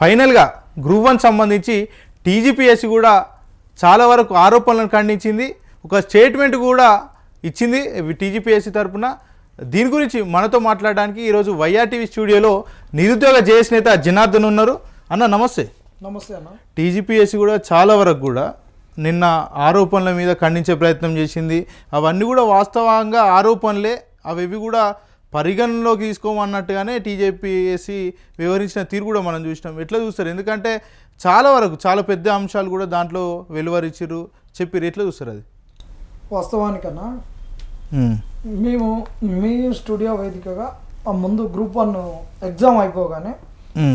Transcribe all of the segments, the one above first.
ఫైనల్గా గ్రూప్ 1 సంబంధించి టీజీపీఎస్సీ కూడా చాలా వరకు ఆరోపణలను ఖండించింది, ఒక స్టేట్మెంట్ కూడా ఇచ్చింది టీజీపీఎస్సీ తరఫున. దీని గురించి మనతో మాట్లాడడానికి ఈరోజు వైఆర్టీవీ స్టూడియోలో నిరుద్యోగ జేఏసీ నేత జనార్దన్ ఉన్నారు. అన్న నమస్తే. నమస్తే అన్న. టీజీపీఎస్సీ కూడా చాలా వరకు కూడా నిన్న ఆరోపణల మీద ఖండించే ప్రయత్నం చేసింది. అవన్నీ కూడా వాస్తవంగా ఆరోపణలే, అవి కూడా పరిగణనలోకి తీసుకోమన్నట్టుగానే టీజీపీఎస్సీ వివరించిన తీరు కూడా మనం చూసినాం. ఎట్లా చూస్తారు? ఎందుకంటే చాలా వరకు చాలా పెద్ద అంశాలు కూడా దాంట్లో వెలువరిచ్చిరు, చెప్పిరు. ఎట్లా చూస్తారు అది? వాస్తవానికన్నా మేము మీ స్టూడియో వేదికగా ముందు గ్రూప్ 1 ఎగ్జామ్ అయిపోగానే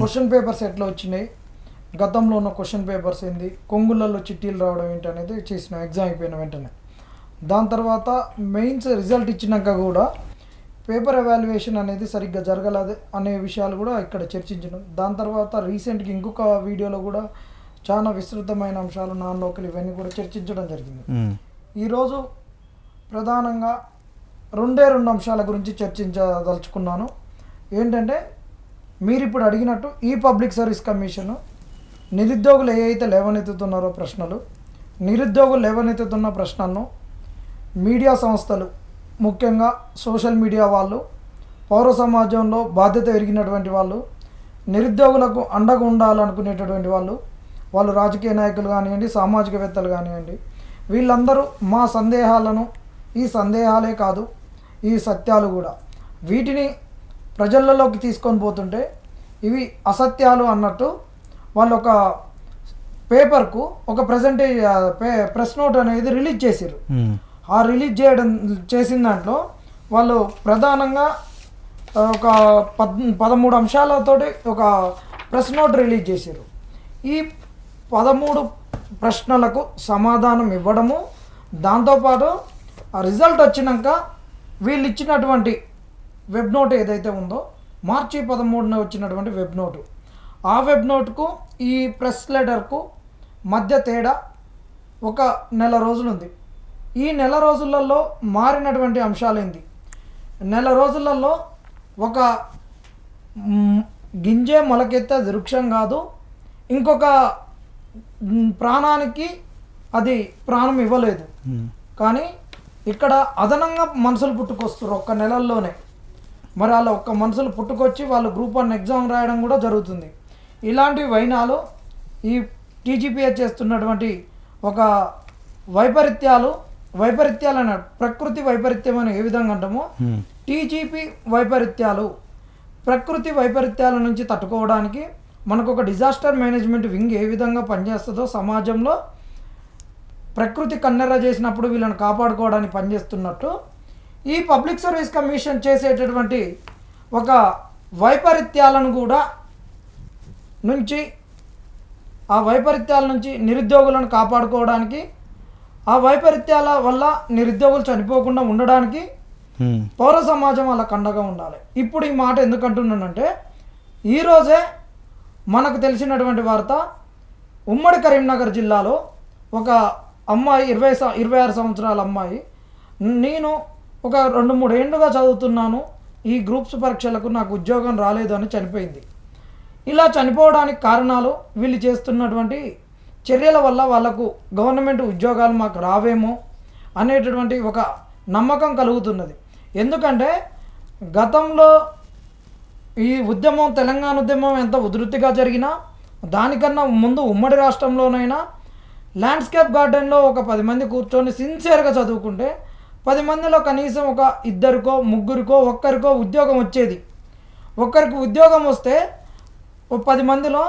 క్వశ్చన్ పేపర్స్ ఎట్లా వచ్చినాయి, గతంలో ఉన్న క్వశ్చన్ పేపర్స్ ఏంది, కొంగులలో చిట్టీలు రావడం ఏంటి అనేది చేసిన ఎగ్జామ్ అయిపోయిన వెంటనే. దాని తర్వాత మెయిన్స్ రిజల్ట్ ఇచ్చినాక కూడా పేపర్ ఎవాల్యుయేషన్ అనేది సరిగ్గా జరగలేదు అనే విషయాలు కూడా ఇక్కడ చర్చించడం. దాని తర్వాత రీసెంట్గా ఇంకొక వీడియోలో కూడా చాలా విస్తృతమైన అంశాలు, నాన్ లోకల్ ఇవన్నీ కూడా చర్చించడం జరిగింది. ఈరోజు ప్రధానంగా రెండు అంశాల గురించి చర్చించదలుచుకున్నాను. ఏంటంటే మీరు ఇప్పుడు అడిగినట్టు ఈ పబ్లిక్ సర్వీస్ కమిషన్ నిరుద్యోగులు ఏవైతే లేవనెత్తుతున్నారో ప్రశ్నలు, నిరుద్యోగులు లేవనెత్తుతున్న ప్రశ్నలను మీడియా సంస్థలు, ముఖ్యంగా సోషల్ మీడియా వాళ్ళు, పౌర సమాజంలో బాధ్యత ఎరిగినటువంటి వాళ్ళు, నిరుద్యోగులకు అండగా ఉండాలనుకునేటటువంటి వాళ్ళు రాజకీయ నాయకులు కానివ్వండి, సామాజికవేత్తలు కానివ్వండి, వీళ్ళందరూ మా సందేహాలను, ఈ సందేహాలే కాదు ఈ సత్యాలు కూడా, వీటిని ప్రజలలోకి తీసుకొని పోతుంటే ఇవి అసత్యాలు అన్నట్టు వాళ్ళు ఒక పేపర్కు ఒక ప్రెస్ నోట్ అనేది రిలీజ్ చేశారు. ఆ రిలీజ్ చేసిన దాంట్లో వాళ్ళు ప్రధానంగా ఒక 13 అంశాలతోటి ఒక ప్రెస్ నోట్ రిలీజ్ చేశారు. ఈ 13 ప్రశ్నలకు సమాధానం ఇవ్వడము, దాంతోపాటు ఆ రిజల్ట్ వచ్చినాక వీళ్ళు ఇచ్చినటువంటి వెబ్ నోట్ ఏదైతే ఉందో, మార్చి 13న వచ్చినటువంటి వెబ్ నోటు, ఆ వెబ్ నోట్కు ఈ ప్రెస్ లెటర్కు మధ్య తేడా ఒక నెల రోజులు ఉంది. ఈ నెల రోజులలో మారినటువంటి అంశాలు ఏంటి? నెల రోజులలో ఒక గింజే మొలకెత్తే వృక్షం కాదు, ఇంకొక ప్రాణానికి అది ప్రాణం ఇవ్వలేదు. కానీ ఇక్కడ అదనంగా మనుషులు పుట్టుకొస్తారు ఒక్క నెలల్లోనే. మరి అలా ఒక్క మనుషులు పుట్టుకొచ్చి వాళ్ళు గ్రూప్ 1 ఎగ్జామ్ రాయడం కూడా జరుగుతుంది. ఇలాంటి వైనాలు ఈ టీజీపీఎస్ చేస్తున్నటువంటి ఒక వైపరీత్యాలు అన్నాడు. ప్రకృతి వైపరీత్యం అని ఏ విధంగా అంటామో, టీజీపీ వైపరీత్యాలు, ప్రకృతి వైపరీత్యాల నుంచి తట్టుకోవడానికి మనకు ఒక డిజాస్టర్ మేనేజ్మెంట్ వింగ్ ఏ విధంగా పనిచేస్తుందో, సమాజంలో ప్రకృతి కన్నెర్ర చేసినప్పుడు వీళ్ళని కాపాడుకోవడానికి పనిచేస్తున్నట్టు ఈ పబ్లిక్ సర్వీస్ కమిషన్ చేసేటటువంటి ఒక వైపరీత్యాలను కూడా నుంచి, ఆ వైపరీత్యాల నుంచి నిరుద్యోగులను కాపాడుకోవడానికి, ఆ వైపరీత్యాల వల్ల నిరుద్యోగులు చనిపోకుండా ఉండడానికి పౌర సమాజం వాళ్ళ కండగా ఉండాలి. ఇప్పుడు ఈ మాట ఎందుకు అంటున్నానంటే, ఈరోజే మనకు తెలిసినటువంటి వార్త, ఉమ్మడి కరీంనగర్ జిల్లాలో ఒక అమ్మాయి 26 సంవత్సరాల అమ్మాయి, నేను ఒక 2-3 ఏళ్ళుగా చదువుతున్నాను, ఈ గ్రూప్స్ పరీక్షలకు నాకు ఉద్యోగం రాలేదు అని చనిపోయింది. ఇలా చనిపోవడానికి కారణాలు వీళ్ళు చేస్తున్నటువంటి చర్యల వల్ల వాళ్ళకు గవర్నమెంట్ ఉద్యోగాలు మాకు రావేమో అనేటటువంటి ఒక నమ్మకం కలుగుతున్నది. ఎందుకంటే గతంలో ఈ ఉద్యమం, తెలంగాణ ఉద్యమం ఎంత ఉధృతిగా జరిగినా, దానికన్నా ముందు ఉమ్మడి రాష్ట్రంలోనైనా ల్యాండ్స్కేప్ గార్డెన్లో ఒక 10 మంది కూర్చొని సిన్సియర్గా చదువుకుంటే 10 మందిలో కనీసం ఒక 2కో 3కో 1కో ఉద్యోగం వచ్చేది. ఒక్కరికి ఉద్యోగం వస్తే 10 మందిలో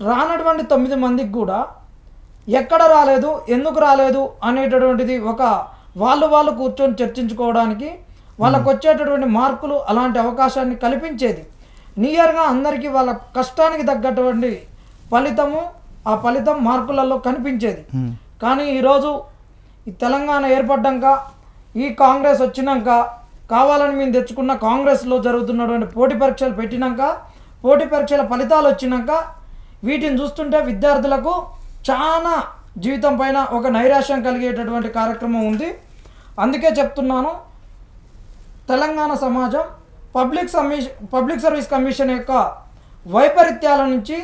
రానటువంటి 9 మందికి కూడా ఎక్కడ రాలేదు, ఎందుకు రాలేదు అనేటటువంటిది ఒక వాళ్ళు కూర్చొని చర్చించుకోవడానికి, వాళ్ళకు వచ్చేటటువంటి మార్కులు అలాంటి అవకాశాన్ని కల్పించేది. నియర్గా అందరికీ వాళ్ళ కష్టానికి తగ్గటువంటి ఫలితము, ఆ ఫలితం మార్కులలో కనిపించేది. కానీ ఈరోజు ఈ తెలంగాణ ఏర్పడ్డాక, ఈ కాంగ్రెస్ వచ్చినాక, కావాలని మేము తెచ్చుకున్న కాంగ్రెస్లో జరుగుతున్నటువంటి పోటీ పరీక్షలు పెట్టినాక, పోటీ పరీక్షల ఫలితాలు వచ్చినాక వీటిని చూస్తుంటే విద్యార్థులకు చాలా జీవితం పైన ఒక నైరాశ్యం కలిగేటటువంటి కార్యక్రమం ఉంది. అందుకే చెప్తున్నాను, తెలంగాణ సమాజం పబ్లిక్ సర్వీస్ కమిషన్ యొక్క వైపరీత్యాల నుంచి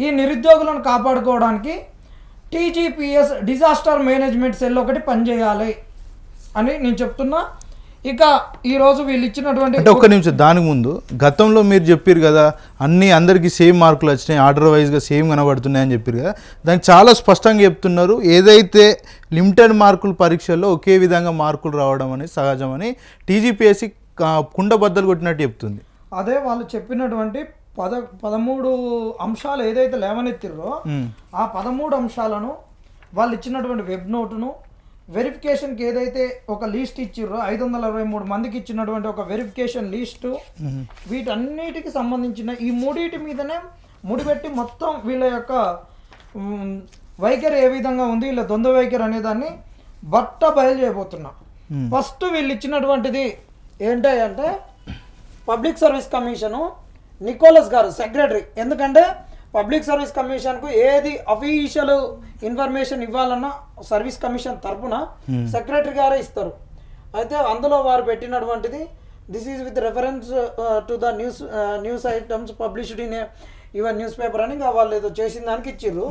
ఈ నిరుద్యోగులను కాపాడుకోవడానికి టీజీపీఎస్ డిజాస్టర్ మేనేజ్మెంట్ సెల్ ఒకటి పనిచేయాలి అని నేను చెప్తున్నా. ఇక ఈరోజు వీళ్ళు ఇచ్చినటువంటి అంటే ఒక్క నిమిషం, దానికి ముందు గతంలో మీరు చెప్పారు కదా అందరికీ సేమ్ మార్కులు వచ్చినాయి, ఆర్డర్ వైజ్గా సేమ్ కనబడుతున్నాయని చెప్పారు కదా, దానికి చాలా స్పష్టంగా చెప్తున్నారు ఏదైతే లిమిటెడ్ మార్కుల పరీక్షల్లో ఒకే విధంగా మార్కులు రావడం అనేది సహజమని టీజీపీఎస్సీ కుండబద్దలు కొట్టినట్టు చెప్తుంది. అదే వాళ్ళు చెప్పినటువంటి 13 అంశాలు ఏదైతే లేవనెత్తిరో ఆ 13 అంశాలను వాళ్ళు ఇచ్చినటువంటి వెబ్ నోటును వెరిఫికేషన్కి ఏదైతే ఒక లిస్ట్ ఇచ్చిర్రో 523 మందికి ఇచ్చినటువంటి ఒక వెరిఫికేషన్ లిస్టు, వీటన్నిటికి సంబంధించిన ఈ మూడింటి మీదనే ముడిపెట్టి మొత్తం వీళ్ళ యొక్క వైఖరి ఏ విధంగా ఉంది, వీళ్ళ ద్వంద్వ వైఖరి అనేదాన్ని బయలు చేయబోతున్నా. ఫస్ట్ వీళ్ళు ఇచ్చినటువంటిది ఏంటంటే పబ్లిక్ సర్వీస్ కమిషను నికోలస్ గారు సెక్రటరీ. ఎందుకంటే పబ్లిక్ సర్వీస్ కమిషన్కు ఏది అఫీషియల్ ఇన్ఫర్మేషన్ ఇవ్వాలన్నా సర్వీస్ కమిషన్ తరపున సెక్రటరీ గారే ఇస్తారు. అయితే అందులో వారు పెట్టినటువంటిది this is with reference to the news items published in your newspaper అని వాళ్ళు ఏదో చేసిన దానికి ఇచ్చిర్రు.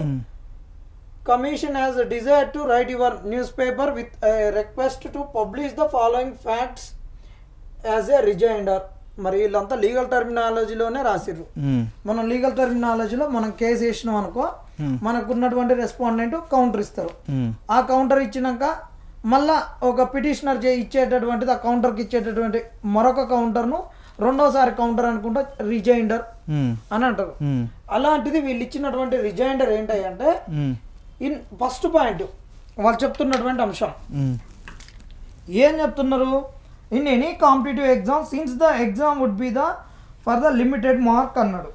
Commission has desire to write your newspaper with request to publish the following facts as a rejoinder. మరి వీళ్ళంతా legal టర్మినాలజీలోనే రాసిర్రు. మనం legal టర్మినాలజీలో మనం కేసు వేసినాం అనుకో, మనకు ఉన్నటువంటి రెస్పాండెంట్ కౌంటర్ ఇస్తారు. ఆ కౌంటర్ ఇచ్చినాక మళ్ళా ఒక పిటిషనర్ ఇచ్చేటటువంటిది ఆ కౌంటర్కి ఇచ్చేటటువంటి మరొక కౌంటర్ను రెండోసారి కౌంటర్ అనుకుంటా రిజైండర్ అని అంటారు. అలాంటిది వీళ్ళు ఇచ్చినటువంటి రిజైండర్ ఏంటంటే ఇన్ ఫస్ట్ పాయింట్ వాళ్ళు చెప్తున్నటువంటి అంశం ఏం చెప్తున్నారు, in any competitive exam since the exam would be the for the limited mark అన్నాడు.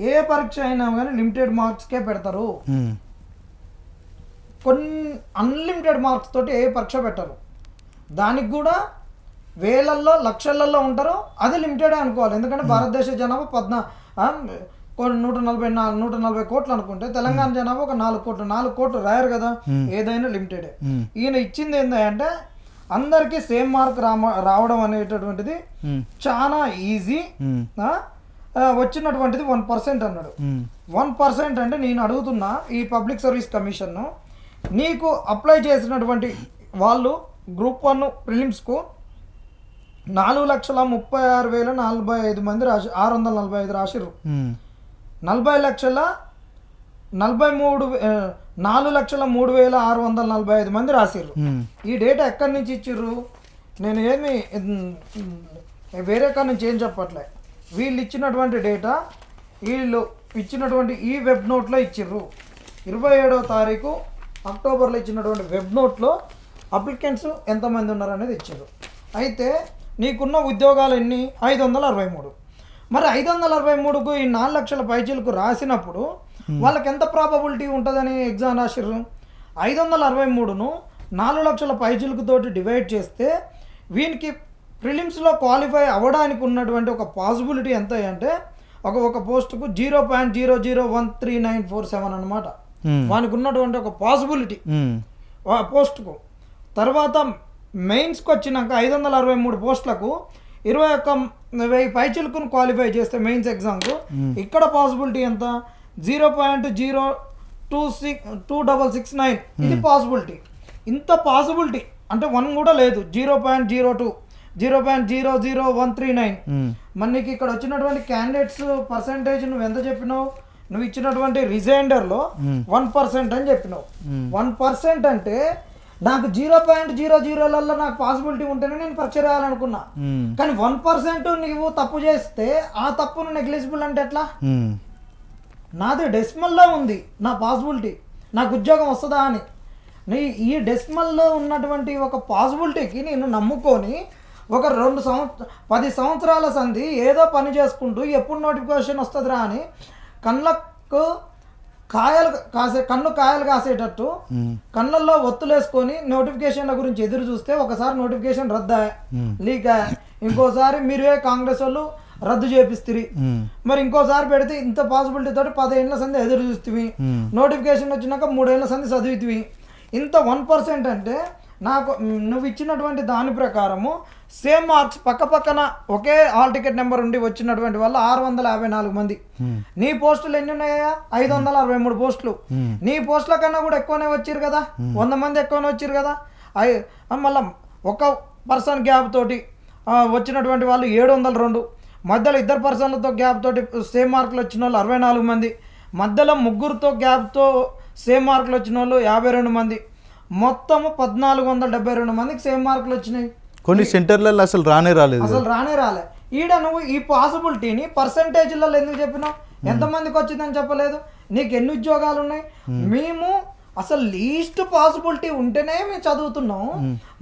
ఏ పరీక్ష అయినా కానీ లిమిటెడ్ మార్క్స్కే పెడతారు, కొన్ని అన్లిమిటెడ్ మార్క్స్ తోటి ఏ పరీక్ష పెట్టరు. దానికి కూడా వేలల్లో లక్షలలో ఉంటారు, అది లిమిటెడ్ అనుకోవాలి. ఎందుకంటే భారతదేశ జనాభా 140 కోట్లు అనుకుంటే తెలంగాణ జనాభా ఒక 4 కోట్లు రాయరు కదా, ఏదైనా లిమిటెడే. ఈయన ఇచ్చింది ఏంటంటే అందరికీ సేమ్ మార్క్ రావడం అనేటటువంటిది చాలా ఈజీ. వచ్చినటువంటిది 1% అన్నాడు. 1% అంటే నేను అడుగుతున్నా ఈ పబ్లిక్ సర్వీస్ కమిషన్ నీకు అప్లై చేసినటువంటి వాళ్ళు గ్రూప్ 1 ప్రిలిమ్స్కు 4,36,045 మంది 645 రాసిర్రు. 4,03,645 మంది రాసిర్రు. ఈ డేటా ఎక్కడి నుంచి ఇచ్చిర్రు, నేను ఏమి వేరే కాడ నుంచి ఏం చెప్పట్లే, వీళ్ళు ఇచ్చినటువంటి డేటా వీళ్ళు ఇచ్చినటువంటి ఈ వెబ్ నోట్లో ఇచ్చిర్రు. 27వ తారీఖు అక్టోబర్లో ఇచ్చినటువంటి వెబ్ నోట్లో అప్లికెంట్స్ ఎంతమంది ఉన్నారు అనేది ఇచ్చారు. అయితే నీకున్న ఉద్యోగాలు ఎన్ని, 563. మరి 563కు ఈ 4 లక్షల పైచీలకు రాసినప్పుడు వాళ్ళకి ఎంత ప్రాబబిలిటీ ఉంటుందని ఎగ్జామ్ రాసిర్రు. 563ను 4 లక్షల పైచీలకు తోటి డివైడ్ చేస్తే వీనికి ప్రిలిమ్స్లో క్వాలిఫై అవ్వడానికి ఉన్నటువంటి ఒక పాసిబిలిటీ ఎంత అంటే ఒక పోస్టుకు 0.001397 అనమాట. వానికి ఉన్నటువంటి ఒక పాసిబిలిటీ పోస్టుకు. తర్వాత మెయిన్స్కి వచ్చినాక 563 పోస్టులకు 21,000 పైచిలుకును క్వాలిఫై చేస్తే మెయిన్స్ ఎగ్జామ్కు ఇక్కడ పాసిబిలిటీ ఎంత, 0.0269. ఇది పాసిబిలిటీ. ఇంత పాసిబిలిటీ అంటే 1 కూడా లేదు, 0.02, 0.00139. మరి నీకు ఇక్కడ వచ్చినటువంటి క్యాండిడేట్స్ పర్సంటేజ్ నువ్వు ఎంత చెప్పినావు, నువ్వు ఇచ్చినటువంటి రిజైండర్లో 1% అని చెప్పినావు. 1% అంటే నాకు 0.00లలో నాకు పాసిబిలిటీ ఉంటేనే నేను పరీక్ష రాయాలనుకున్నా. కానీ 1% నువ్వు తప్పు చేస్తే ఆ తప్పును నెగ్లిజిబుల్ అంటే ఎట్లా? నాది డెసిమల్లో ఉంది నా పాసిబిలిటీ, నాకు ఉద్యోగం వస్తుందా అని. ఈ డెసిమల్లో ఉన్నటువంటి ఒక పాసిబిలిటీకి నేను నమ్ముకొని ఒక 10 సంవత్సరాల సంధి ఏదో పని చేసుకుంటూ ఎప్పుడు నోటిఫికేషన్ వస్తుందిరా అని కన్ను కాయలు కాసేటట్టు కళ్ళల్లో ఒత్తులేసుకొని నోటిఫికేషన్ల గురించి ఎదురు చూస్తే ఒకసారి నోటిఫికేషన్ రద్దా లీక్, ఇంకోసారి మీరే కాంగ్రెస్ వాళ్ళు రద్దు చేపిస్తుంది. మరి ఇంకోసారి పెడితే ఇంత పాసిబిలిటీ తోటి 10 ఏళ్ల సంధి ఎదురు చూస్తుంది, నోటిఫికేషన్ వచ్చినాక 3 ఏళ్ల సంధి చదివితివి. ఇంత 1% అంటే నాకు నువ్వు ఇచ్చినటువంటి దాని ప్రకారము సేమ్ మార్క్స్ పక్క పక్కన ఒకే హాల్ టికెట్ నెంబర్ ఉండి వచ్చినటువంటి వాళ్ళు 654 మంది. నీ పోస్టులు ఎన్ని ఉన్నాయా? 563 పోస్టులు. నీ పోస్టుల కన్నా కూడా ఎక్కువనే వచ్చారు కదా, 100 మంది ఎక్కువనే వచ్చారు కదా. మళ్ళీ ఒక పర్సన్ గ్యాప్ తోటి వచ్చినటువంటి వాళ్ళు 702, మధ్యలో 2 పర్సన్లతో గ్యాప్ తోటి సేమ్ మార్కులు వచ్చిన వాళ్ళు 64 మంది, మధ్యలో 3 గ్యాప్తో సేమ్ మార్కులు వచ్చిన వాళ్ళు 52 మంది, మొత్తము 1472 మందికి సేమ్ మార్కులు వచ్చినాయి. కొన్ని సెంటర్లలో అసలు రానే రాలేదు. ఈడ నువ్వు ఈ పాసిబిలిటీని పర్సంటేజ్లలో ఎందుకు చెప్పినావు? ఎంతమందికి వచ్చిందని చెప్పలేదు. నీకు ఎన్ని ఉద్యోగాలు ఉన్నాయి? మేము అసలు లీస్ట్ పాసిబిలిటీ ఉంటేనే మేము చదువుతున్నాం.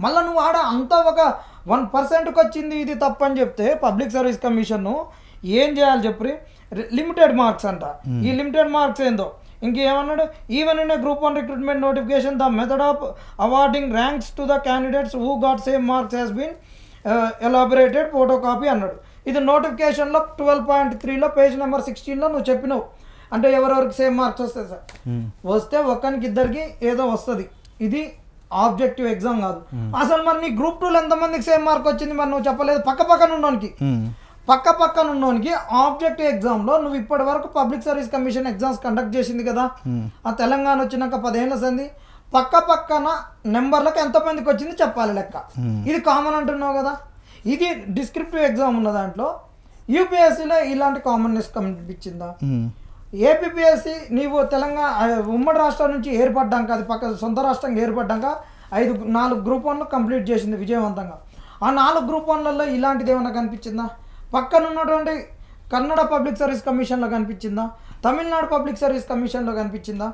మళ్ళీ నువ్వు ఆడ అంతా ఒక 1%కి వచ్చింది ఇది తప్పని చెప్తే పబ్లిక్ సర్వీస్ కమిషన్ ఏం చేయాలి చెప్పి? లిమిటెడ్ మార్క్స్ అంట. ఈ లిమిటెడ్ మార్క్స్ ఏందో ఇంకేమన్నాడు? Even in a group 1 recruitment notification the method of awarding ranks to the candidates who got same marks has been elaborated photocopy అన్నాడు. ఇది నోటిఫికేషన్లో 12.3లో పేజ్ నెంబర్ 16లో నువ్వు చెప్పినావు. అంటే ఎవరెవరికి సేమ్ మార్క్స్ వస్తాయి సార్? వస్తే ఒక్కరికి ఇద్దరికి ఏదో వస్తుంది. ఇది ఆబ్జెక్టివ్ ఎగ్జామ్ కాదు. అసలు మరి నీ గ్రూప్ 2లో ఎంతమందికి సేమ్ మార్క్ వచ్చింది? మరి నువ్వు చెప్పలేదు. పక్క పక్కన ఉన్నోనికి ఆబ్జెక్టివ్ ఎగ్జామ్లో నువ్వు ఇప్పటి వరకు public service commission exams conduct చేసింది కదా. ఆ తెలంగాణ వచ్చినాక 10 ఏళ్ళ సంది పక్కన నెంబర్లకు ఎంతమందికి వచ్చింది చెప్పాలి లెక్క. ఇది కామన్ అంటున్నావు కదా. ఇది డిస్క్రిప్టివ్ ఎగ్జామ్ ఉన్న దాంట్లో యూపీఎస్సీలో ఇలాంటి కామన్నెస్ కనిపించిందా? ఏపీఎస్సీ నీవు తెలంగాణ ఉమ్మడి రాష్ట్రం నుంచి ఏర్పడ్డాక, అది పక్క సొంత రాష్ట్రంగా ఏర్పడ్డాక 4 గ్రూప్ 1 కంప్లీట్ చేసింది విజయవంతంగా. ఆ 4 గ్రూప్ 1లలో ఇలాంటిది ఏమన్నా కనిపించిందా? పక్కన ఉన్నటువంటి కన్నడ పబ్లిక్ సర్వీస్ కమిషన్లో కనిపించిందా? తమిళనాడు పబ్లిక్ సర్వీస్ కమిషన్లో కనిపించిందా?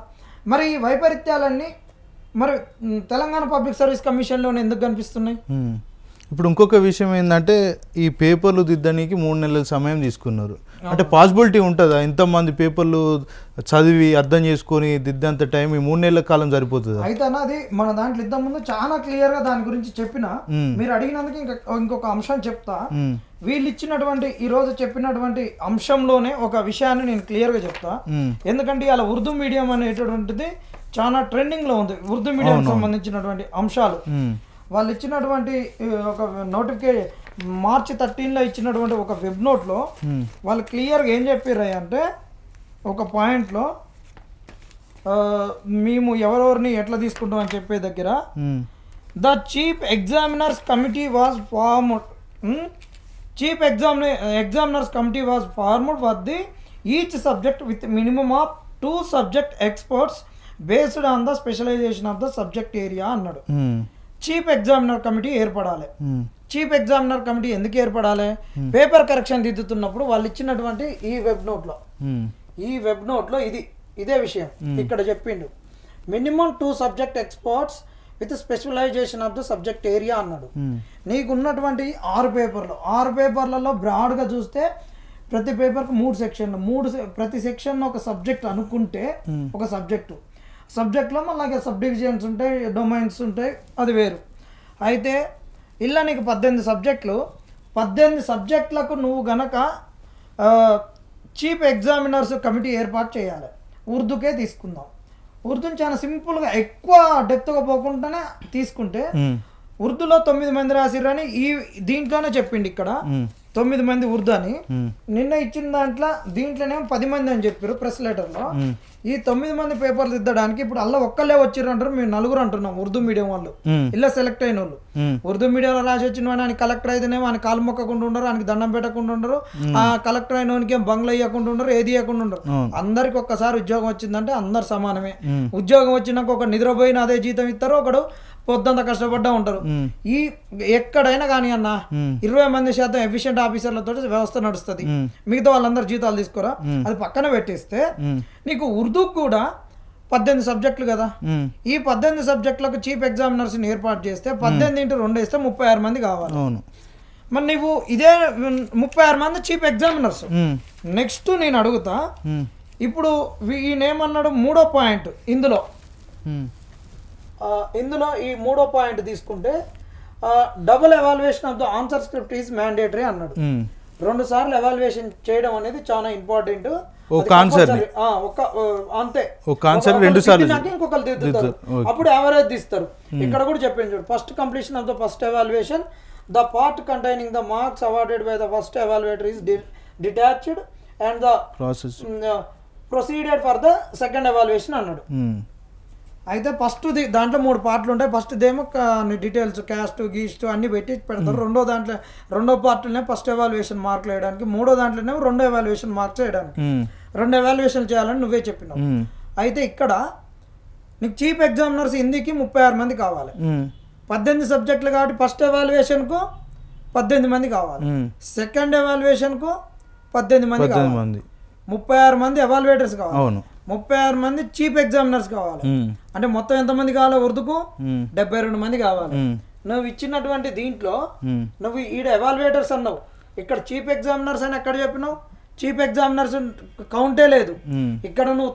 మరి ఈ వైపరీత్యాలన్నీ మరి తెలంగాణ పబ్లిక్ సర్వీస్ కమిషన్లోనే ఎందుకు కనిపిస్తున్నాయి? ఇప్పుడు ఇంకొక విషయం ఏంటంటే ఈ పేపర్లు దిద్దడానికి 3 నెలల సమయం తీసుకున్నారు. అంటే పాసిబిలిటీ ఉంటుందా? ఇంతమంది పేపర్లు చదివి అర్థం చేసుకొని దిద్దంత టైం ఈ 3 నెలల కాలం సరిపోతుంది? అయితే అది మన దాంట్లో ఇంత ముందు చాలా క్లియర్గా దాని గురించి చెప్పిన, మీరు అడిగినందుకు ఇంకొక అంశం చెప్తా. వీళ్ళు ఇచ్చినటువంటి ఈ రోజు చెప్పినటువంటి అంశంలోనే ఒక విషయాన్ని నేను క్లియర్గా చెప్తా. ఎందుకంటే ఇలా ఉర్దూ మీడియం అనేటటువంటిది చాలా ట్రెండింగ్లో ఉంది. ఉర్దూ మీడియం సంబంధించినటువంటి అంశాలు వాళ్ళు ఇచ్చినటువంటి ఒక నోటిఫికేషన్ March 13లో ఇచ్చినటువంటి ఒక వెబ్ నోట్లో వాళ్ళు క్లియర్గా ఏం చెప్పారు అంటే, ఒక పాయింట్లో మేము ఎవరెవరిని ఎట్లా తీసుకుంటాం అని చెప్పే దగ్గర the chief examiners committee was formed for the each subject with minimum of 2 subject experts based on the specialization of the subject area అన్నాడు. చీఫ్ ఎగ్జామినర్ కమిటీ ఏర్పడాలి. చీఫ్ ఎగ్జామినర్ కమిటీ ఎందుకు ఏర్పడాలి? పేపర్ కరెక్షన్ దిద్దుతున్నప్పుడు వాళ్ళు ఇచ్చినటువంటి ఈ web నోట్లో ఇదే విషయం ఇక్కడ చెప్పిండు. Minimum 2 subject experts with specialization of the subject area అన్నాడు. నీకున్నటువంటి 6 పేపర్లలో బ్రాడ్గా చూస్తే ప్రతి పేపర్కి 3 సెక్షన్లు, ప్రతి సెక్షన్ ఒక సబ్జెక్ట్ అనుకుంటే ఒక సబ్జెక్ట్లో మళ్ళీ సబ్ డివిజన్స్ ఉంటాయి, డొమైన్స్ ఉంటాయి, అది వేరు. అయితే ఇలా నీకు 18 సబ్జెక్టులకు నువ్వు గనక చీఫ్ ఎగ్జామినర్స్ కమిటీ ఏర్పాటు చేయాలి. ఉర్దూకే తీసుకుందాం. ఉర్దూని చాలా సింపుల్గా ఎక్కువ డెప్త్గా పోకుండానే తీసుకుంటే ఉర్దూలో 9 మంది రాసిర్రని దీంట్లోనే చెప్పిండు. ఇక్కడ 9 మంది ఉర్దూ అని నిన్న ఇచ్చిన దీంట్లోనేమో 10 మంది అని చెప్పారు ప్రెస్ లెటర్లో. ఈ 9 మంది పేపర్లు దిద్దడానికి ఇప్పుడు అలా ఒక్కళ్ళే వచ్చిర్రు అంటారు. మేము 4 అంటున్నాం ఉర్దూ మీడియం వాళ్ళు, ఇలా సెలెక్ట్ అయిన వాళ్ళు. ఉర్దూ మీడియంలో రాసి వచ్చిన వాడిని ఆయన కలెక్టర్ అయితేనేమో ఆయన కాలు మొక్కకుండా ఉండరు, ఆయనకి దండం పెట్టకుండా ఉండరు, ఆ కలెక్టర్ అయిన వానికి బంగ్లా ఇవ్వకుండా ఉండరు, ఏది ఇవ్వకుండా ఉండరు. అందరికి ఒక్కసారి ఉద్యోగం వచ్చిందంటే అందరు సమానమే. ఉద్యోగం వచ్చినాక ఒక నిద్రపోయిన అదే జీతం ఇస్తారు, ఒకడు పొద్దుంతా కష్టపడ్డా ఉంటారు. ఈ ఎక్కడైనా కానీ అన్న 20% ఎఫిషియెంట్ ఆఫీసర్లతో వ్యవస్థ నడుస్తుంది. మిగతా వాళ్ళందరూ జీతాలు తీసుకోరా, అది పక్కన పెట్టేస్తే నీకు ఉర్దూకు కూడా 18 సబ్జెక్టులు కదా. ఈ 18 సబ్జెక్టులకు చీఫ్ ఎగ్జామినర్స్ ఏర్పాటు చేస్తే 18 × 2 వేస్తే 36 మంది కావాలి. మరి నువ్వు ఇదే 36 మంది చీఫ్ ఎగ్జామినర్స్. నెక్స్ట్ నేను అడుగుతా, ఇప్పుడు ఈయనేమన్నాడు 3వ పాయింట్ ఇందులో ఈ 3వ పాయింట్ తీసుకుంటే double evaluation of the answer script is mandatory అన్నాడు. 2 సార్లు ఎవాల్యుయేషన్ చేయడం అనేది చాలా ఇంపార్టెంట్. ఒక ఆన్సర్ అంతే, ఒక ఆన్సర్ 2 సార్లు ఇంకొకరు దిద్దుతారు, అప్పుడు యావరేజ్ తీస్తారు. ఇక్కడ కూడా చెప్పింది చూడు, first completion of the first evaluation the part containing the marks awarded by the first evaluator is detached and the process proceeded for the second evaluation అన్నాడు. అయితే ఫస్ట్ దాంట్లో 3 పార్ట్లు ఉంటాయి. ఫస్ట్ దేమో డీటెయిల్స్ క్యాస్ట్ గీస్ట్ అన్ని పెట్టి పెడతారు. రెండో పార్ట్లోనే ఫస్ట్ ఎవాల్యుయేషన్ మార్కులు వేయడానికి, మూడో దాంట్లోనే 2 ఎవాల్యుయేషన్ మార్క్స్ వేయడానికి. 2 ఎవాల్యుయేషన్ చేయాలని నువ్వే చెప్పినావు. అయితే ఇక్కడ నీకు చీఫ్ ఎగ్జామినర్స్ హిందీకి 36 మంది కావాలి. 18 సబ్జెక్టులు కాబట్టి ఫస్ట్ ఎవాల్యుయేషన్కు 18 మంది కావాలి, సెకండ్ ఎవాల్యుయేషన్కు 18 మంది కావాలి, 36 మంది ఎవాల్యుయేటర్స్ కావాలి, 36 మంది చీఫ్ ఎగ్జామినర్స్ కావాలి. అంటే మొత్తం ఎంతమంది కావాలి? ఉర్దూకు 72 మంది కావాలి. నువ్వు ఇచ్చినటువంటి దీంట్లో నువ్వు ఈడ ఎవాల్యుయేటర్స్ అన్నావు, ఇక్కడ చీఫ్ ఎగ్జామినర్స్ అని ఎక్కడ చెప్పినావు? చీఫ్ ఎగ్జామినర్స్ కౌంటే లేదు. ఇక్కడ నువ్వు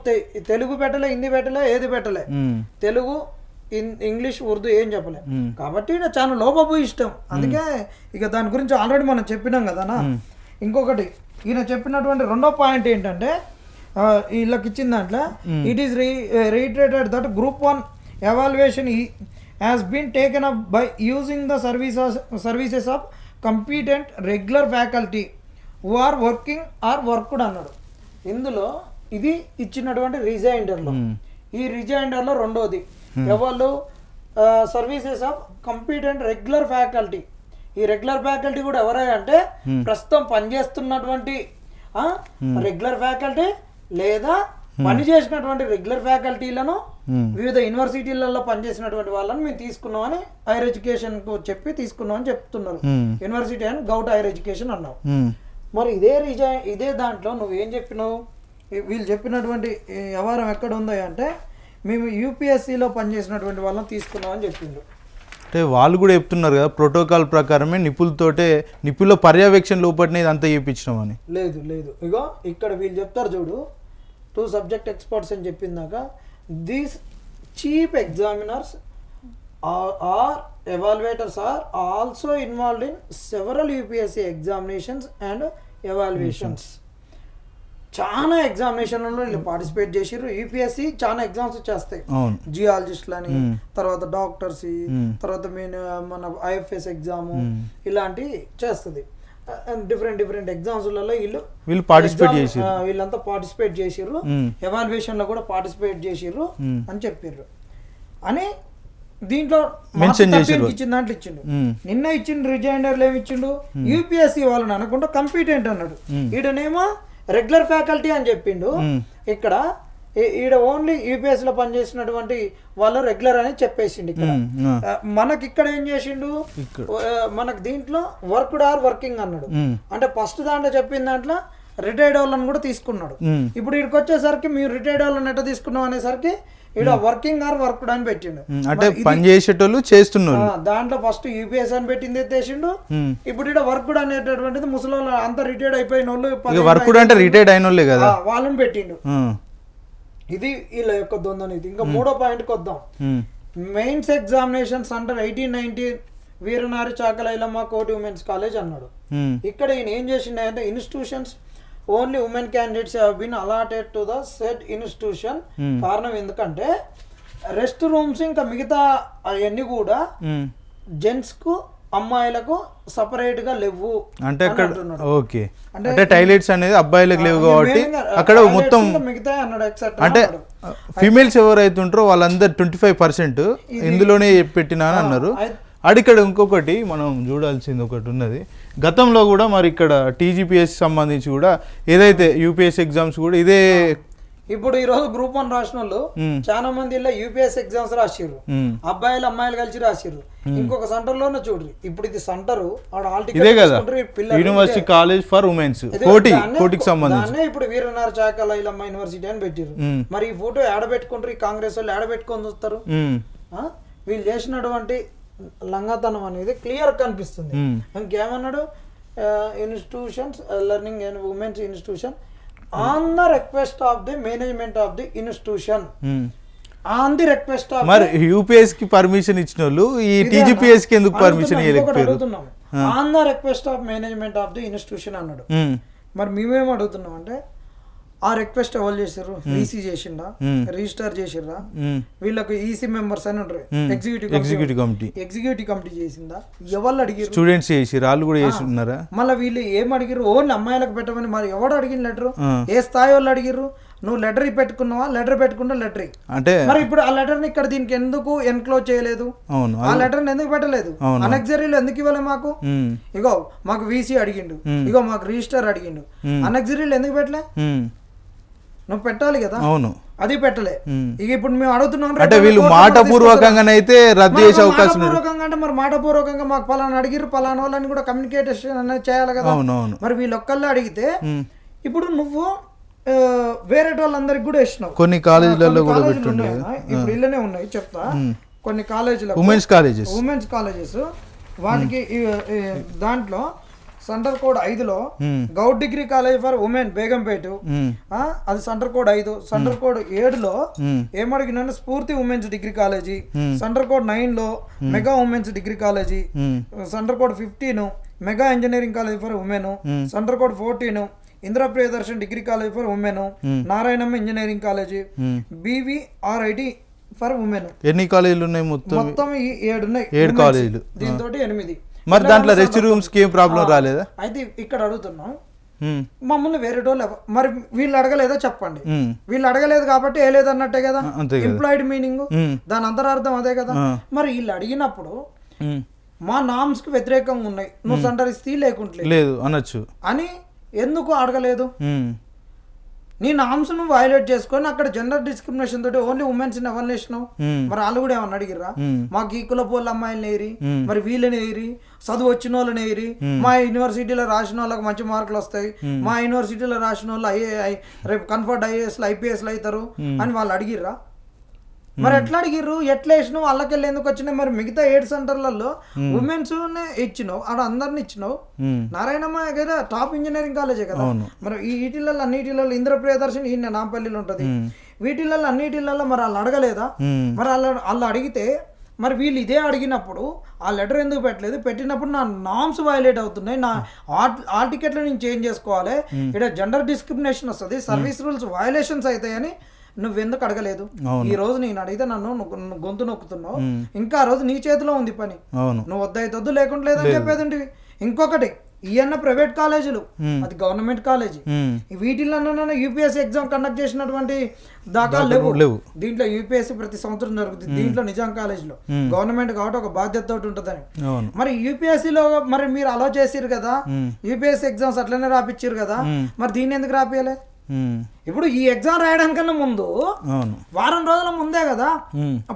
తెలుగు పెట్టలే, హిందీ పెట్టలే, ఏది పెట్టలే, తెలుగు ఇంగ్లీష్ ఉర్దూ ఏం చెప్పలే. కాబట్టి ఈయన చాలా లోపపు ఇష్టం. అందుకే ఇక దాని గురించి ఆల్రెడీ మనం చెప్పినాం కదనా. ఇంకొకటి ఈయన చెప్పినటువంటి 2వ పాయింట్ ఏంటంటే వీళ్ళకి ఇచ్చిన దాంట్లో it is reiterated that group 1 evaluation has been taken up by using the services of competent regular faculty who are working or worked అన్నాడు. ఇందులో ఇది ఇచ్చినటువంటి రిజైండర్లో, ఈ రిజైండర్లో 2వది ఎవరు? Services of competent regular faculty. ఈ రెగ్యులర్ ఫ్యాకల్టీ కూడా ఎవరైనా అంటే ప్రస్తుతం పనిచేస్తున్నటువంటి రెగ్యులర్ ఫ్యాకల్టీ లేదా పని చేసినటువంటి రెగ్యులర్ ఫ్యాకల్టీలను వివిధ యూనివర్సిటీలలో పనిచేసినటువంటి వాళ్ళని మేము తీసుకున్నామని హైయర్ ఎడ్యుకేషన్ కు చెప్పి తీసుకున్నామని చెప్తున్నారు. University and govt higher education అన్నావు. మరి ఇదే దాంట్లో నువ్వేం చెప్పినావు? వీళ్ళు చెప్పినటువంటి వ్యవహారం ఎక్కడ ఉందో అంటే మేము యూపీఎస్సీలో పనిచేసినటువంటి వాళ్ళని తీసుకున్నామని చెప్పిండు. అంటే వాళ్ళు కూడా చెప్తున్నారు కదా ప్రోటోకాల్ ప్రకారమే నిపుణుల పర్యవేక్షణ లోపలనే ఇదంతా చేయించినామని. లేదు ఇగో ఇక్కడ వీళ్ళు చెప్తారు చూడు, 2 సబ్జెక్ట్ ఎక్స్పర్ట్స్ అని చెప్పిందాక these chief examiners or evaluators are also involved in several UPSC examinations and evaluations. చాలా ఎగ్జామినేషన్లలో వీళ్ళు పార్టిసిపేట్ చేసిర్రు. యూపీఎస్సీ చాలా ఎగ్జామ్స్ చేస్తాయి, జియాలజిస్ట్లని, తర్వాత డాక్టర్స్, తర్వాత మన ఐఎఫ్ఎస్ ఎగ్జామ్ ఇలాంటివి చేస్తుంది. డిఫరెంట్ ఎగ్జామ్స్లలో వీళ్ళు పార్టిసిపేట్ చేసిర్రు, వీళ్ళంతా పార్టిసిపేట్ చేసిర్రు, ఎవాల్యుయేషన్ లో కూడా పార్టిసిపేట్ చేసిర్రు అని చెప్పారు అని దీంట్లో ఇచ్చిన దాంట్లో ఇచ్చిండు. నిన్న ఇచ్చిన రిజైండర్లు ఏమి ఇచ్చిండు? యూపీఎస్సీ వాళ్ళని అనకుండా కంపీటెంట్ అన్నాడు. ఈడనేమో రెగ్యులర్ ఫ్యాకల్టీ అని చెప్పిండు. ఇక్కడ ఈడ ఓన్లీ యూపీఎస్ లో పనిచేసినటువంటి వాళ్ళు రెగ్యులర్ అని చెప్పేసిండు. ఇక్కడ మనకి ఇక్కడ ఏం చేసిండు? మనకు దీంట్లో వర్క్డ్ ఆర్ వర్కింగ్ అన్నాడు. అంటే ఫస్ట్ దాంట్లో చెప్పిన దాంట్లో రిటైర్డ్ వాళ్ళని కూడా తీసుకున్నాడు. ఇప్పుడు ఇక్కడికి వచ్చేసరికి మీరు రిటైర్డ్ వాళ్ళని ఎట్లా తీసుకున్నాం అనేసరికి ఇక్కడ వర్కింగ్ ఆర్ వర్క్డ్ అని పెట్టిండు. అంటే పని చేసేటోళ్ళు చేస్తున్నారు. దాంట్లో ఫస్ట్ యూపీఎస్ అని పెట్టింది ఎత్తేసిండు. ఇప్పుడు ఇక్కడ వర్క్డ్ అనేటటువంటిది ముసలి అంతా రిటైర్డ్ అయిపోయిన వాళ్ళు, వర్క్డ్ అంటే రిటైర్డ్ అయిన వాళ్ళే కదా, వాళ్ళని పెట్టిండు. ఇది వీళ్ళ యొక్క ద్వంద్వనీతి. ఇంకా 3వ పాయింట్కి వద్దాం. మెయిన్స్ ఎగ్జామినేషన్స్ అంటారు 1890 వీరనారి చాకలైలమ్మ కోటి ఉమెన్స్ కాలేజ్ అన్నాడు. ఇక్కడ ఈయన ఏం చేసిండు అంటే institutions only women candidates have been allotted to the said institution. కారణం ఎందుకంటే రెస్ట్ రూమ్స్ ఇంకా మిగతా అవన్నీ కూడా జెంట్స్ కు అమ్మాయిలకు సపరేట్ గా లేవు అంటే ఓకే. అంటే టాయిలెట్స్ అనేది అబ్బాయిలకు లేవు కాబట్టి అక్కడ మొత్తం మిగతా అన్నాడు. అంటే ఫీమేల్స్ ఎవరైతే ఉంటారో వాళ్ళందరూ 25% ఇందులోనే పెట్టినా అన్నారు. అడిక్కడ ఇంకొకటి మనం చూడాల్సింది ఒకటి ఉన్నది. గతంలో కూడా మరి ఇక్కడ టీజీపీఎస్ సంబంధించి కూడా ఏదైతే యూపీఎస్సీ ఎగ్జామ్స్ కూడా ఇదే. ఇప్పుడు ఈ రోజు గ్రూప్ 1 రాసిన వాళ్ళు చాలా మంది ఇలా యూపీఎస్ ఎగ్జామ్స్ రాసిర్రు, అబ్బాయిలు అమ్మాయిలు కలిసి రాసిర్రు. ఇంకొక సెంటర్ లోనే చూడ్రి, ఇప్పుడు ఇది సెంటర్ ఇదే కదా యూనివర్సిటీ కాలేజ్ ఫర్ ఉమెన్స్ కోటికి సంబంధించి ఇప్పుడు వీరనారి చాకలైలమ్మ యూనివర్సిటీ అని పెట్టిర్రు. మరి ఈ ఫోటో ఏడబెట్టుకుంటారు, ఈ కాంగ్రెస్ వాళ్ళు ఏడబెట్టుకొని చూస్తారు. వీళ్ళు చేసినటువంటి లంగతనం అనేది క్లియర్ కనిపిస్తుంది. ఇంకేమన్నాడు? Institutions learning and women's institution on the request of the management of the institution. On the request of మరి యూపీఎస్ కి పర్మిషన్ ఇచ్చిన వాళ్ళు ఈ టీజీపీఎస్ కి ఎందుకు పర్మిషన్ ఇవ్వలేకపోయారు? On the request of management of the institution అన్నాడు. మరి మేమేం అడుగుతున్నాం అంటే ఆ రిక్వెస్ట్ ఎవరు చేసారు? ఈసీ చేసిండా, రిజిస్టర్ చేసిర్రా, వీళ్ళకి ఈసీ మెంబర్స్ అని ఉంటారు, ఎగ్జిక్యూటివ్ కమిటీ చేసిందా, ఎవరు అడిగారు? స్టూడెంట్స్ చేసి వాళ్ళు కూడా చేసి ఉన్నారా? మళ్ళీ వీళ్ళు ఏం అడిగారు? ఓన్లీ అమ్మాయిలకు పెట్టమని. మరి ఎవడు అడిగిన లెటర్? ఏ స్థాయి వాళ్ళు అడిగారు? నువ్వు లెటర్ పెట్టుకున్నావా? లెటర్ పెట్టుకుంటా లెటర్ అంటే మరి ఇప్పుడు ఆ లెటర్ ని ఇక్కడ దీనికి ఎందుకు ఎన్క్లోజ్ చేయలేదు? ఆ లెటర్ ని ఎందుకు పెట్టలేదు? అనెక్సరీలు ఎందుకు ఇవ్వలే మాకు? ఇగో మాకు వీసీ అడిగిండు, ఇగో మాకు రిజిస్టర్ అడిగిండు, అనెక్సరీలు ఎందుకు పెట్టలే? నువ్వు పెట్టాలి కదా. అవును, అది పెట్టలే. ఇక ఇప్పుడు మేము అడుగుతున్నాం అంటే వీళ్ళు మాటపూర్వకంగానైతే రద్దు చేసే అవకాశం పూర్వకంగా అంటే మరి మాటపూర్వకంగా మాకు పలానా అడిగిరు, పలానా వాళ్ళని కూడా కమ్యూనికేషన్ అనేది చేయాలి కదా. మరి వీళ్ళొక్కళ్ళే అడిగితే ఇప్పుడు నువ్వు వేరే వాళ్ళందరికి కూడా ఇచ్చినావు. కొన్ని కాలేజీలలో కూడా ఇప్పుడు ఇళ్ళనే ఉన్నాయి చెప్తా. కొన్ని కాలేజీలు ఉమెన్స్ కాలేజెస్ వాటికి దాంట్లో సెంటర్ కోడ్ 5లో Goud degree college for women Begumpet, అది సెంటర్ కోడ్ 5. సెంటర్ కోడ్ 7లో ఏమడిగినా Sphoorthy women's degree college, centre code 9లో Mega women's degree college, centre code 15 Mega engineering college for women, centre code 14 Indira Priyadarshan degree college for women, Narayanamma engineering college, BVRIT for women. ఎన్ని కాలేజీలు ఉన్నాయి? మొత్తం 7 ఉన్నాయి. 7 కాలేజీలు, దీంతో 8. మరి దాంట్లో రెస్ట్ రూమ్స్ కి ఏం ప్రాబ్లం రాలేదా? అయితే ఇక్కడ అడుగుతున్నాం మమ్మల్ని వేరే వాళ్ళు మరి వీళ్ళు అడగలేదా చెప్పండి. వీళ్ళు అడగలేదు కాబట్టి ఏ లేదు అన్నట్టే కదా ఎంప్లాయిడ్ మీనింగ్, దాని అంతరార్థం అదే కదా. మరి వీళ్ళు అడిగినప్పుడు మా నామ్స్ కి వ్యతిరేకంగా ఉన్నాయి, నువ్వు సెంటర్ ఇస్తే లేకుంటలేదు అనొచ్చు అని ఎందుకు అడగలేదు? నీ నామ్స్ ను వైలేట్ చేసుకొని అక్కడ జెండర్ డిస్క్రిమినేషన్ తోటి ఓన్లీ ఉమెన్స్ ఎవరిని వేసినావు? మరి వాళ్ళు కూడా ఏమన్నా అడిగిర్రా? మాకు ఈ కులపోళ్ళ అమ్మాయిలని ఏరి, మరి వీళ్ళని ఏరి, చదువు వచ్చిన వాళ్ళని ఏరి, మా యూనివర్సిటీలో రాసిన వాళ్ళకి మంచి మార్కులు వస్తాయి, మా యూనివర్సిటీలో రాసిన వాళ్ళు రేపు కన్ఫర్ట్ IAS IPSలు అవుతారు అని వాళ్ళు అడిగిర్రా? మరి ఎట్లా అడిగిర్రు? ఎట్లా వేసినావు? వాళ్ళకెళ్ళి ఎందుకు వచ్చినాయి? మరి మిగతా 7 సెంటర్లలో ఉమెన్స్ ఇచ్చినావు, ఆడ అందరిని ఇచ్చినావు. నారాయణమ్మ కదా టాప్ ఇంజనీరింగ్ కాలేజే కదా. మరి ఈ వీటిలలో అన్నిటిలలో ఇంద్ర ప్రియదర్శన్ ఈ నాంపల్లిలో ఉంటది, వీటిలలో అన్నిటిలలో మరి వాళ్ళు అడగలేదా? మరి వాళ్ళు అడిగితే మరి వీళ్ళు ఇదే అడిగినప్పుడు ఆ లెటర్ ఎందుకు పెట్టలేదు? పెట్టినప్పుడు నా నామ్స్ వైలేట్ అవుతున్నాయి, నా ఆ టికెట్లు నేను చేంజ్ చేసుకోవాలి, ఇక్కడ జెండర్ డిస్క్రిమినేషన్ వస్తుంది, సర్వీస్ రూల్స్ వయలేషన్స్ అవుతాయని నువ్వెందుకు అడగలేదు? ఈ రోజు నేను అడిగితే నన్ను గొంతు నొక్కుతున్నావు. ఇంకా ఆ రోజు నీ చేతిలో ఉంది పని, నువ్వు వద్దయితొద్దు లేకుండా లేదని చెప్పేది. ఇంకొకటి ఈయన్న ప్రైవేట్ కాలేజీలు, అది గవర్నమెంట్ కాలేజీ, వీటిల్లో UPSC ఎగ్జామ్ కండక్ట్ చేసినటువంటి దాఖలు లేవు. దీంట్లో UPSC ప్రతి సంవత్సరం జరుగుతుంది. దీంట్లో నిజాం కాలేజీలో గవర్నమెంట్ కాబట్టి ఒక బాధ్యత ఉంటుందని. మరి UPSCలో మరి మీరు అలో చేసిరు కదా, UPSC ఎగ్జామ్స్ అట్లనే రాపిచ్చిరు కదా, మరి దీన్ని ఎందుకు రాపియలే? ఇప్పుడు ఈ ఎగ్జామ్ రాయడానికన్నా ముందు వారం రోజుల ముందే కదా,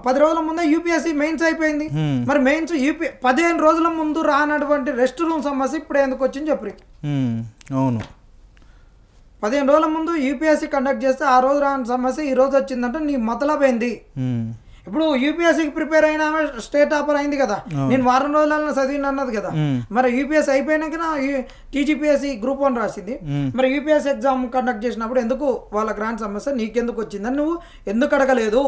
10 రోజుల ముందే UPSC మెయిన్స్ అయిపోయింది. మరి మెయిన్స్ 15 రోజుల ముందు రానటువంటి రెస్ట్ రూమ్ సమస్య ఇప్పుడు ఎందుకు వచ్చింది చెప్పి. అవును, 15 రోజుల ముందు UPSC కండక్ట్ చేస్తే ఆ రోజు రాని సమస్య ఈ రోజు వచ్చిందంటే నీ మతలబైంది. ఇప్పుడు UPSCకి ప్రిపేర్ అయినా స్టేట్ టాపర్ అయింది కదా, నేను వారం రోజులలో చదివిన అన్నది కదా. మరి UPSC అయిపోయినాక TGPSC Group 1 రాసింది. మరి UPSC ఎగ్జామ్ కండక్ట్ చేసినప్పుడు ఎందుకు వాళ్ళ గ్రాంట్ సమస్య నీకెందుకు వచ్చిందని నువ్వు ఎందుకు అడగలేదు?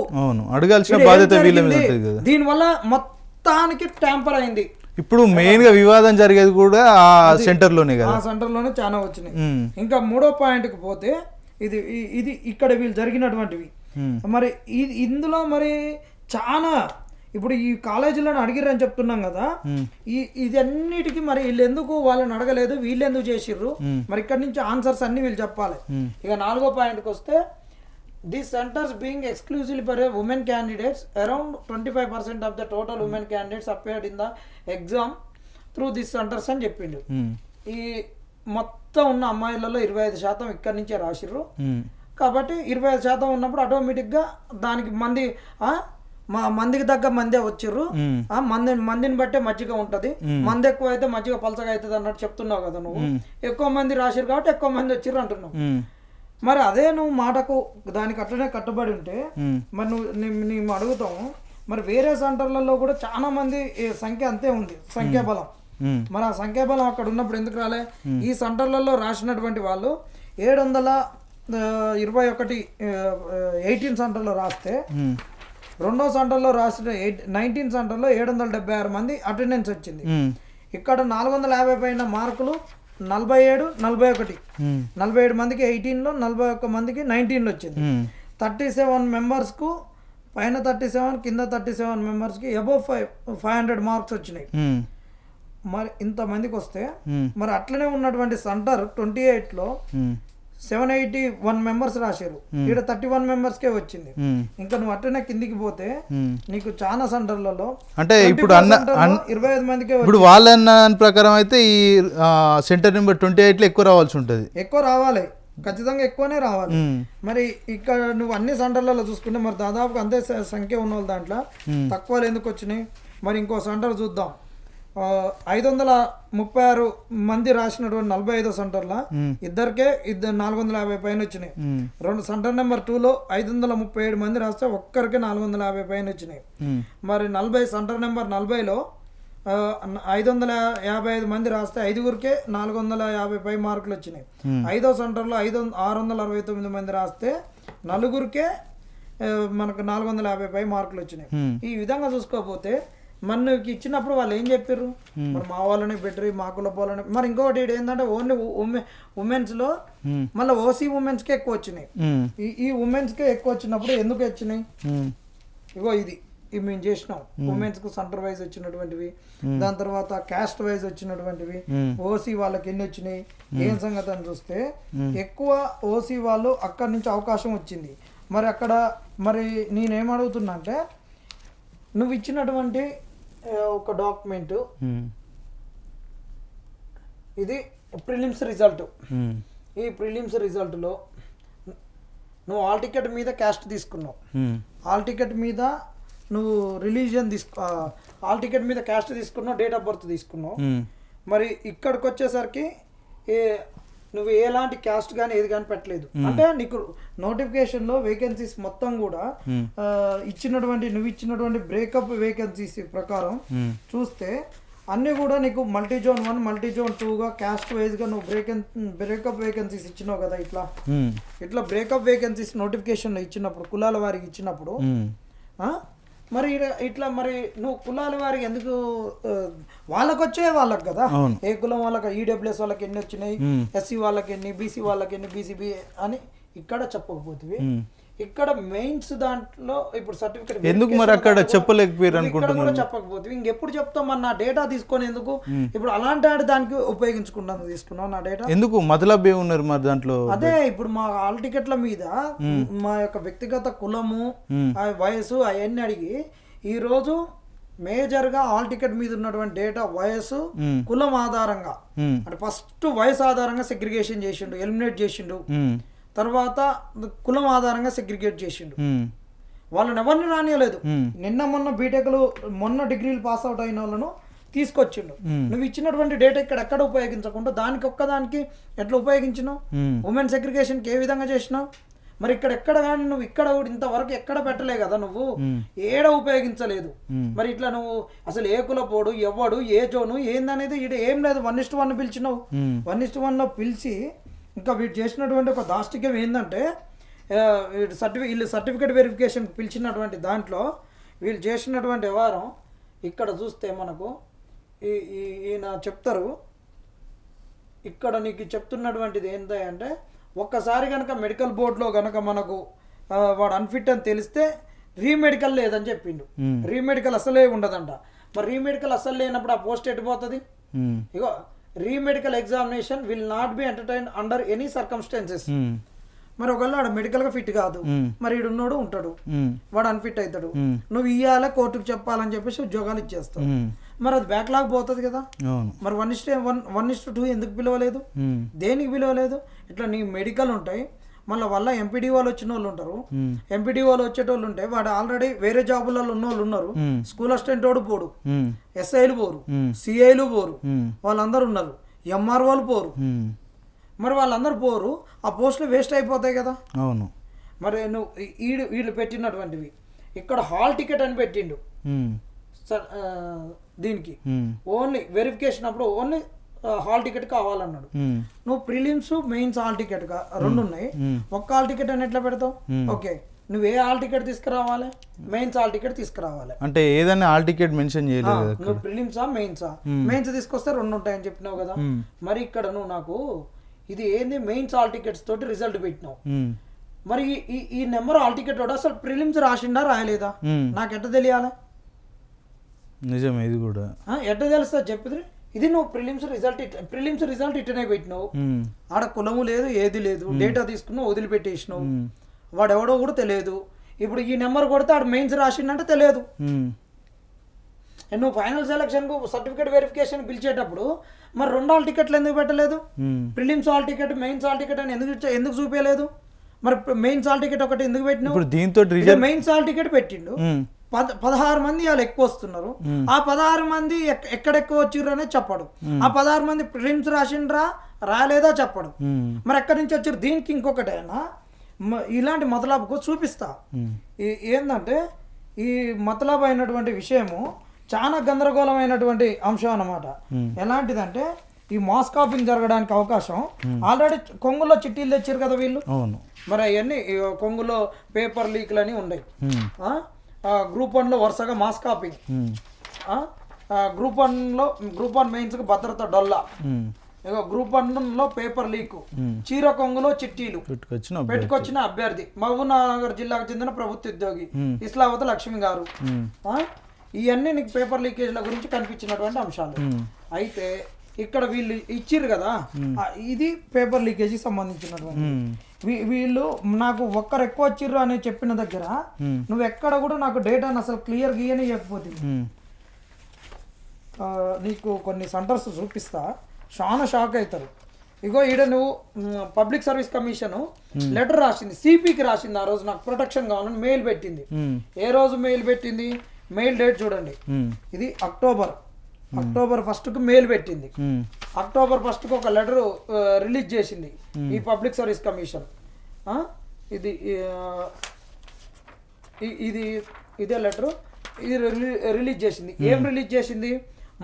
దీనివల్ల మొత్తానికి ట్యాంపర్ అయింది. ఇప్పుడు మెయిన్ గా వివాదం జరిగేది కూడా ఆ సెంటర్ లోనే కదా, ఆ సెంటర్ లోనే చాలా వచ్చినాయి. ఇంకా 3వ పాయింట్కి పోతే ఇది ఇక్కడ వీళ్ళు జరిగినటువంటివి. మరి ఇందులో మరి చాలా ఇప్పుడు ఈ కాలేజీలను అడిగిరని చెప్తున్నాం కదా, ఇది అన్నిటికీ మరి వీళ్ళు ఎందుకు వాళ్ళని అడగలేదు, వీళ్ళు ఎందుకు చేసిర్రు? మరి ఇక్కడ నుంచి ఆన్సర్స్ అన్ని వీళ్ళు చెప్పాలి. ఇక 4వ పాయింట్కి వస్తే these centers being exclusively for women candidates, around 25% of the total women candidates appeared in the exam through these centers అని చెప్పిండు. ఈ మొత్తం ఉన్న అమ్మాయిలలో 25% ఇక్కడి నుంచే రాసిర్రు కాబట్టి 25% ఉన్నప్పుడు ఆటోమేటిక్గా దానికి మందికి తగ్గ మందే వచ్చిర్రు. మందిని బట్టే మజ్జిగ ఉంటది, మంది ఎక్కువ అయితే మజ్జిగ పలసగా అవుతుంది అన్నట్టు చెప్తున్నావు కదా నువ్వు. ఎక్కువ మంది రాసిర్రు కాబట్టి ఎక్కువ మంది వచ్చిర్రు అంటున్నావు. మరి అదే నువ్వు మాటకు దానికి అట్లనే కట్టుబడి ఉంటే మరి మేము అడుగుతాము, మరి వేరే సెంటర్లలో కూడా చాలా మంది సంఖ్య అంతే ఉంది, సంఖ్యాబలం. మరి ఆ సంఖ్యాబలం అక్కడ ఉన్నప్పుడు ఎందుకు రాలే? ఈ సెంటర్లలో రాసినటువంటి వాళ్ళు 721 18 సెంటర్లో రాస్తే రెండో సెంటర్లో రాసిన 19 సెంటర్లో 776 మంది అటెండెన్స్ వచ్చింది. ఇక్కడ 450 పైన మార్కులు 47, 41. 47 మందికి 18లో, 41 మందికి 19లో వచ్చింది. 37 మెంబర్స్కు పైన 37, కింద 37 మెంబర్స్కి అబోవ్ 500 మార్క్స్ వచ్చినాయి. మరి ఇంతమందికి వస్తే మరి అట్లనే ఉన్నటువంటి సెంటర్ 28లో 781 మెంబర్స్ రాశారు. ఇక్కడ 31 మెంబర్స్కే వచ్చింది. ఇంకా నువ్వు అట్లనే కిందికి పోతే నీకు చాలా సెంటర్లలో అంటే ఇప్పుడు 25 మందికే ఇప్పుడు వాళ్ళ ప్రకారం అయితే ఈ సెంటర్ నెంబర్ 28లో ఎక్కువ రావాల్సి ఉంటుంది. ఎక్కువ రావాలి, ఖచ్చితంగా ఎక్కువనే రావాలి. మరి ఇక్కడ నువ్వు అన్ని సెంటర్లలో చూసుకుంటే మరి దాదాపుగా అంతే సంఖ్య ఉన్న వాళ్ళు దాంట్లో తక్కువలు ఎందుకు వచ్చినాయి? మరి ఇంకో సెంటర్ చూద్దాం. 536 మంది రాసినటువంటి 45వ సెంటర్లో ఇద్దరికే 450 పైన వచ్చినాయి. సెంటర్ నెంబర్ 2లో 537 మంది రాస్తే ఒక్కరికి 450 పైన వచ్చినాయి. మరి సెంటర్ నెంబర్ 40లో 555 మంది రాస్తే 5గురికే 450 పై మార్కులు వచ్చినాయి. 5వ సెంటర్లో 669 మంది రాస్తే 4గురికే మనకు 450 పై మార్కులు వచ్చినాయి. ఈ విధంగా చూసుకోకపోతే మనకి ఇచ్చినప్పుడు వాళ్ళు ఏం చెప్పారు? మరి మా వాళ్ళని బెటర్, మా కుల పోలని. మరి ఇంకొకటి ఏంటంటే ఓన్లీ ఉమెన్స్ లో మళ్ళీ ఓసీ ఉమెన్స్ కే ఎక్కువ వచ్చినాయి. ఈ ఉమెన్స్ కే ఎక్కువ వచ్చినప్పుడు ఎందుకు వచ్చినాయి? ఇగో ఇది మేము చేసినాం. ఉమెన్స్ కు సెంటర్ వైజ్ వచ్చినటువంటివి, దాని తర్వాత క్యాస్ట్ వైజ్ వచ్చినటువంటివి, ఓసీ వాళ్ళకి ఎన్ని వచ్చినాయి, ఏం సంగతి అని చూస్తే ఎక్కువ ఓసీ వాళ్ళు అక్కడి నుంచి అవకాశం వచ్చింది. మరి అక్కడ మరి నేనేమడుగుతున్నా అంటే నువ్వు ఇచ్చినటువంటి ఒక డాక్యుమెంట్, ఇది ప్రిలిమ్స్ రిజల్ట్. ఈ ప్రిలిమ్స్ రిజల్ట్లో నువ్వు హాల్ టికెట్ మీద క్యాస్ట్ తీసుకున్నావు, హాల్ టికెట్ మీద నువ్వు రిలీజియన్ హాల్ టికెట్ మీద క్యాస్ట్ తీసుకున్నావు, డేట్ ఆఫ్ బర్త్ తీసుకున్నావు. మరి ఇక్కడికి వచ్చేసరికి నువ్వు ఎలాంటి క్యాస్ట్ కానీ ఏది కానీ పెట్టలేదు. అంటే నీకు నోటిఫికేషన్ లో వేకెన్సీస్ మొత్తం కూడా నువ్వు ఇచ్చినటువంటి బ్రేకప్ వేకెన్సీస్ ప్రకారం చూస్తే అన్ని కూడా నీకు మల్టీ జోన్ 1, మల్టీ జోన్ 2గా క్యాస్ట్ వైజ్ గా నువ్వు బ్రేకప్ వేకెన్సీస్ ఇచ్చినావు కదా. ఇట్లా బ్రేకప్ వేకెన్సీస్ నోటిఫికేషన్ లో ఇచ్చినప్పుడు, కులాల వారికి ఇచ్చినప్పుడు మరి ఇట్లా మరి నువ్వు కులాల వారికి ఎందుకు వాళ్ళకి వచ్చే వాళ్ళకి కదా, ఏ కులం వాళ్ళకి, ఈడబ్ల్యూఎస్ వాళ్ళకి ఎన్ని వచ్చినాయి, ఎస్సీ వాళ్ళకి ఎన్ని, బీసీ వాళ్ళకి ఎన్ని, బీసీబీ అని ఇక్కడ చెప్పకపోతే ఇక్కడ మెయిన్స్ దాంట్లో ఇప్పుడు సర్టిఫికేట్ ఎందుకు మరి అక్కడ చెప్పలేకపోయారు అనుకుంటున్నా చెప్పకపోతే ఇంకెప్పుడు చెప్తాం? మరి నా డేటా తీసుకొని ఎందుకు ఇప్పుడు అలాంటి దానికి ఉపయోగించుకుంటాను తీసుకున్నావు నా డేటా ఎందుకు? మతలబ్ ఉన్నారు మరి దాంట్లో. అదే ఇప్పుడు మా హాల్ టికెట్ల మీద మా యొక్క వ్యక్తిగత కులము, వయసు అవన్నీ అడిగి ఈ రోజు మేజర్ గా హాల్ టికెట్ మీద ఉన్నటువంటి డేటా వయసు, కులం ఆధారంగా అంటే ఫస్ట్ వయసు ఆధారంగా సెగ్రిగేషన్ చేసిండు, ఎలిమినేట్ చేసిండు. తర్వాత కులం ఆధారంగా సెగ్రిగేట్ చేసిండు. వాళ్ళని ఎవరిని రానియలేదు. నిన్న మొన్న డిగ్రీలు పాస్ అవుట్ అయిన వాళ్ళను తీసుకొచ్చిండు. నువ్వు ఇచ్చినటువంటి డేటా ఎక్కడ ఉపయోగించకుండా దానికి ఒక్కదానికి ఎట్లా ఉపయోగించినావు? ఉమెన్ సెగ్రిగేషన్ కి ఏ విధంగా చేసినావు? మరి ఎక్కడ కానీ నువ్వు ఇక్కడ ఇంతవరకు ఎక్కడ పెట్టలే కదా, నువ్వు ఏడ ఉపయోగించలేదు. మరి ఇట్లా నువ్వు అసలు ఏ కులపోడు, ఎవడు, ఏ జోను ఏందనేది ఇక్కడ ఏం లేదు. 1:1 పిలిచినావు. 1:1లో పిలిచి ఇంకా వీడు చేసినటువంటి ఒక దాష్టిక్యం ఏంటంటే వీళ్ళు సర్టిఫికేట్ వెరిఫికేషన్ పిలిచినటువంటి దాంట్లో వీళ్ళు చేసినటువంటి వ్యవహారం ఇక్కడ చూస్తే మనకు ఈయన చెప్తారు. ఇక్కడ నీకు చెప్తున్నటువంటిది ఏంటంటే ఒక్కసారి కనుక మెడికల్ బోర్డులో కనుక మనకు వాడు అన్ఫిట్ అని తెలిస్తే రీమెడికల్ లేదని చెప్పిండు. రీమెడికల్ అసలే ఉండదంట. మరి రీమెడికల్ అసలు లేనప్పుడు ఆ పోస్ట్ ఎట్టిపోతుంది? ఇగో remedical examination will not be entertained under any circumstances. మరి ఒకవేళ వాడు మెడికల్ గా ఫిట్ కాదు, మరి ఈడున్నాడు ఉంటాడు, వాడు అన్ఫిట్ అవుతాడు, నువ్వు ఇయ్యాల కోర్టుకు చెప్పాలని చెప్పేసి ఉద్యోగాలు ఇచ్చేస్తావు. మరి అది బ్యాక్లాగ్ పోతుంది కదా. మరి 1:2 ఎందుకు పిలవలేదు? దేనికి పిలవలేదు? ఇట్లా నీ మెడికల్ ఉంటాయి, మళ్ళీ వల్ల ఎంపీడీ వాళ్ళు వచ్చిన వాళ్ళు ఉంటారు. ఎంపీడీ వాళ్ళు వచ్చేటోళ్ళు ఉంటే వాడు ఆల్రెడీ వేరే జాబులలో ఉన్న వాళ్ళు ఉన్నారు. స్కూల్ అసిస్టెంట్ వాడు పోడు, ఎస్ఐలు పోరు, సిఐలు పోరు, వాళ్ళందరూ ఉన్నారు, ఎంఆర్ఓలు పోరు. మరి వాళ్ళందరూ పోరు, ఆ పోస్టులు వేస్ట్ అయిపోతాయి కదా. అవును. మరి నువ్వు వీళ్ళు పెట్టినటువంటివి ఇక్కడ హాల్ టికెట్ అని పెట్టిండు దీనికి. ఓన్లీ వెరిఫికేషన్ అప్పుడు ఓన్లీ హాల్ టికెట్ కావాలన్నాడు. నువ్వు ప్రిలిమ్స్, మెయిన్స్ హాల్ టికెట్ 2 ఉన్నాయి. ఒక్క హాల్ టికెట్ అని ఎట్లా పెడతావు? ఓకే, నువ్వు ఏ హాల్ టికెట్ తీసుకురావాలి, మెయిన్స్ హాల్ టికెట్ తీసుకురావాలి. అంటే ఏదైనా హాల్ టికెట్ మెన్షన్ చేయలేదు కదా. నువ్వు ప్రిలిమ్సా మెయిన్సా, మెయిన్స్ తీసుకొస్తే 2 ఉంటాయని చెప్పినావు కదా. మరి ఇక్కడ నువ్వు నాకు ఇది ఏంది మెయిన్స్ హాల్ టికెట్స్ తోటి రిజల్ట్ పెట్టినావు. మరి ఈ నెంబర్ హాల్ టికెట్ వాడు అసలు ప్రిలిమ్స్ రాసిండా రాయలేదా నాకు ఎట్ట తెలియాలి? నిజమే, ఇది కూడా ఎట్ట తెలుస్తా చెప్పిద్రి. ఇది నువ్వు ప్రిలిమ్స్ రిజల్ట్ ఇట్టనే పెట్టినావు, ఆడ కులము లేదు ఏది లేదు, డేటా తీసుకున్నావు వదిలిపెట్టేసినావు, వాడు ఎవడో కూడా తెలియదు. ఇప్పుడు ఈ నెంబర్ కొడితే ఆడు మెయిన్స్ రాసిండంటే తెలియదు. నువ్వు ఫైనల్ సెలక్షన్ కు సర్టిఫికేట్ వెరిఫికేషన్ పిలిచేటప్పుడు మరి 2 హాల్ టికెట్లు ఎందుకు పెట్టలేదు? Prelims hall ticket mains hall ticket అని ఎందుకు చూపించలేదు? మరి మెయిన్స్ హాల్ టికెట్ ఒకటి ఎందుకు పెట్టినావు? దీంతో మెయిన్స్ హాల్ టికెట్ పెట్టిండు, 16 మంది వాళ్ళు ఎక్కువ వస్తున్నారు. ఆ 16 మంది ఎక్కడెక్కువ వచ్చిర్రు అనేది చెప్పడు. ఆ 16 మంది ప్రిలిమ్స్ రాసిండ్రా రాలేదా చెప్పడు. మరి ఎక్కడి నుంచి వచ్చారు? దీనికి ఇంకొకటైనా ఇలాంటి మతలాబుకు చూపిస్తా. ఏంటంటే ఈ మతలాబు అయినటువంటి విషయము చాలా గందరగోళమైనటువంటి అంశం అన్నమాట. ఎలాంటిదంటే ఈ మాస్ కాపింగ్ జరగడానికి అవకాశం ఆల్రెడీ కొంగులో చిట్టీలు తెచ్చారు కదా వీళ్ళు. మరి అవన్నీ కొంగులో పేపర్ లీక్లు అని ఉన్నాయి. గ్రూప్ 1లో వరుసగా మాస్ కాపింగ్, గ్రూప్ 1 మెయిన్స్ కు భద్రత డొల్లా, గ్రూప్ 1లో పేపర్ లీక్, చీర కొంగులో చిట్టీలు పెట్టుకొచ్చిన అభ్యర్థి మహబూబ్నగర్ జిల్లాకు చెందిన ప్రభుత్వ ఉద్యోగి ఇస్లావతి లక్ష్మి గారు. ఇవన్నీ నీకు పేపర్ లీకేజ్ల గురించి కనిపించినటువంటి అంశాలు. అయితే ఇక్కడ వీళ్ళు ఇచ్చిర్రు కదా, ఇది పేపర్ లీకేజీకి సంబంధించినటువంటి. వీళ్ళు నాకు ఒక్కరు ఎక్కువ వచ్చిర్రు అని చెప్పిన దగ్గర నువ్వు ఎక్కడ కూడా నాకు డేటాను అసలు క్లియర్ గీయని ఇవ్వకపోతే నీకు కొన్ని సెంటర్స్ చూపిస్తా, చాలా షాక్ అవుతారు. ఇగో ఈడ నువ్వు పబ్లిక్ సర్వీస్ కమిషన్ లెటర్ రాసింది, సిపికి రాసింది. ఆ రోజు నాకు ప్రొటెక్షన్ కావాలని మెయిల్ పెట్టింది. ఏ రోజు మెయిల్ పెట్టింది? మెయిల్ డేట్ చూడండి, ఇది అక్టోబర్ 1కు మెయిల్ పెట్టింది. అక్టోబర్ 1కు ఒక లెటర్ రిలీజ్ చేసింది ఈ పబ్లిక్ సర్వీస్ కమిషన్. ఇదే లెటర్ ఇది రిలీజ్ చేసింది. ఏం రిలీజ్ చేసింది?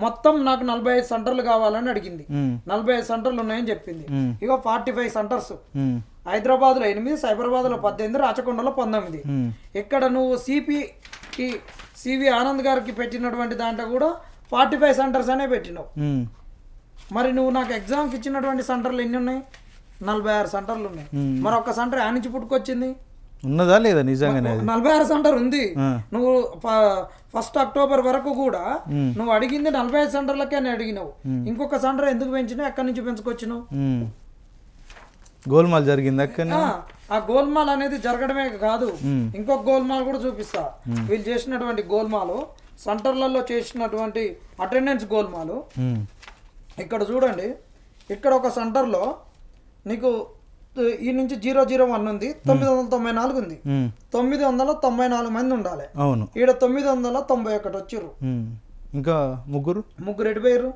మొత్తం నాకు 45 సెంటర్లు కావాలని అడిగింది. 45 సెంటర్లు ఉన్నాయని చెప్పింది. ఇగో 45 సెంటర్స్, హైదరాబాద్ లో 8, సైబరాబాద్ లో 18, రాచకొండలో 19. ఇక్కడ నువ్వు సివి ఆనంద్ గారికి పెట్టినటువంటి దాంట్లో కూడా 45 సెంటర్స్ అనే పెట్టినావు. మరి నువ్వు నాకు ఎగ్జామ్కి ఇచ్చినటువంటి సెంటర్లు ఎన్ని ఉన్నాయి? 46 సెంటర్లు ఉన్నాయి. మరి ఒక్క సెంటర్ ఆ నుంచి పుట్టుకొచ్చింది ఉన్నదా లేదా? నిజంగానే 46 సెంటర్ ఉంది. నువ్వు 1 అక్టోబర్ వరకు కూడా నువ్వు అడిగింది 45 సెంటర్లకే అడిగినావు. ఇంకొక సెంటర్ ఎందుకు పెంచినావు? ఎక్కడి నుంచి పెంచుకొచ్చినావు? గోల్మాల్ జరిగింది అక్కడ. ఆ గోల్మాల్ అనేది జరగడమే కాదు, ఇంకొక గోల్మాల్ కూడా చూపిస్తా. వీళ్ళు చేసినటువంటి గోల్మాలు, సెంటర్లలో చేసినటువంటి అటెండెన్స్ గోల్మాలు. ఇక్కడ చూడండి, ఇక్కడ ఒక సెంటర్లో నీకు ఈ నుంచి 001 ఉంది, 994 ఉంది. 994 మంది ఉండాలి. అవును, ఈడ 991 వచ్చిర్రు. ఇంకా ముగ్గురు ఎడిపోయారు.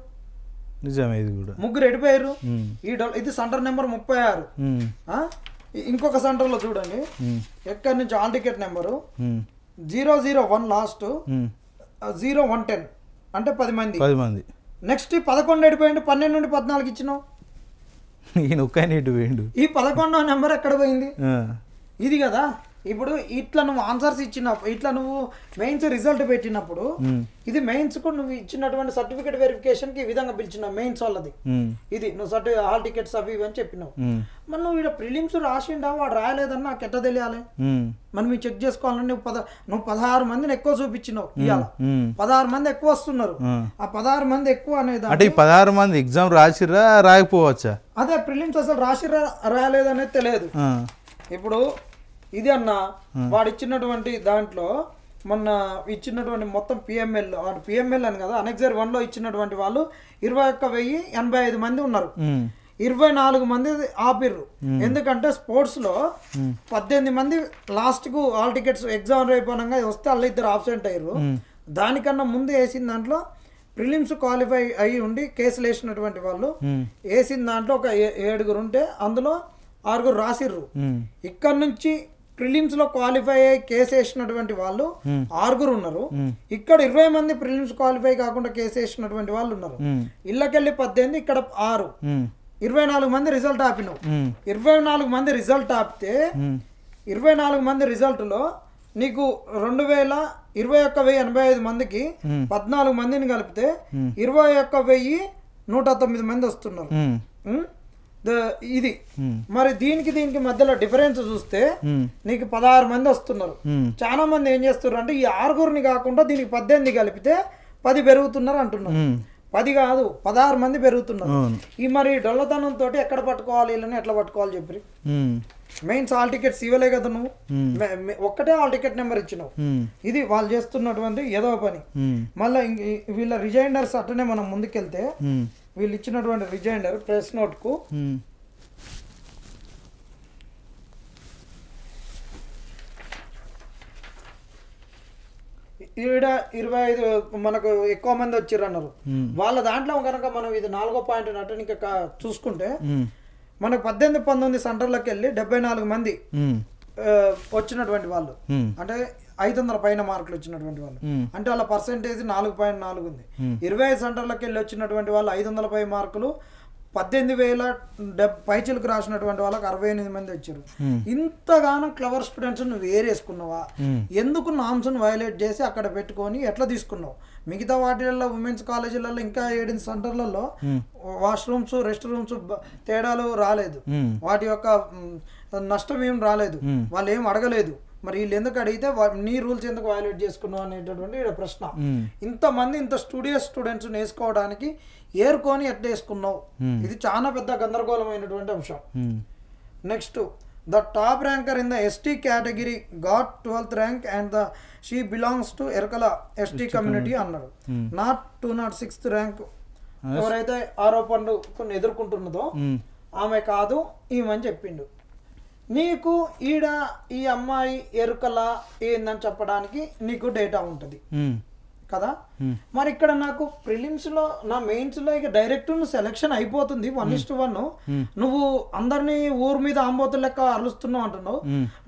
నిజమే, ఇది కూడా ముగ్గురు ఎడిపోయారు. ఇది సెంటర్ నెంబర్ 36. ఇంకొక సెంటర్ లో చూడండి, ఎక్కడి నుంచి ఆల్ టికెట్ నెంబరు 001 లాస్ట్ 0110 అంటే 10 మంది. నెక్స్ట్ 11 ఎడిపోయింది, 12 నుండి 14 ఇచ్చినావు. ఈ 11వ నెంబర్ ఎక్కడ పోయింది? ఇది కదా. ఇప్పుడు ఇట్లా నువ్వు ఆన్సర్స్ ఇచ్చినప్పుడు, ఇట్లా నువ్వు మెయిన్స్ రిజల్ట్ పెట్టినప్పుడు, ఇది మెయిన్స్ కు నువ్వు ఇచ్చినటువంటి సర్టిఫికేట్ వెరిఫికేషన్ కి ఈ విధంగా పిలిచినావు మెయిన్స్ వాళ్ళది. ఇది నువ్వు హాల్ టికెట్స్ అవి ఇవి అని చెప్పినావు. మరి నువ్వు ఇక్కడ ప్రిలిమ్స్ రాసిండా వాడు రాయలేదని నాకు ఎట్లా తెలియాలి? మరి మీరు చెక్ చేసుకోవాలని నువ్వు 16 మందిని ఎక్కువ చూపించినావు. ఇవాళ 16 మంది ఎక్కువ వస్తున్నారు. ఆ 16 మంది ఎక్కువ అనేది అంటే 16 మంది ఎగ్జామ్ రాసిరా రాయకపోవచ్చా? అదే ప్రిలిమ్స్ అసలు రాసిరా రాయలేదనేది తెలియదు. ఇప్పుడు ఇది అన్న వాడు ఇచ్చినటువంటి దాంట్లో మొన్న ఇచ్చినటువంటి మొత్తం పిఎంఎల్ అని కదా, అనెక్సర్ 1లో ఇచ్చినటువంటి వాళ్ళు 21,085 మంది ఉన్నారు. 24 మంది ఆపిర్రు. ఎందుకంటే స్పోర్ట్స్ లో 18 మంది లాస్ట్ కు ఆల్ టికెట్స్ ఎగ్జామ్ అయిపోయినాక వస్తే వాళ్ళు 2 ఆబ్సెంట్ అయ్యారు. దానికన్నా ముందు వేసిన దాంట్లో ప్రిలిమ్స్ క్వాలిఫై అయ్యి ఉండి కేసులు వేసినటువంటి వాళ్ళు వేసిన దాంట్లో ఒక 7 ఉంటే అందులో 6 రాసిర్రు. ఇక్కడ నుంచి ప్రిలిమ్స్ లో క్వాలిఫై అయ్యి కేసు వేసినటువంటి వాళ్ళు 6 ఉన్నారు. ఇక్కడ 20 మంది ప్రిలిమ్స్ క్వాలిఫై కాకుండా కేసు వేసినటువంటి వాళ్ళు ఉన్నారు. ఇళ్ళకెళ్ళి 18, ఇక్కడ 6, 24 మంది రిజల్ట్ ఆపినావు. 24 మంది రిజల్ట్ ఆపితే 24 మంది రిజల్ట్లో నీకు 21,085 మందికి 14 మందిని కలిపితే 21,109 మంది వస్తున్నారు. ఇది మరి దీనికి మధ్యలో డిఫరెన్స్ చూస్తే నీకు 16 మంది వస్తున్నారు. చాలా మంది ఏం చేస్తున్నారు అంటే ఈ 6 కాకుండా దీనికి 18 కలిపితే 10 పెరుగుతున్నారు అంటున్నారు. 10 కాదు 16 మంది పెరుగుతున్నారు. ఈ మరి డొల్లతనంతో ఎక్కడ పట్టుకోవాలి వీళ్ళని, ఎట్లా పట్టుకోవాలి చెప్పి మెయిన్స్ హాల్ టికెట్స్ ఇవ్వలే కదా నువ్వు, ఒక్కటే హాల్ టికెట్ నెంబర్ ఇచ్చినావు. ఇది వాళ్ళు చేస్తున్నటువంటి ఏదో పని. మళ్ళీ వీళ్ళ రిజైండర్స్ అట్టనే మనం ముందుకెళ్తే వీళ్ళు ఇచ్చినటువంటి రిజైండర్ ప్రెస్ నోట్కు ఈడ 25 మనకు ఎక్కువ మంది వచ్చిర్రు అన్నారు. వాళ్ళ దాంట్లో కనుక మనం ఇది 4వ పాయింట్ అటు ఇంకా చూసుకుంటే మనకు 18-19 సెంటర్లకు వెళ్ళి 74 మంది వచ్చినటువంటి వాళ్ళు, అంటే 500 పైన మార్కులు వచ్చినటువంటి వాళ్ళు, అంటే వాళ్ళ పర్సెంటేజ్ 4.4 ఉంది. 25 సెంటర్లకు వెళ్ళి వచ్చినటువంటి వాళ్ళు 500 పై మార్కులు, 18,000 పైచిలకు రాసినటువంటి వాళ్ళకి 68 మంది వచ్చారు. ఇంతగానో క్లవర్ స్టూడెంట్స్ నువ్వు వేరేసుకున్నావా? ఎందుకు నామ్స్ను వైలేట్ చేసి అక్కడ పెట్టుకొని ఎట్లా తీసుకున్నావు? మిగతా వాటిల్లో ఉమెన్స్ కాలేజీలలో ఇంకా 7 సెంటర్లలో వాష్రూమ్స్, రెస్ట్ రూమ్స్ తేడాలు రాలేదు, వాటి యొక్క నష్టం ఏం రాలేదు, వాళ్ళు ఏం అడగలేదు. మరి వీళ్ళు ఎందుకు అడిగితే నీ రూల్స్ ఎందుకు వైలేట్ చేసుకున్నావు అనేటటువంటి ప్రశ్న. ఇంతమంది ఇంత స్టూడెంట్స్ వేసుకోవడానికి ఏరుకొని ఎట్లా వేసుకున్నావు? ఇది చాలా పెద్ద గందరగోళమైనటువంటి అంశం. Next, the top ranker in the ST category got 12th rank and the she belongs to Erukala ST community అన్నాడు. Not 206th rank. ఎవరైతే ఆరోపణలు కొన్ని ఎదుర్కొంటున్నదో ఆమె కాదు ఈమెని చెప్పిండు. నీకు ఈడ ఈ అమ్మాయి ఎరుకల ఏందని చెప్పడానికి నీకు డేటా ఉంటుంది కదా. మరి ఇక్కడ నాకు ప్రిలిమ్స్ లో నా మెయిన్స్ లో ఇక డైరెక్ట్ సెలెక్షన్ అయిపోతుంది 1:1. నువ్వు అందరినీ ఊరు మీద ఆంబోతులు లెక్క అరుస్తున్నావు అంటున్నావు.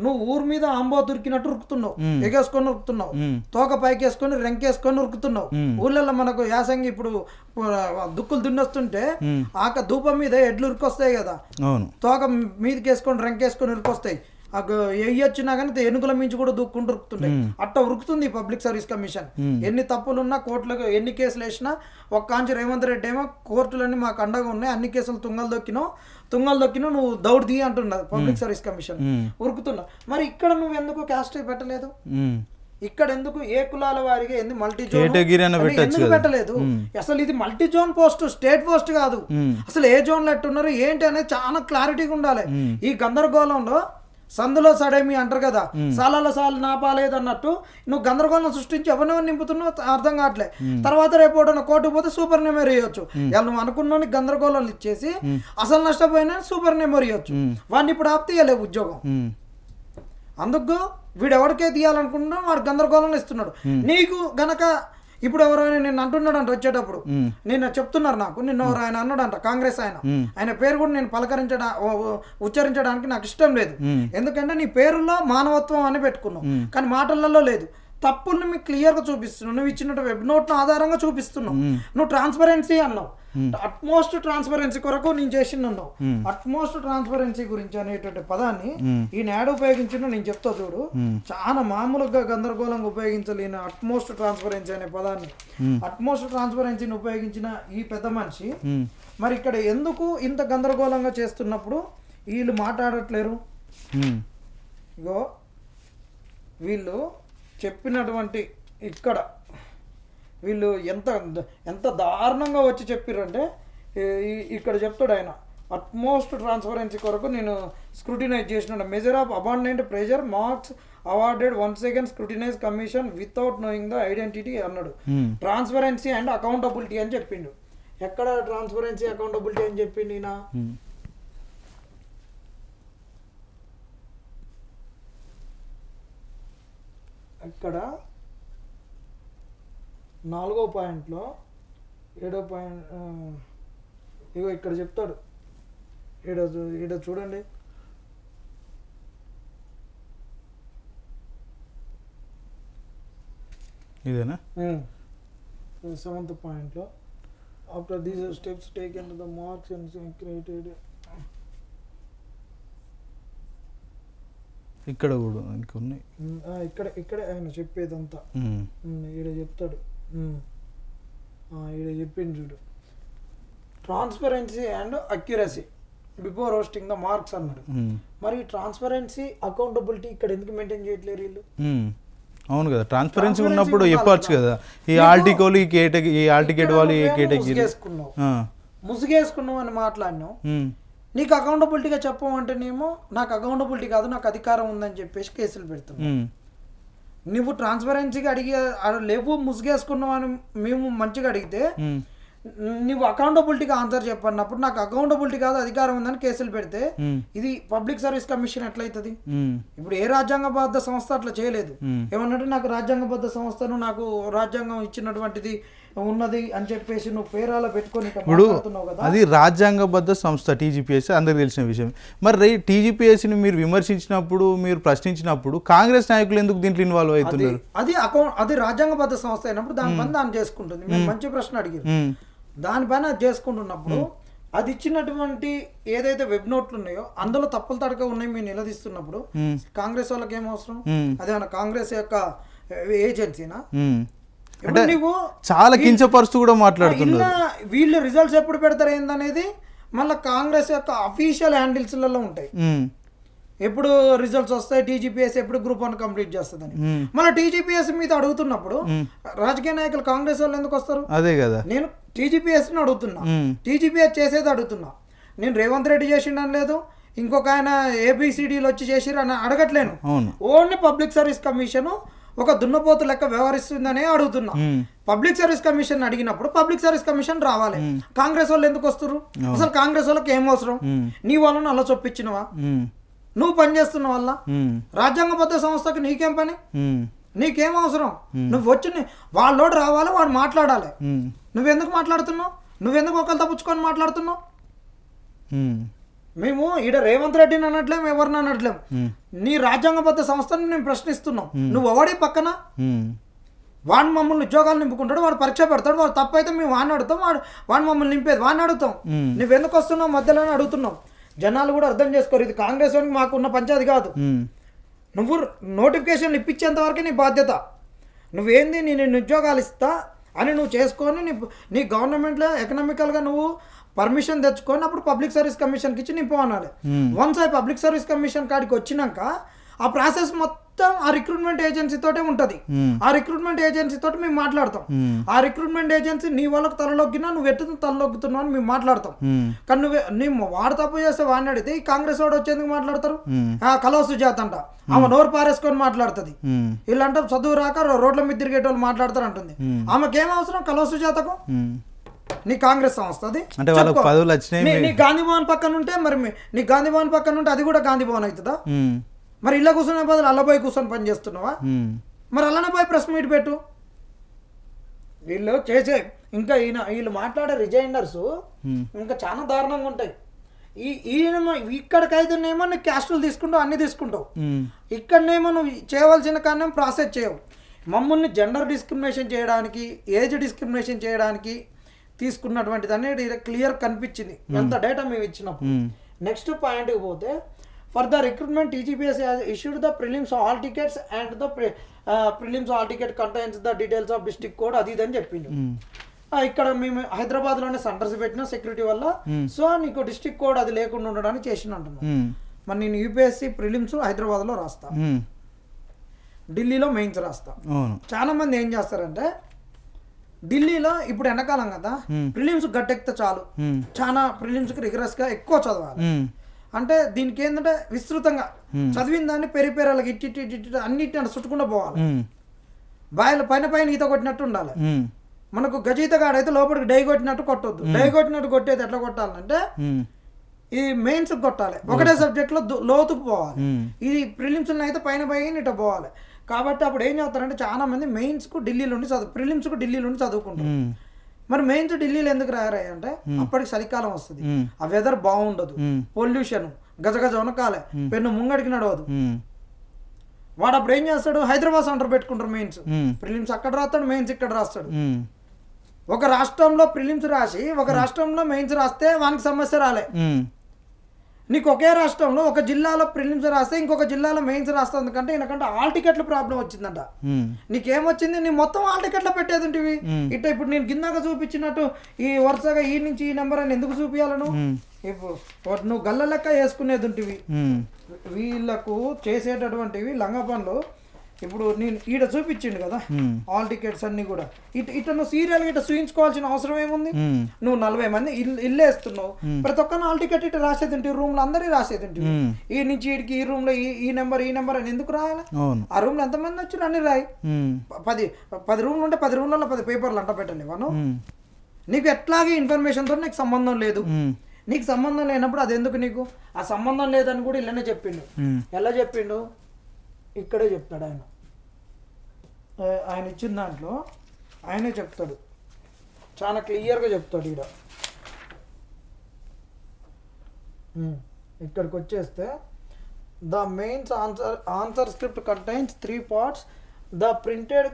నువ్వు ఊరు మీద ఆంబోతు ఉరికినట్టు ఉరుకుతున్నావు, ఎగేసుకొని ఉరుకుతున్నావు, తోక పైకేసుకొని రెంకేసుకొని ఉరుకుతున్నావు. ఊళ్ళల్లో మనకు యాసంగి ఇప్పుడు దుక్కులు దున్నొస్తుంటే ఆక ధూపం మీద ఎడ్లు ఉరికొస్తాయి కదా, తోక మీదకి వేసుకొని రెంకేసుకొని ఉరికొస్తాయి. ఎయ్యొచ్చినా కానీ ఎన్నికల మించి కూడా దూక్కుంటూ ఉరుకుతుంటాయి. అట్లా ఉరుకుతుంది పబ్లిక్ సర్వీస్ కమిషన్. ఎన్ని తప్పులున్నా కోర్టులకు ఎన్ని కేసులు వేసినా ఒక్కాంచి రేవంత్ రెడ్డి ఏమో కోర్టులన్నీ మాకు అండగా ఉన్నాయి, అన్ని కేసులు తుంగలు దొక్కినావు నువ్వు దౌడు తీ అంటున్నది పబ్లిక్ సర్వీస్ కమిషన్. ఉరుకుతున్నా. మరి ఇక్కడ నువ్వు ఎందుకు క్యాస్ట్ పెట్టలేదు? ఇక్కడ ఎందుకు ఏ కులాల వారిగా ఎందుకు మల్టీ జోన్ ఎందుకు పెట్టలేదు? అసలు ఇది multi zone post, state post కాదు. అసలు ఏ జోన్ లో ఎట్టున్నారు ఏంటి అనేది చాలా క్లారిటీగా ఉండాలి. ఈ గందరగోళంలో సందులో సడేమి అంటారు కదా, సాలలో సాలు నాపాలేదు అన్నట్టు నువ్వు గందరగోళం సృష్టించి ఎవరినెవరు నింపుతున్నావు అర్థం కావట్లే. తర్వాత రేపు కోర్టుకు పోతే సూపర్ నెంబర్ ఇవ్వచ్చు. ఇలా నువ్వు అనుకున్న గందరగోళం ఇచ్చేసి అసలు నష్టపోయినా సూపర్ నెంబర్ ఇవ్వచ్చు. వాడిని ఇప్పుడు ఆప్ తీయలేవు ఉద్యోగం. అందుకు వీడు ఎవరికే తీయాలనుకుంటున్నా వాడు గందరగోళం ఇస్తున్నాడు. నీకు గనక ఇప్పుడు ఎవరైనా నిన్ను అంటున్నాడంట వచ్చేటప్పుడు, నిన్న చెప్తున్నారు నాకు, నిన్న ఎవరు ఆయన అన్నాడంట, కాంగ్రెస్ ఆయన పేరు కూడా నేను ఉచ్చరించడానికి నాకు ఇష్టం లేదు. ఎందుకంటే నీ పేరులో మానవత్వం అని పెట్టుకున్నావు, కానీ మాటలలో లేదు. తప్పుల్ని మీకు క్లియర్గా చూపిస్తున్నావు. నువ్వు ఇచ్చిన వెబ్ నోట్ను ఆధారంగా చూపిస్తున్నావు. నువ్వు ట్రాన్స్పరెన్సీ అన్నావు, అట్మోస్ట్ ట్రాన్స్పరెన్సీ కొరకు నేను చేసిన్నావు. అట్మోస్ట్ ట్రాన్స్పరెన్సీ గురించి అనేటువంటి పదాన్ని ఈ నాడు ఉపయోగించిన నేను చెప్తా చూడు, చాలా మామూలుగా గందరగోళంగా ఉపయోగించలేని అట్మోస్ట్ ట్రాన్స్పరెన్సీ అనే పదాన్ని, అట్మోస్ట్ ట్రాన్స్పరెన్సీని ఉపయోగించిన ఈ పెద్ద మనిషి మరి ఇక్కడ ఎందుకు ఇంత గందరగోళంగా చేస్తున్నప్పుడు వీళ్ళు మాట్లాడట్లేరు? ఇగో వీళ్ళు చెప్పినటువంటి ఇక్కడ వీళ్ళు ఎంత దారుణంగా వచ్చి చెప్పారంటే, ఇక్కడ చెప్తాడు ఆయన, అట్మోస్ట్ ట్రాన్స్పరెన్సీ కొరకు నేను స్క్రూటినైజ్ చేసిన measure of abundant pressure marks awarded once again scrutinise commission without knowing the identity అన్నాడు. ట్రాన్స్పరెన్సీ అండ్ అకౌంటబిలిటీ అని చెప్పిండు. ఎక్కడ ట్రాన్స్పరెన్సీ అకౌంటబిలిటీ అని చెప్పిండు ఈయన? ఇక్కడ 4వ పాయింట్లో 7వ పాయింట్ ఇగో ఇక్కడ చెప్తాడు. ఈడ చూడండి, ఇదేనా 7th పాయింట్లో after these steps taken the marks and created. ఇక్కడ కూడా ఇంకొన్నాయి. ఇక్కడ ఆయన చెప్పేదంతా ఈడ చెప్తాడు. ఈడ చెప్పింది చూడు, transparency and accuracy before hosting the marks అన్నాడు. మరి ట్రాన్స్పరెన్సీ అకౌంటబిలిటీ ఇక్కడ ఎందుకు మెయింటైన్ చేయట్లేరు వీళ్ళు? అవును కదా, ట్రాన్స్పరెన్సీ ఉన్నప్పుడు చెప్పచ్చు కదా, ఈ ఆర్టికల్ ఈ కేటగిరీ, ఈ ఆర్టికేట్ వాళ్ళు ఈ కేటగిరీ ముసుగేసుకున్నావు అని మాట్లాడినావు. నీకు అకౌంటబిలిటీగా చెప్పమంటేనేమో నాకు అకౌంటబిలిటీ కాదు, నాకు అధికారం ఉందని చెప్పేసి కేసులు పెడుతున్నావు. నువ్వు ట్రాన్స్పరెన్సీగా లేవు, ముసుగేసుకున్నావు అని మేము మంచిగా అడిగితే నువ్వు అకౌంటబిలిటీగా ఆన్సర్ చెప్పన్నప్పుడు నాకు అకౌంటబిలిటీ కాదు అధికారం ఉందని కేసులు పెడితే ఇది పబ్లిక్ సర్వీస్ కమిషన్ ఎట్లయితుంది? ఇప్పుడు ఏ రాజ్యాంగబద్ధ సంస్థ అట్లా చేయలేదు. ఏమన్నట్టు నాకు రాజ్యాంగబద్ధ సంస్థను నాకు రాజ్యాంగం ఇచ్చినటువంటిది ఉన్నది అని చెప్పేసి నువ్వు పేరాల పెట్టుకొని ఇప్పుడు అది రాజ్యాంగబద్ధ సంస్థ టీజీపీఎస్సీ, అందరికి తెలిసిన విషయం. మరి టీజీపీఎస్సీని మీరు విమర్శించినప్పుడు, మీరు ప్రశ్నించినప్పుడు కాంగ్రెస్ నాయకులు ఎందుకు దీంట్లో ఇన్వాల్వ్ అవుతున్నారు? అది రాజ్యాంగబద్ధ సంస్థ అయినప్పుడు దాని పని దాన్ని చేసుకుంటుంది. మేము మంచి ప్రశ్న అడిగారు, దానిపైన అది చేసుకుంటున్నప్పుడు అది ఇచ్చినటువంటి ఏదైతే వెబ్ నోట్లు ఉన్నాయో అందులో తప్పులు తడక ఉన్నాయి మేము నిలదీస్తున్నప్పుడు కాంగ్రెస్ వాళ్ళకి ఏం అవసరం? అదేమన్నా కాంగ్రెస్ యొక్క ఏజెన్సీనా? అంటే చాలా కించపరుస్తూ కూడా మాట్లాడుతున్నారు. వీళ్ళు రిజల్ట్స్ ఎప్పుడు పెడతారు ఏందనేది మళ్ళీ కాంగ్రెస్ యొక్క అఫీషియల్ హ్యాండిల్స్లలో ఉంటాయి. ఎప్పుడు రిజల్ట్స్ వస్తాయి, టీజీపీఎస్ ఎప్పుడు గ్రూప్ 1 కంప్లీట్ చేస్తుందని. మళ్ళీ టీజీపీఎస్ మీద అడుగుతున్నప్పుడు రాజకీయ నాయకులు కాంగ్రెస్ వాళ్ళు ఎందుకు వస్తారు? అదే కదా, నేను టీజీపీఎస్ ని అడుగుతున్నా, టీజీపీఎస్ చేసేది అడుగుతున్నా. నేను రేవంత్ రెడ్డి చేసిండని లేదు, ఇంకొక ఆయన ఏబిసిడీలు వచ్చి చేసిరు అని అడగట్లేను. ఓన్లీ పబ్లిక్ సర్వీస్ కమిషన్ ఒక దున్నపోతు లెక్క వ్యవహరిస్తుందనే అడుగుతున్నా. పబ్లిక్ సర్వీస్ కమిషన్ అడిగినప్పుడు పబ్లిక్ సర్వీస్ కమిషన్ రావాలి. కాంగ్రెస్ వాళ్ళు ఎందుకు వస్తారు? అసలు కాంగ్రెస్ వాళ్ళకి ఏం అవసరం? నీ వాళ్ళను అలా చొప్పించినవా? నువ్వు పనిచేస్తున్న వల్ల రాజ్యాంగబద్ధ సంస్థకి నీకేం పని? నీకేం అవసరం? నువ్వు వచ్చి వాళ్ళోడు రావాలి, వాడు మాట్లాడాలి. నువ్వెందుకు మాట్లాడుతున్నావు? నువ్వెందుకు ఒకళ్ళు తప్పించుకొని మాట్లాడుతున్నావు? మేము ఈడ రేవంత్ రెడ్డిని అనట్లేము, ఎవరిని అనట్లేము. నీ రాజ్యాంగబద్ధ సంస్థను నేను ప్రశ్నిస్తున్నాం. నువ్వు ఎవడి పక్కన వాడు మమ్మల్ని ఉద్యోగాలు నింపుకుంటాడు, వాడు పరీక్ష పెడతాడు, వాడు తప్పు అయితే మేము వాడిని అడుగుతాం, వాడు మమ్మల్ని నింపేది వాడిని అడుగుతాం. నువ్వెందుకు వస్తున్నావు మధ్యలోనే అడుగుతున్నాం. జనాలు కూడా అర్థం చేసుకోరు, ఇది కాంగ్రెస్ వానికి మాకున్న పంచాయతీ కాదు. నువ్వు నోటిఫికేషన్ ఇప్పించేంత వరకే నీ బాధ్యత. నువ్వేంది నేను ఉద్యోగాలు ఇస్తా అని నువ్వు చేసుకొని నీ గవర్నమెంట్లో ఎకనామికల్గా నువ్వు పర్మిషన్ తెచ్చుకొని అప్పుడు పబ్లిక్ సర్వీస్ కమిషన్కి ఇచ్చి నింపు అనాలి. వన్స్ ఆ పబ్లిక్ సర్వీస్ కమిషన్ కాడికి వచ్చినాక ఆ ప్రాసెస్ మొత్తం ఆ రిక్రూట్మెంట్ ఏజెన్సీ తోటే ఉంటుంది. ఆ రిక్రూట్మెంట్ ఏజెన్సీ తోటి మేము మాట్లాడతాం. ఆ రిక్రూట్మెంట్ ఏజెన్సీ నీ వాళ్ళకి తలలొగ్గినా నువ్వు ఎట్టు తలలొగ్గుతున్నావు అని మేము మాట్లాడతాం. కానీ నువ్వు వాడు తప్పు చేస్తే వాడిని అడిగితే ఈ కాంగ్రెస్ వాడు వచ్చేందుకు మాట్లాడతారు? కలవ సుజాత అంట, ఆమె నోరు పారేసుకొని మాట్లాడుతుంది. వీళ్ళంటే చదువు రాక రోడ్ల మీద తిరిగేటోళ్ళు మాట్లాడతారు అంటుంది. ఆమెకేం అవసరం కలవ సుజాతకు? నీ కాంగ్రెస్ సంస్థ అది. నీ గాంధీ భవన్ పక్కన ఉంటే మరి నీ గాంధీ భవన్ పక్కన ఉంటే అది కూడా గాంధీ భవన్ అవుతుందా? మరి ఇళ్ళ కూర్చునే బదులు అల్లబోయి కూర్చొని పని చేస్తున్నావా? మరి అల్లనే పోయి ప్రెస్ మీట్ పెట్టు. వీళ్ళు చేసే ఇంకా వీళ్ళు మాట్లాడే రిజైండర్స్ ఇంకా చాలా దారుణంగా ఉంటాయి. ఇక్కడికైతేనేమో నువ్వు క్యాస్టులు తీసుకుంటావు, అన్ని తీసుకుంటావు. ఇక్కడనేమో నువ్వు చేయవలసిన కానీ ప్రాసెస్ చేయవు. మమ్మల్ని జెండర్ డిస్క్రిమినేషన్ చేయడానికి, ఏజ్ డిస్క్రిమినేషన్ చేయడానికి తీసుకున్నటువంటిది అనేది క్లియర్ కనిపించింది ఎంత డేటా మేము ఇచ్చినప్పుడు. నెక్స్ట్ పాయింట్కి పోతే, for the recruitment TGPS issued the prelims all tickets and the prelims all ticket contains the details of district code అది ఇది అని చెప్పిండు. ఇక్కడ మేము హైదరాబాద్లోనే సెంటర్స్ పెట్టిన సెక్యూరిటీ వల్ల, సో నీకు డిస్ట్రిక్ట్ కోడ్ అది లేకుండా ఉండడానికి చేసిన అంటున్నాను. మరి నేను యూపీఎస్సీ ప్రిలిమ్స్ హైదరాబాద్లో రాస్తా, ఢిల్లీలో మెయిన్స్ రాస్తా. చాలా మంది ఏం చేస్తారంటే ఢిల్లీలో ఇప్పుడు ఎండాకాలం కదా, ప్రిలిమ్స్ గట్టెక్కితే చాలు, చాలా ప్రిలిమ్స్కి రిగరస్గా ఎక్కువ చదవాలి. అంటే దీనికి ఏంటంటే విస్తృతంగా చదివిన దాన్ని పెరిపేరాలకి ఇట్టి అన్నిటి చుట్టకుండా పోవాలి. బాయిల పైన ఈత కొట్టినట్టు ఉండాలి. మనకు గజీతగాడైతే లోపలికి డై కొట్టినట్టు కొట్టొద్దు. డై కొట్టినట్టు కొట్టేది ఎట్లా కొట్టాలంటే ఈ మెయిన్స్ కొట్టాలి, ఒకటే సబ్జెక్ట్ లో లోతుకు పోవాలి. ఇది ప్రిలిమ్స్ అయితే పైన ఇట్లా పోవాలి. కాబట్టి అప్పుడు ఏం చేస్తారంటే చాలా మంది మెయిన్స్ కు ఢిల్లీలో ప్రిలిమ్స్ కు ఢిల్లీలో చదువుకుంటారు. మరి మెయిన్స్ ఢిల్లీలో ఎందుకు రాయారు అంటే అప్పటికి చలికాలం వస్తుంది, ఆ వెదర్ బాగుండదు, పొల్యూషన్, గజగజ వనకాలే, పెన్ను ముంగడికి నడవదు. వాడు అప్పుడు ఏం చేస్తాడు, హైదరాబాద్ సెంటర్ పెట్టుకుంటారు. మెయిన్స్ ప్రిలిమ్స్ అక్కడ రాస్తాడు, మెయిన్స్ ఇక్కడ రాస్తాడు. ఒక రాష్ట్రంలో ప్రిలిమ్స్ రాసి ఒక రాష్ట్రంలో మెయిన్స్ రాస్తే వానికి సమస్య రాలే. నీకు ఒకే రాష్ట్రంలో ఒక జిల్లాలో ప్రిలిమ్స్ రాస్తే ఇంకొక జిల్లాలో మెయిన్స్ రాస్తుంది కంటే ఎందుకంటే ఆల్ టికెట్ల ప్రాబ్లం వచ్చిందంట. నీకేమొచ్చింది, నీ మొత్తం ఆల్ టికెట్లో పెట్టేది ఉంటివి. ఇట్లా ఇప్పుడు నేను కిందాక చూపించినట్టు ఈ వరుసగా ఈ నుంచి ఈ నెంబర్ అని ఎందుకు చూపించాలను? ఇప్పుడు నువ్వు గల్ల లెక్క వేసుకునేది ఉంటివి. వీళ్ళకు చేసేటటువంటివి లంగా పనులు. ఇప్పుడు నేను ఈడ చూపించిండు కదా ఆల్ టికెట్స్ అన్ని కూడా, ఇట్లా నువ్వు సీరియల్ ఇట్లా చూయించుకోవాల్సిన అవసరం ఏముంది? నువ్వు 40 మంది ఇల్లు వేస్తున్నావు, ప్రతి ఒక్క ఆల్ టికెట్ ఇట్లా రాసేది ఉంటుంది, రూమ్ లో అందరి రాసేది ఉంటుంది. ఈ నుంచి ఈడికి ఈ రూమ్ లో ఈ నెంబర్ అని ఎందుకు రాయాలి? ఆ రూమ్ లో ఎంతమంది వచ్చారు అన్ని రాయి. 10 రూమ్లు ఉంటే 10 రూమ్లలో 10 పేపర్లు అంట పెట్టండి. మనం నీకు ఎట్లాగే ఇన్ఫర్మేషన్ తో నీకు సంబంధం లేదు. నీకు సంబంధం లేనప్పుడు అది ఎందుకు నీకు? ఆ సంబంధం లేదని కూడా ఇలానే చెప్పిండు. ఎలా చెప్పిండు? ఇక్కడే చెప్తాడు ఆయన. ఆయన ఇచ్చిన దాంట్లో ఆయనే చెప్తాడు, చాలా క్లియర్గా చెప్తాడు. ఈడ ఇక్కడికి వచ్చేస్తే the mains answer script contains 3 parts. The printed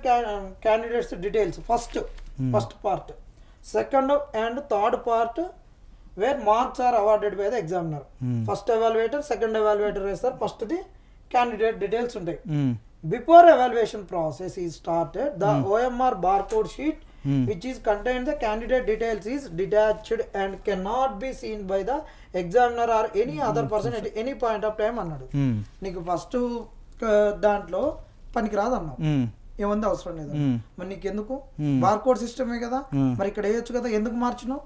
candidates details first part, second and third part where marks are awarded by the examiner. First evaluator, second evaluator వేస్తారు, ఫస్ట్ ది candidate details ఉంటాయి. Before evaluation process is started, the OMR barcode sheet which is contained the candidate details is detached and cannot be seen by the examiner or any other person at any point of time అన్నాడు. నీకు first దాంట్లో పనికి రాదు అన్నావు, ఏముంది అవసరం లేదు. మరి నీకెందుకు? బార్కోడ్ సిస్టమే కదా, మరి ఇక్కడ వేయొచ్చు కదా, ఎందుకు మార్చినావు?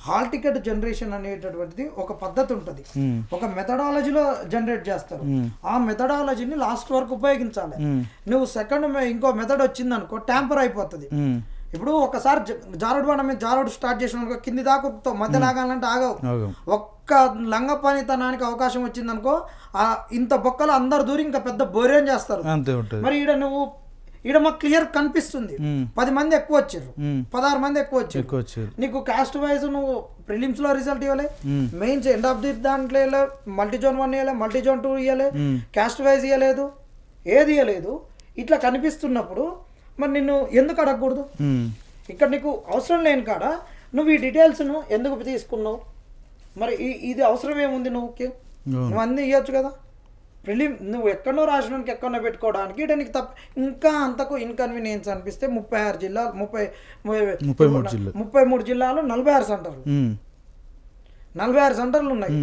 హాల్ టికెట్ జనరేషన్ అనేటటువంటిది ఒక పద్ధతి ఉంటుంది, ఒక మెథడాలజీలో జనరేట్ చేస్తారు. ఆ మెథడాలజీని లాస్ట్ వరకు ఉపయోగించాలి. నువ్వు సెకండ్ ఇంకో మెథడ్ వచ్చింది అనుకో, ట్యాంపర్ అయిపోతుంది. ఇప్పుడు ఒకసారి జారుడు మీద జారుడు స్టార్ట్ చేసిన అనుకో, కింది దాకా మధ్య లాగాలంటే ఆగవు. ఒక్క లంగ పనితనానికి అవకాశం వచ్చింది అనుకో, ఇంత బొక్కలు అందరు దూరి ఇంకా పెద్ద బోరేం చేస్తారు. మరి ఈడ మాకు క్లియర్ కనిపిస్తుంది 10 మంది ఎక్కువ వచ్చారు, 16 మంది ఎక్కువ వచ్చారు. నీకు కాస్ట్ వైజ్ నువ్వు ప్రిలిమ్స్ లో రిజల్ట్ ఇవ్వలే, మెయిన్స్ ఎండ్ ఆఫ్ ది దాంట్లో మల్టీజోన్ 1 ఇవ్వలే, మల్టీజోన్ 2 ఇవ్వలే, కాస్ట్ వైజ్ ఇవ్వలేదు, ఏది ఇవ్వలేదు. ఇట్లా కనిపిస్తున్నప్పుడు మరి నిన్ను ఎందుకు అడగకూడదు? ఇక్కడ నీకు అవసరం లేని కాడ నువ్వు ఈ డీటెయిల్స్ను ఎందుకు తీసుకున్నావు? మరి ఇది అవసరం ఏముంది? నువ్వు అన్నీ ఇవ్వచ్చు కదా. నువ్వు ఎక్కడో రాసినానికి ఎక్కడో పెట్టుకోవడానికి ఇట నీకు ఇంకా అంతకు ఇన్కన్వీనియన్స్ అనిపిస్తే 36 జిల్లాలు 33 జిల్లాలు 46 సెంటర్లు 46 సెంటర్లు ఉన్నాయి.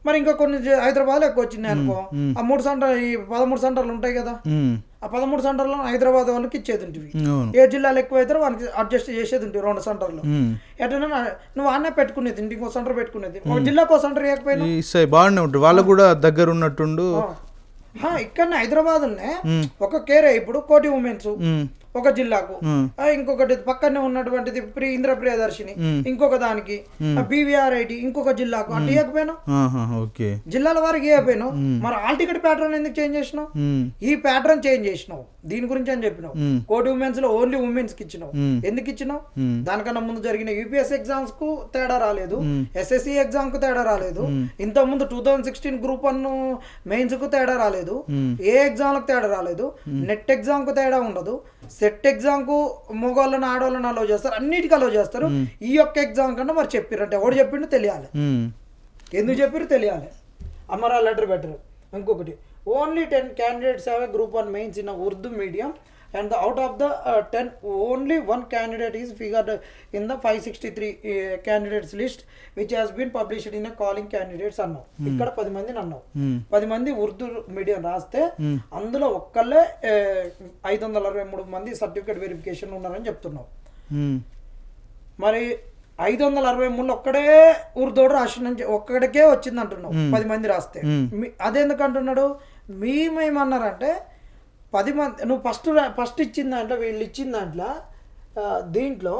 మరి ఇంకా కొన్ని హైదరాబాద్లో ఎక్కువ వచ్చినాయి అనుకో, ఆ 13 సెంటర్లు ఉంటాయి కదా, ఆ 13 సెంటర్లో హైదరాబాద్ వాళ్ళకి ఇచ్చేది ఉంటుంది. ఏ జిల్లాలు ఎక్కువ అవుతారో వాళ్ళకి అడ్జస్ట్ చేసేది ఉంటుంది 2 సెంటర్లు. ఎట్లా నువ్వు అన్నే పెట్టుకునేది, ఇంకో సెంటర్ పెట్టుకునేది, ఒక జిల్లాకు జిల్లాకు ఇవ్వకపోయినా బాగానే ఉంటుంది, వాళ్ళకు కూడా దగ్గర ఉన్నట్టుండు. ఇక్కడనే హైదరాబాద్ ఒక కేరే ఇప్పుడు కోటి ఉమెన్స్ ఒక జిల్లాకు, ఇంకొకటి పక్కనే ఉన్నటువంటిది ఇంద్ర ప్రియదర్శిని ఇంకొక దానికి, BVRIT ఇంకొక జిల్లాకు అటు ఇవ్వకపోయినా, జిల్లాల వారికి ఇవ్వకపోయినావు. మరి ఆల్ టికెట్ ప్యాటర్న్ ఎందుకు చేంజ్ చేసినావు? ఈ ప్యాటర్న్ చేంజ్ చేసినావు దీని గురించి అని చెప్పినావు. కోటి ఉమెన్స్ లో ఓన్లీ ఉమెన్స్ కి ఇచ్చినావు. ఎందుకు ఇచ్చినావు? దానికన్నా ముందు జరిగిన UPS ఎగ్జామ్స్ కు తేడా రాలేదు, SSC ఎగ్జామ్ కు తేడా రాలేదు, ఇంత ముందు 2016 గ్రూప్ 1 మెయిన్స్ కు తేడా రాలేదు, ఏ ఎగ్జామ్ లకు తేడా రాలేదు, నెట్ ఎగ్జామ్ కు తేడా ఉండదు, సెట్ ఎగ్జామ్ కు మగవాళ్ళని ఆడవాళ్ళని అలో చేస్తారు, అన్నిటికీ అలో చేస్తారు. ఈ యొక్క ఎగ్జామ్ కన్నా మరి చెప్పిరంటే ఎవడు చెప్పిండు తెలియాలి, ఎందుకు చెప్పారు తెలియాలి. Amara letter better. ఇంకొకటి only 10 candidates have a group 1 mains in a Urdu medium and out of the 10 only 1 candidate is figured in the 563 candidates list which has been published in a calling candidates అన్నావు. ఇక్కడ 10 మందిని అన్నావు. 10 మంది Urdu medium రాస్తే అందులో ఒక్కళ్ళే 563 మంది certificate verification ఉన్నారని చెప్తున్నావు. మరి 563 ఒక్కడే ఉర్దూడు రాసిందని ఒక్కడికే వచ్చింది అంటున్నావు. 10 మంది రాస్తే అదెందుకు అంటున్నాడు? మేమేమన్నారంటే 10 మంది నువ్వు ఫస్ట్ ఇచ్చిన దాంట్లో వీళ్ళు ఇచ్చిన దాంట్లో దీంట్లో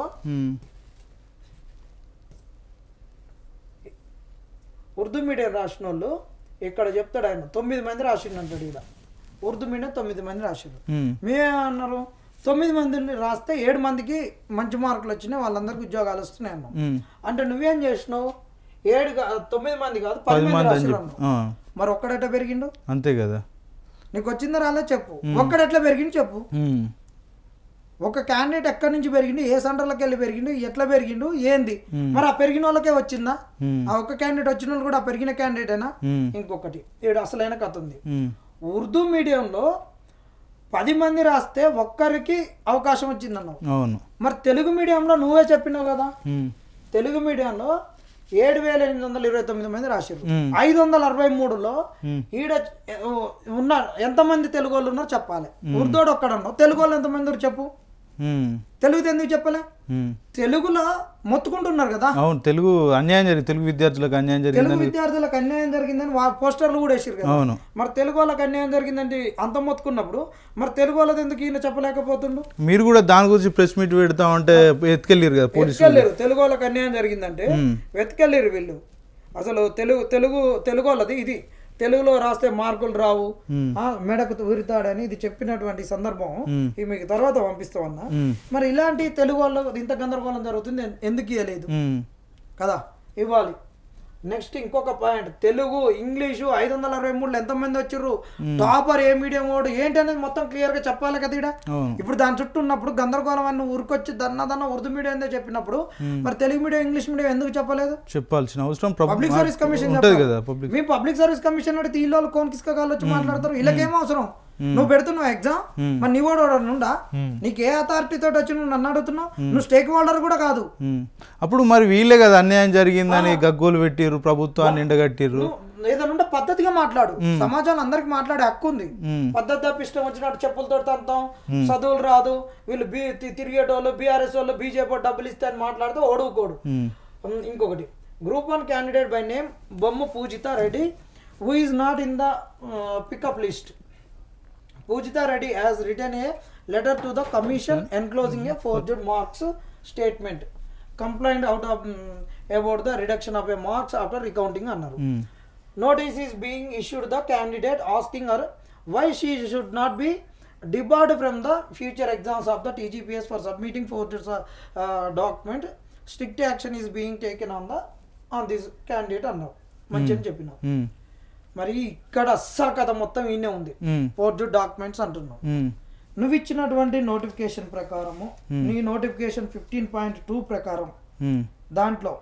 ఉర్దూ మీడియం రాసిన వాళ్ళు ఇక్కడ చెప్తాడు ఆయన 9 మంది రాసిండు అంటాడు. ఇలా ఉర్దూ మీడియం 9 మంది రాసిండు. మేమన్నారు 9 మందిని రాస్తే 7 మందికి మంచి మార్కులు వచ్చినాయి, వాళ్ళందరికీ ఉద్యోగాలు వస్తున్నాయి అన్నావు. అంటే నువ్వేం చేసినావు? 9 మంది కాదు 10 మంది రాసినావు. మరి ఒక్కడెట్లా పెరిగిండు? అంతే కదా. నీకు వచ్చిందో రాలే చెప్పు, ఒక్కడెట్లా పెరిగింది చెప్పు. ఒక క్యాండిడేట్ ఎక్కడి నుంచి పెరిగిండు, ఏ సెంటర్లకు వెళ్ళి పెరిగిండు, ఎట్లా పెరిగిండు, ఏంది, మరి ఆ పెరిగిన వాళ్ళకే వచ్చిందా? ఆ ఒక్క క్యాండిడేట్ వచ్చిన వాళ్ళు కూడా ఆ పెరిగిన క్యాండిడేటేనా? ఇంకొకటి ఏడు అసలైన కథ ఉంది. ఉర్దూ మీడియంలో 10 మంది రాస్తే ఒక్కరికి అవకాశం వచ్చింది అన్నావు. అవును. మరి తెలుగు మీడియంలో నువ్వే చెప్పినావు కదా, తెలుగు మీడియంలో 7,829 మంది రాశారు. 563లో ఈడ ఉన్న ఎంతమంది తెలుగు వాళ్ళు ఉన్నారో చెప్పాలి. ఉర్దూడు ఒక్కడన్నావు, తెలుగు వాళ్ళు ఎంతమంది చెప్పు. తెలుగు ఎందుకు చెప్పలే? తెలుగులో మొత్తుకుంటున్నారు కదా. అవును, తెలుగు అన్యాయం జరిగింది, తెలుగు విద్యార్థులకు అన్యాయం జరిగింది, తెలుగు విద్యార్థులకు అన్యాయం జరిగిందని పోస్టర్లు కూడా వేసారు కదా. అవును. మరి తెలుగు వాళ్ళకి అన్యాయం జరిగిందంటే అంత మొత్తుకున్నప్పుడు మరి తెలుగు వాళ్ళది ఎందుకు ఈయన చెప్పలేకపోతుండు? మీరు కూడా దాని గురించి ప్రెస్ మీట్ పెడతామంటే ఎత్తుకెళ్ళారు కదా పోలీసులు. తెలుగు వాళ్ళకి అన్యాయం జరిగిందంటే వెతకెళ్ళారు వీళ్ళు. అసలు తెలుగు వాళ్ళది ఇది, తెలుగులో రాస్తే మార్కులు రావు, మెడకు ఉరితాడని ఇది చెప్పినటువంటి సందర్భం ఇది మీకు తర్వాత పంపిస్తామన్నా. మరి ఇలాంటి తెలుగు వాళ్ళు ఇంత గందరగోళం జరుగుతుంది ఎందుకు ఇవ్వలేదు కదా, ఇవ్వాలి. నెక్స్ట్ ఇంకొక పాయింట్, తెలుగు ఇంగ్లీషు 563లో ఎంతమంది వచ్చారు, టాపర్ ఏ మీడియం వాడు ఏంటి అనేది మొత్తం క్లియర్ గా చెప్పాలి కదా ఈడ. ఇప్పుడు దాని చుట్టూ ఉన్నప్పుడు గందరగోళం అని ఊరికొచ్చి దన్న ఉర్దూ మీడియం చెప్పినప్పుడు మరి తెలుగు మీడియం ఇంగ్లీష్ మీడియం ఎందుకు చెప్పలేదు? చెప్పాల్సిన అవసరం పబ్లిక్ సర్వీస్ కమిషన్ కదా. మీ పబ్లిక్ సర్వీస్ కమిషన్ అడిగితే ఈ వాళ్ళు కోన్ కిస్కాలు వచ్చి మాట్లాడతారు, వీళ్ళకేం అవసరం? నువ్వు పెడుతున్నావు ఎగ్జామ్, మరి నీ వాడు నుండా నీకు ఏ అథారిటీ తోటి వచ్చి నువ్వు నన్ను అడుగుతున్నావు? నువ్వు స్టేక్ హోల్డర్ కూడా కాదు. అప్పుడు మరి వీళ్ళే కదా అన్యాయం జరిగిందని గగ్గోలు పెట్టిర్రు, ప్రభుత్వాన్ని ఎండగట్టిర్రు. ఏదైనా పద్ధతిగా మాట్లాడు, సమాజాన్ని అందరికి మాట్లాడే హక్కు ఉంది. పద్ధతి తప్ప ఇష్టం వచ్చినట్టు చెప్పులతో తంతాం, చదువులు రాదు, వీళ్ళు తిరిగేటోళ్ళు బీఆర్ఎస్ వాళ్ళు బీజేపీ డబ్బులు ఇస్తే అని మాట్లాడితే ఓడుకోడు. ఇంకొకటి, group 1 candidate by name Bomma Pujitha Reddy who is not in the pickup list. Pujita Reddy has written a letter to the commission enclosing a forged marks statement, complained out of about the reduction of a marks after recounting annaru. Notice is being issued the candidate asking her why she should not be debarred from the future exams of the TGPS for submitting forged document. Strict action is being taken on this candidate annaru. మంచిగా చెప్పినావు. మరి ఇక్కడ అస్సలు కథ మొత్తం ఈయనే ఉంది, ఫోర్జడ్ documents అంటున్నావు. నువ్వు ఇచ్చినటువంటి నోటిఫికేషన్ ప్రకారము, నీ నోటిఫికేషన్ 15.2 ప్రకారం దాంట్లో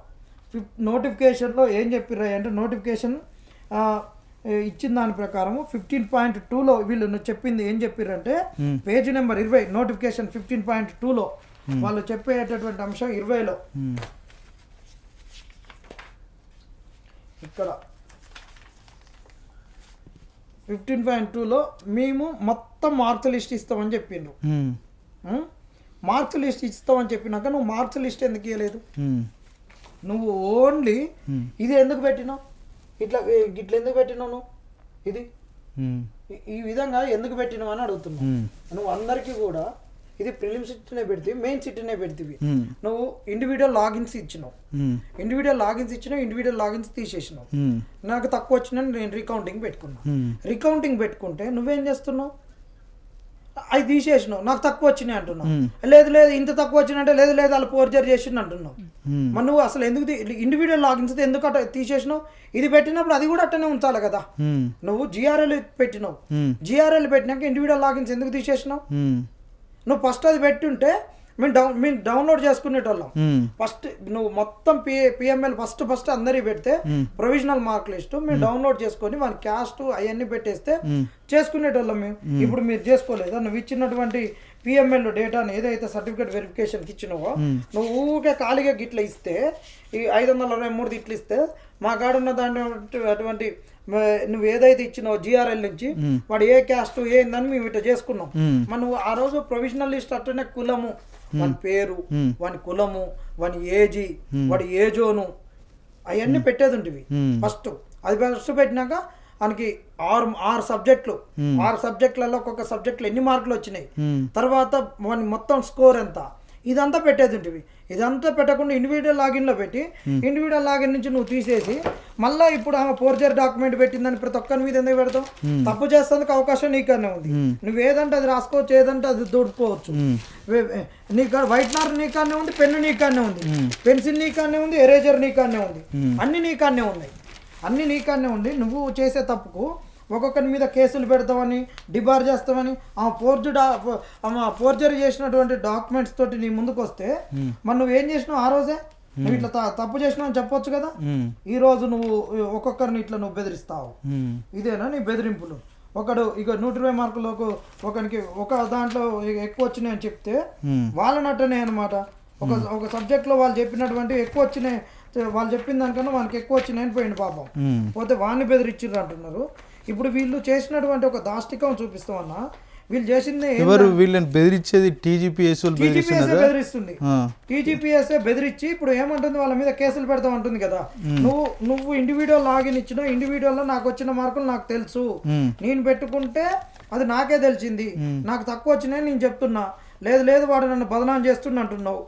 నోటిఫికేషన్లో ఏం చెప్పిర్రా అంటే, నోటిఫికేషన్ ఇచ్చిన దాని ప్రకారము 15.2లో వీళ్ళు చెప్పింది ఏం చెప్పిర్రంటే, పేజీ నెంబర్ 20 నోటిఫికేషన్ 15.2లో వాళ్ళు చెప్పేటటువంటి అంశం 20లో ఇక్కడ 15.2లో మేము మొత్తం మార్క్స్ లిస్ట్ ఇస్తామని చెప్పిండ్రు. మార్క్స్ లిస్ట్ ఇస్తామని చెప్పినాక నువ్వు మార్క్స్ లిస్ట్ ఎందుకు ఇవ్వలేదు? నువ్వు ఓన్లీ ఇది ఎందుకు పెట్టినావు, ఇట్లా ఎందుకు పెట్టినావు నువ్వు, ఇది ఈ విధంగా ఎందుకు పెట్టినావు అని అడుగుతున్నావు. నువ్వు అందరికీ కూడా ఇది ప్రిలిమ్ సిట్నే పెడితే మెయిన్ సిట్నే పెడితే నువ్వు ఇండివిజువల్ లాగిన్స్ ఇచ్చినావు, ఇండివిజువల్ లాగిన్స్ తీసేసినావు. నాకు తక్కువ వచ్చిన నేను రికౌంటింగ్ పెట్టుకున్నా. రికౌంటింగ్ పెట్టుకుంటే నువ్వేం చేస్తున్నావు, అవి తీసేసినావు, నాకు తక్కువ వచ్చినాయి అంటున్నావు. లేదు ఇంత తక్కువ వచ్చినంటే లేదు వాళ్ళు ఫోర్జరీ చేసిండు అంటున్నావు. మరి నువ్వు అసలు ఎందుకు ఇండివిజువల్ లాగిన్స్ ఎందుకు అట్ట తీసేసినావు? ఇది పెట్టినప్పుడు అది కూడా అట్టనే ఉంచాలి కదా. నువ్వు జిఆర్ఎల్ పెట్టినావు, జిఆర్ఎల్ పెట్టినాక ఇండివిజువల్ లాగిన్స్ ఎందుకు తీసేసినావు? నువ్వు ఫస్ట్ అది పెట్టుంటే మేము డౌన్లోడ్ చేసుకునేటోళ్ళం. ఫస్ట్ నువ్వు మొత్తం పిఎంఎల్ ఫస్ట్ అందరికి పెడితే ప్రొవిజనల్ మార్క్ లిస్ట్ మేము డౌన్లోడ్ చేసుకొని మన క్యాస్ట్ అవన్నీ పెట్టేస్తే చేసుకునేటోళ్ళం మేము. ఇప్పుడు మీరు చేసుకోలేదా? నువ్వు ఇచ్చినటువంటి పిఎంఎల్ డేటాను ఏదైతే సర్టిఫికేట్ వెరిఫికేషన్కి ఇచ్చినావో నువ్వు ఊరికే ఖాళీగా గిట్ల ఇస్తే, ఈ 523 ఇట్లా ఇస్తే మా కాడున్న దాంట్లో అటువంటి నువ్వు ఏదైతే ఇచ్చినావు జిఆర్ఎల్ నుంచి వాడు ఏ క్యాస్ట్ ఏందని మేము ఇట్లా చేసుకున్నాం. మన నువ్వు ఆ రోజు ప్రొవిజనల్ లిస్ట్ అట్లనే కులము, వాని పేరు, వాని కులము, వాని ఏజీ, వాడి ఏజోను అవన్నీ పెట్టేది ఉంటుంది ఫస్ట్. అది ఫస్ట్ పెట్టినాక మనకి 6 సబ్జెక్టులు, 6 సబ్జెక్టులలో ఒక్కొక్క సబ్జెక్టులో ఎన్ని మార్కులు వచ్చినాయి, తర్వాత వాని మొత్తం స్కోర్ ఎంత, ఇదంతా పెట్టేది ఉంటుంది. ఇదంతా పెట్టకుండా ఇండివిజువల్ లాగిన్లో పెట్టి ఇండివిజువల్ లాగిన్ నుంచి నువ్వు తీసేసి మళ్ళీ ఇప్పుడు ఆమె ఫోర్జరీ డాక్యుమెంట్ పెట్టిందని ప్రతి ఒక్కరి మీద ఎందుకు పెడతావు? తప్పు చేసేందుకు అవకాశం నీకనే ఉంది. నువ్వు ఏదంటే అది రాసుకోవచ్చు, ఏదంటే అది దూడిపోవచ్చు. నీకు వైట్నర్ నీకానే ఉంది, పెన్ను నీకానే ఉంది, పెన్సిల్ నీకానే ఉంది, ఎరేజర్ నీకానే ఉంది, అన్ని నీకానే ఉన్నాయి. అన్ని నీకానే ఉండి నువ్వు చేసే తప్పుకు ఒక్కొక్కరి మీద కేసులు పెడతామని డిబార్ చేస్తామని ఫోర్జరీ చేసినటువంటి డాక్యుమెంట్స్ తోటి నీ ముందుకు వస్తే మరి నువ్వేం చేసినావు ఆ రోజే? నువ్వు ఇట్లా తప్పు చేసినావు అని చెప్పొచ్చు కదా. ఈ రోజు నువ్వు ఒక్కొక్కరిని ఇట్లా నువ్వు బెదిరిస్తావు. ఇదేనా నీ బెదిరింపులు? ఒకడు ఇక 120 మార్కులకు ఒకరికి ఒక దాంట్లో ఎక్కువ వచ్చినాయి అని చెప్తే వాళ్ళనట్టనే అనమాట. ఒక సబ్జెక్ట్లో వాళ్ళు చెప్పినటువంటి ఎక్కువ వచ్చినాయి, వాళ్ళు చెప్పిన దానికన్నా వాళ్ళకి ఎక్కువ వచ్చినాయని పోయింది పాపం. పోతే వాడిని బెదిరించారు అంటున్నారు. ఇప్పుడు వీళ్ళు చేసినటువంటి ఒక దాష్టికం చూపిస్తామన్నా, వీళ్ళు చేసింది ఎవరు? వీళ్ళని బెదిరించేది టీజీపీఎస్ బెదిరిస్తుంది. టీజీపీఎస్ బెదిరించి ఇప్పుడు ఏమంటుంది, వాళ్ళ మీద కేసులు పెడతాం అంటుంది కదా. నువ్వు ఇండివిజువల్ లాగిన్ ఇచ్చిన ఇండివిజువల్లో నాకు వచ్చిన మార్కులు నాకు తెలుసు, నేను పెట్టుకుంటే అది నాకే తెలిసింది, నాకు తక్కువ వచ్చినాయి నేను చెప్తున్నా. లేదు వాడు నన్ను బదనాం చేస్తున్నా అంటున్నావు,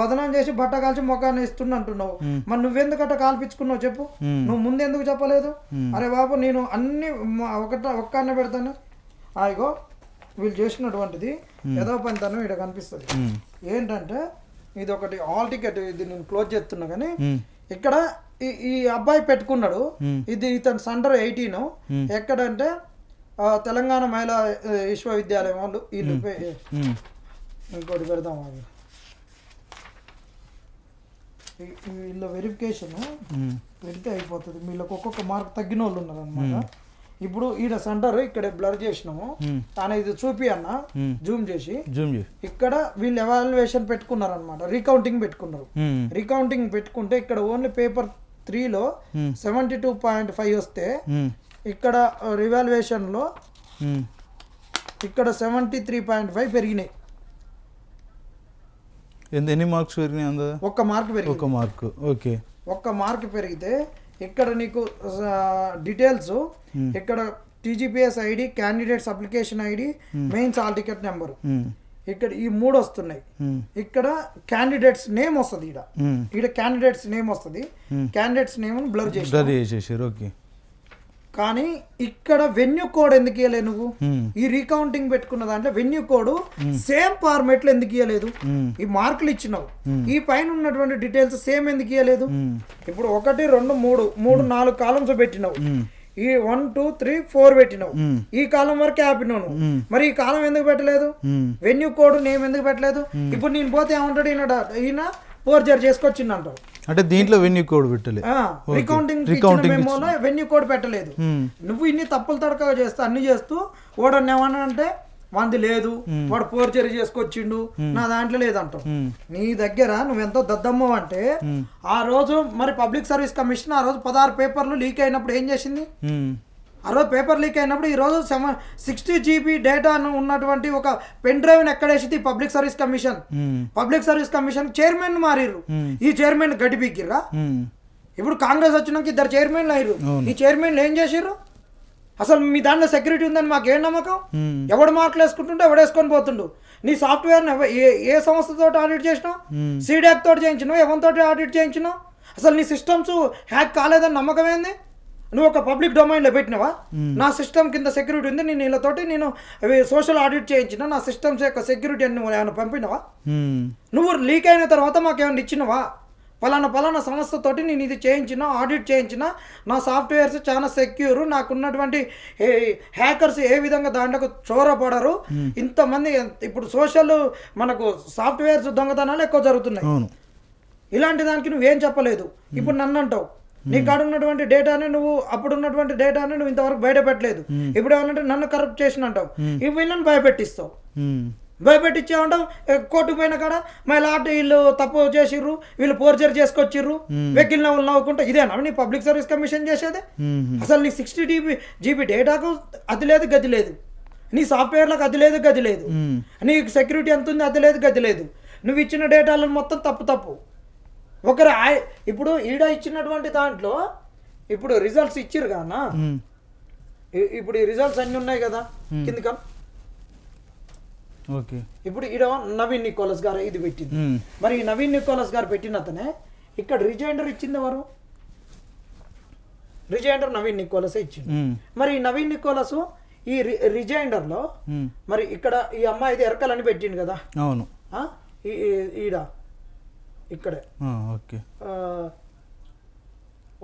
బదనాం చేసి బట్ట కాల్చి మొఖాన్ని ఇస్తున్నా అంటున్నావు. మరి నువ్వెందుకట్ట కాల్పించుకున్నావు చెప్పు? నువ్వు ముందు ఎందుకు చెప్పలేదు? అరే బాబు నేను అన్ని ఒక్కనే పెడతాను. ఇగో వీళ్ళు చేసినటువంటిది ఏదో పనితనం ఇక్కడ కనిపిస్తుంది. ఏంటంటే ఇది ఒకటి ఆల్ టికెట్, ఇది నేను క్లోజ్ చేస్తున్నా కానీ ఇక్కడ ఈ అబ్బాయి పెట్టుకున్నాడు. ఇది ఇతను అండర్ 18. ఎక్కడంటే తెలంగాణ మహిళా విశ్వవిద్యాలయం వాళ్ళు వీళ్ళు. ఇంకోటి పెడదాం, వీళ్ళ వెరిఫికేషన్ పెడితే అయిపోతుంది. వీళ్ళకి ఒక్కొక్క మార్క్ తగ్గిన వాళ్ళు ఉన్నారు అనమాట. ఇప్పుడు ఈడ సెంటర్ ఇక్కడ బ్లర్ చేసినాము, కానీ ఇది చూపి అన్న జూమ్ చేసి ఇక్కడ వీళ్ళు ఎవాల్యుయేషన్ పెట్టుకున్నారు అనమాట. రీకౌంటింగ్ పెట్టుకున్నారు. రీకౌంటింగ్ పెట్టుకుంటే ఇక్కడ ఓన్లీ పేపర్ 3లో 72.5 వస్తే ఇక్కడ రివాల్యుయేషన్ లో ఇక్కడ 73.5 పెరిగినాయి. ఎన్ని మార్క్స్ పెరిగినాయి? ఒక్క మార్క్ పెరిగింది. ఒక్క మార్క్. ఓకే, ఒక్క మార్క్ పెరిగితే ఇక్కడ నీకు డీటెయిల్స్ ఇక్కడ TGPS ID, candidates application ID, mains hall ticket number, ఇక్కడ ఈ 3 వస్తున్నాయి. ఇక్కడ క్యాండిడేట్స్ నేమ్ వస్తుంది. ఈడ క్యాండిడేట్స్ నేమ్ వస్తుంది. క్యాండిడేట్స్ నేమ్ బ్లర్ చేసేసారు. ఓకే, కానీ ఇక్కడ వెన్యూ కోడ్ ఎందుకు ఇవ్వలే నువ్వు? ఈ రీకౌంటింగ్ పెట్టుకున్న దాంట్లో వెన్యూ కోడ్ సేమ్ ఫార్మేట్ లో ఎందుకు ఇవ్వలేదు? ఈ మార్కులు ఇచ్చినావు, ఈ పైన ఉన్నటువంటి డీటెయిల్స్ సేమ్ ఎందుకు ఇవ్వలేదు? ఇప్పుడు 1 2 3 4 కాలమ్స్ పెట్టినావు. ఈ 1 2 3 4 పెట్టినావు. ఈ కాలం వరకు ఆపినావు. మరి ఈ కాలం ఎందుకు పెట్టలేదు? వెన్యూ కోడ్ నేమ్ ఎందుకు పెట్టలేదు? ఇప్పుడు నేను పోతే ఏమంటాడు, ఈయన ఫోర్జరీ చేసుకొచ్చింది అంటావు. అంటే దీంట్లో వెన్యూ కోడ్ పెట్టలేదు, రీకౌంటింగ్ మెమోలో వెన్యూ కోడ్ పెట్టలేదు. నువ్వు ఇన్ని తప్పులు తడకగా చేస్తూ అన్ని చేస్తూ వాడు ఏమన్నా అంటే వాంది లేదు, వాడు ఫోర్జరీ చేసుకొచ్చిండు, నా దాంట్లో లేదంటావు. నీ దగ్గర నువ్వెంతో దద్దమ్మవు అంటే ఆ రోజు మరి పబ్లిక్ సర్వీస్ కమిషన్ ఆ రోజు 16 పేపర్లు లీక్ అయినప్పుడు ఏం చేసింది? ఆ రోజు పేపర్ లీక్ అయినప్పుడు ఈ రోజు 60 GB డేటా ఉన్నటువంటి ఒక పెన్ డ్రైవ్ ఎక్కడేసింది public service commission. Public service commission chairman మారిర్రు. ఈ చైర్మన్ గడ్డి పీకిర్రా? ఇప్పుడు కాంగ్రెస్ వచ్చినాక 2 చైర్మన్లు అయ్యారు. ఈ చైర్మన్లు ఏం చేసిర్రు? అసలు మీ దాంట్లో సెక్యూరిటీ ఉందని మాకేం నమ్మకం? ఎవడు మార్కులు వేసుకుంటుంటే ఎవడు వేసుకొని పోతుండు. నీ సాఫ్ట్వేర్ ఏ సంస్థతో ఆడిట్ చేసినావు? సీడాక్ తోటి చేయించినావు, ఎవరితోటి ఆడిట్ చేయించినావు? అసలు నీ సిస్టమ్స్ హ్యాక్ కాలేదని నమ్మకం ఏంది? నువ్వు ఒక పబ్లిక్ డొమైన్లో పెట్టినావా? నా సిస్టమ్ కింద సెక్యూరిటీ ఉంది, నేను వీళ్ళతోటి నేను సోషల్ ఆడిట్ చేయించిన, నా సిస్టమ్స్ యొక్క సెక్యూరిటీ అని నువ్వు ఏమైనా పంపినావా? నువ్వు లీక్ అయిన తర్వాత మాకేమైనా ఇచ్చినవా? పలానా సంస్థతోటి నేను ఇది చేయించిన, ఆడిట్ చేయించిన, నా సాఫ్ట్వేర్స్ చాలా సెక్యూర్, నాకున్నటువంటి హ్యాకర్స్ ఏ విధంగా దాంట్లోకి చోరపడరు, ఇంతమంది. ఇప్పుడు సోషల్ మనకు సాఫ్ట్వేర్స్ దొంగతనాలు ఎక్కువ జరుగుతున్నాయి. ఇలాంటి దానికి నువ్వేం చెప్పలేదు. ఇప్పుడు నన్ను అంటావు, నీ కాడ ఉన్నటువంటి డేటాని నువ్వు అప్పుడు ఉన్నటువంటి డేటాని నువ్వు ఇంతవరకు బయట పెట్టలేదు. ఇప్పుడు ఏమంటే నన్ను కరప్ట్ చేసిన అంటావు. ఇప్పుడు వీళ్ళని భయపెట్టిస్తావు. భయపెట్టించామంటావు. కోర్టుకు పోయిన కాడ మళ్ళీ వీళ్ళు తప్పు చేసిర్రు, వీళ్ళు ఫోర్జరీ చేసుకొచ్చిర్రు, వెకిల్ నవ్వులు నవ్వుకుంటా. ఇదేనా నీ పబ్లిక్ సర్వీస్ కమిషన్ చేసేది? అసలు నీ 60 GB డేటాకు అది లేదు గది లేదు, నీ సాఫ్ట్వేర్లకు అది లేదు గది లేదు, నీ సెక్యూరిటీ ఎంత ఉంది అది లేదు గది లేదు. నువ్వు ఇచ్చిన డేటాలను మొత్తం తప్పు. ఒకరు ఇప్పుడు ఈడ ఇచ్చినటువంటి దాంట్లో ఇప్పుడు రిజల్ట్స్ ఇచ్చిర్రు కానా? ఇప్పుడు ఈ రిజల్ట్స్ అన్ని ఉన్నాయి కదా కిందిక. ఇప్పుడు ఈడ నవీన్ నికోలస్ గారు ఇది పెట్టింది. మరి ఈ నవీన్ నికోలస్ గారు పెట్టిన అతనే ఇక్కడ రిజైండర్ ఇచ్చింది ఎవరు? రిజైండర్ నవీన్ నికోలస్ ఇచ్చింది. మరి ఈ నవీన్ నికోలస్ ఈ రిజైండర్ లో మరి ఇక్కడ ఈ అమ్మాయిది ఎరకలని పెట్టిండు కదా. అవును, ఈడ ఇక్కడే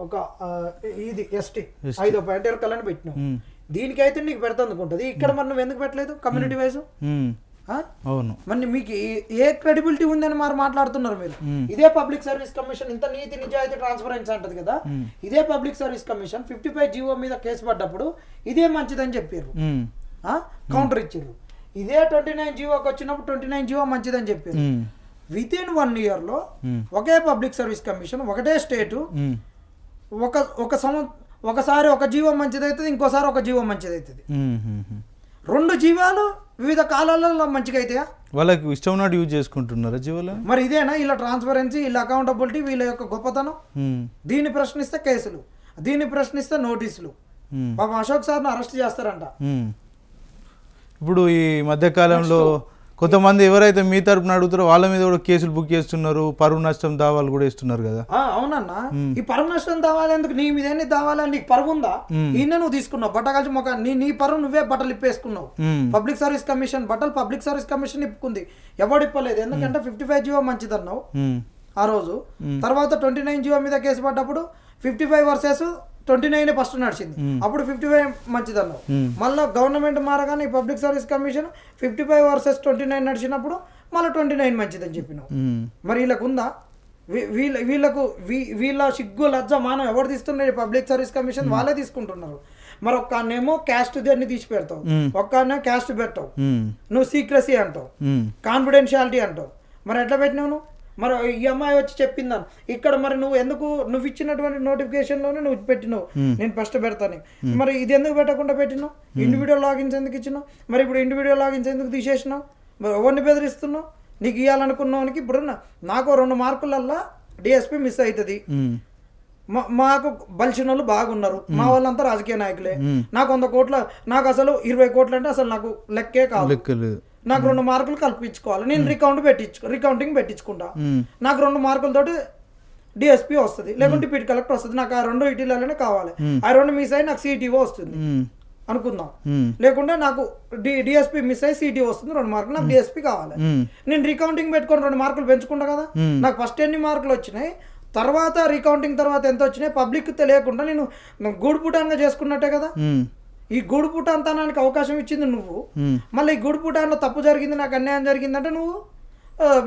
ఒక ఇది ఎస్టీ 5వ పాయింట్ ఎరకలని పెట్టినాం. దీనికైతే నీకు పెడతాందుకు ఉంటుంది, ఇక్కడ మరి నువ్వు ఎందుకు పెట్టలేదు కమ్యూనిటీ వైజ్? అవును. మరి మీకు ఏ క్రెడిబిలిటీ ఉందని మరి మాట్లాడుతున్నారు మీరు? ఇదే పబ్లిక్ సర్వీస్ కమిషన్ ఇంత నీతి నిజాయితీ ట్రాన్స్పరెన్సీ అంటది కదా, ఇదే పబ్లిక్ సర్వీస్ కమిషన్ 55 జీవో మీద కేసు పడ్డప్పుడు ఇదే మంచిదని చెప్పారు, కౌంటర్ ఇచ్చారు. ఇదే 29 జీవోకి వచ్చినప్పుడు 29 జీవో మంచిదని చెప్పారు. విత్ ఇన్ 1 year లో ఒకే పబ్లిక్ సర్వీస్ కమిషన్ ఒకటే స్టేటు ఒకసారి ఒక జీవో మంచిదవుతుంది, ఇంకోసారి ఒక జీవో మంచిదవుతుంది. 2 జీవాలు వివిధ కాలాలలో మంచిగా అవుతాయా? వాళ్ళకి ఇష్టం ఉన్నట్టు యూజ్ చేసుకుంటున్నారా జీవాలు? మరి ఇదేనా ఇలా ట్రాన్స్పరెన్సీ, ఇలా అకౌంటబిలిటీ, వీళ్ళ యొక్క గొప్పతనం? దీన్ని ప్రశ్నిస్తే కేసులు, దీన్ని ప్రశ్నిస్తే నోటీసులు. పాపం అశోక్ సార్ని అరెస్ట్ చేస్తారంట. ఇప్పుడు ఈ మధ్యకాలంలో కొంతమంది ఎవరైతే మీ తరపున అడుగుతారో వాళ్ళ మీద కూడా కేసులు బుక్ చేస్తున్నారు, పరువు నష్టం దావాలు కూడా ఇస్తున్నారు కదా. అవునన్నా, ఈ పరువు నష్టం దావాలి ఎందుకు? నీ మీద ఎన్ని దావాలని నీకు పరువు ఉందా? ఈయన నువ్వు తీసుకున్నావు బట్ట కలిసి మొక్క, నీ పరువు నువ్వే బట్టలు ఇప్పేసుకున్నావు. పబ్లిక్ సర్వీస్ కమిషన్ బట్టలు పబ్లిక్ సర్వీస్ కమిషన్ ఇప్పుకుంది, ఎవడు ఇప్పలేదు. ఎందుకంటే 55 జీవో మంచిదన్నావు ఆ రోజు. తర్వాత 29 జీవో మీద కేసు పడ్డప్పుడు 55 వర్సెస్ 29 ఫస్ట్ నడిచింది, అప్పుడు 55 మంచిదన్నావు. మళ్ళీ గవర్నమెంట్ మారగానే ఈ పబ్లిక్ సర్వీస్ కమిషన్ 55 వర్సెస్ 29 నడిచినప్పుడు మళ్ళీ 29 మంచిదని చెప్పినావు. మరి వీళ్ళకు ఉందా? వీళ్ళ సిగ్గు లజ్జ మానం ఎవరు తీస్తున్నారు? పబ్లిక్ సర్వీస్ కమిషన్ వాళ్ళే తీసుకుంటున్నారు. మరి ఒక్కనేమో క్యాస్ట్ దాన్ని తీసి పెడతావు, ఒక్కనే క్యాస్ట్ పెట్టావు, నువ్వు సీక్రసీ అంటావు, కాన్ఫిడెన్షియాలిటీ అంటావు. మరి ఎట్లా పెట్టినావు నువ్వు? మరి ఈ అమ్మాయి వచ్చి చెప్పిందని ఇక్కడ, మరి నువ్వు ఇచ్చినటువంటి నోటిఫికేషన్లోనే నువ్వు పెట్టినావు నేను ఫస్ట్ పెడతాను. మరి ఇది ఎందుకు పెట్టకుండా పెట్టినావు? ఇండివిజువల్ లాగిన్స్ ఎందుకు ఇచ్చినావు? మరి ఇప్పుడు ఇండివిజువల్ లాగిన్స్ ఎందుకు తీసేసినావు? మరి ఎవరిని బెదిరిస్తున్నావు? నీకు ఇవ్వాలనుకున్నానికి ఇప్పుడు నాకు 2 మార్కులల్లా డిఎస్పీ మిస్ అవుతుంది. మాకు బలిసిన వాళ్ళు బాగున్నారు, మా వాళ్ళంతా రాజకీయ నాయకులే. నాకు 100 కోట్ల, నాకు అసలు 20 కోట్లు అంటే అసలు నాకు లెక్కే కాదు. నాకు 2 మార్కులు కల్పించుకోవాలి, నేను రికౌంటింగ్ పెట్టించుకుంటా. నాకు 2 మార్కులతోటి డిఎస్పీ వస్తుంది, లేకుంటే డిప్యూటీ కలెక్టర్ వస్తుంది. నాకు ఆ 2 ఇటీలలోనే కావాలి. ఆ 2 మిస్ అయ్యి నాకు సిటీఓ వస్తుంది అనుకుందాం. లేకుంటే నాకు డిఎస్పీ మిస్ అయ్యి సిటీ వస్తుంది, 2 మార్కులు, నాకు డిఎస్పీ కావాలి. నేను రికౌంటింగ్ పెట్టుకొని 2 మార్కులు పెంచుకుంటా కదా. నాకు ఫస్ట్ ఎన్ని మార్కులు వచ్చినాయి, తర్వాత రికౌంటింగ్ తర్వాత ఎంత వచ్చినాయి పబ్లిక్ తెలియకుండా నేను గూడుపుటాన్గా చేసుకున్నట్టే కదా. ఈ గూడుపుట అంతానానికి అవకాశం ఇచ్చింది నువ్వు. మళ్ళీ ఈ గూడుపుటాన్లో తప్పు జరిగింది, నాకు అన్యాయం జరిగిందంటే నువ్వు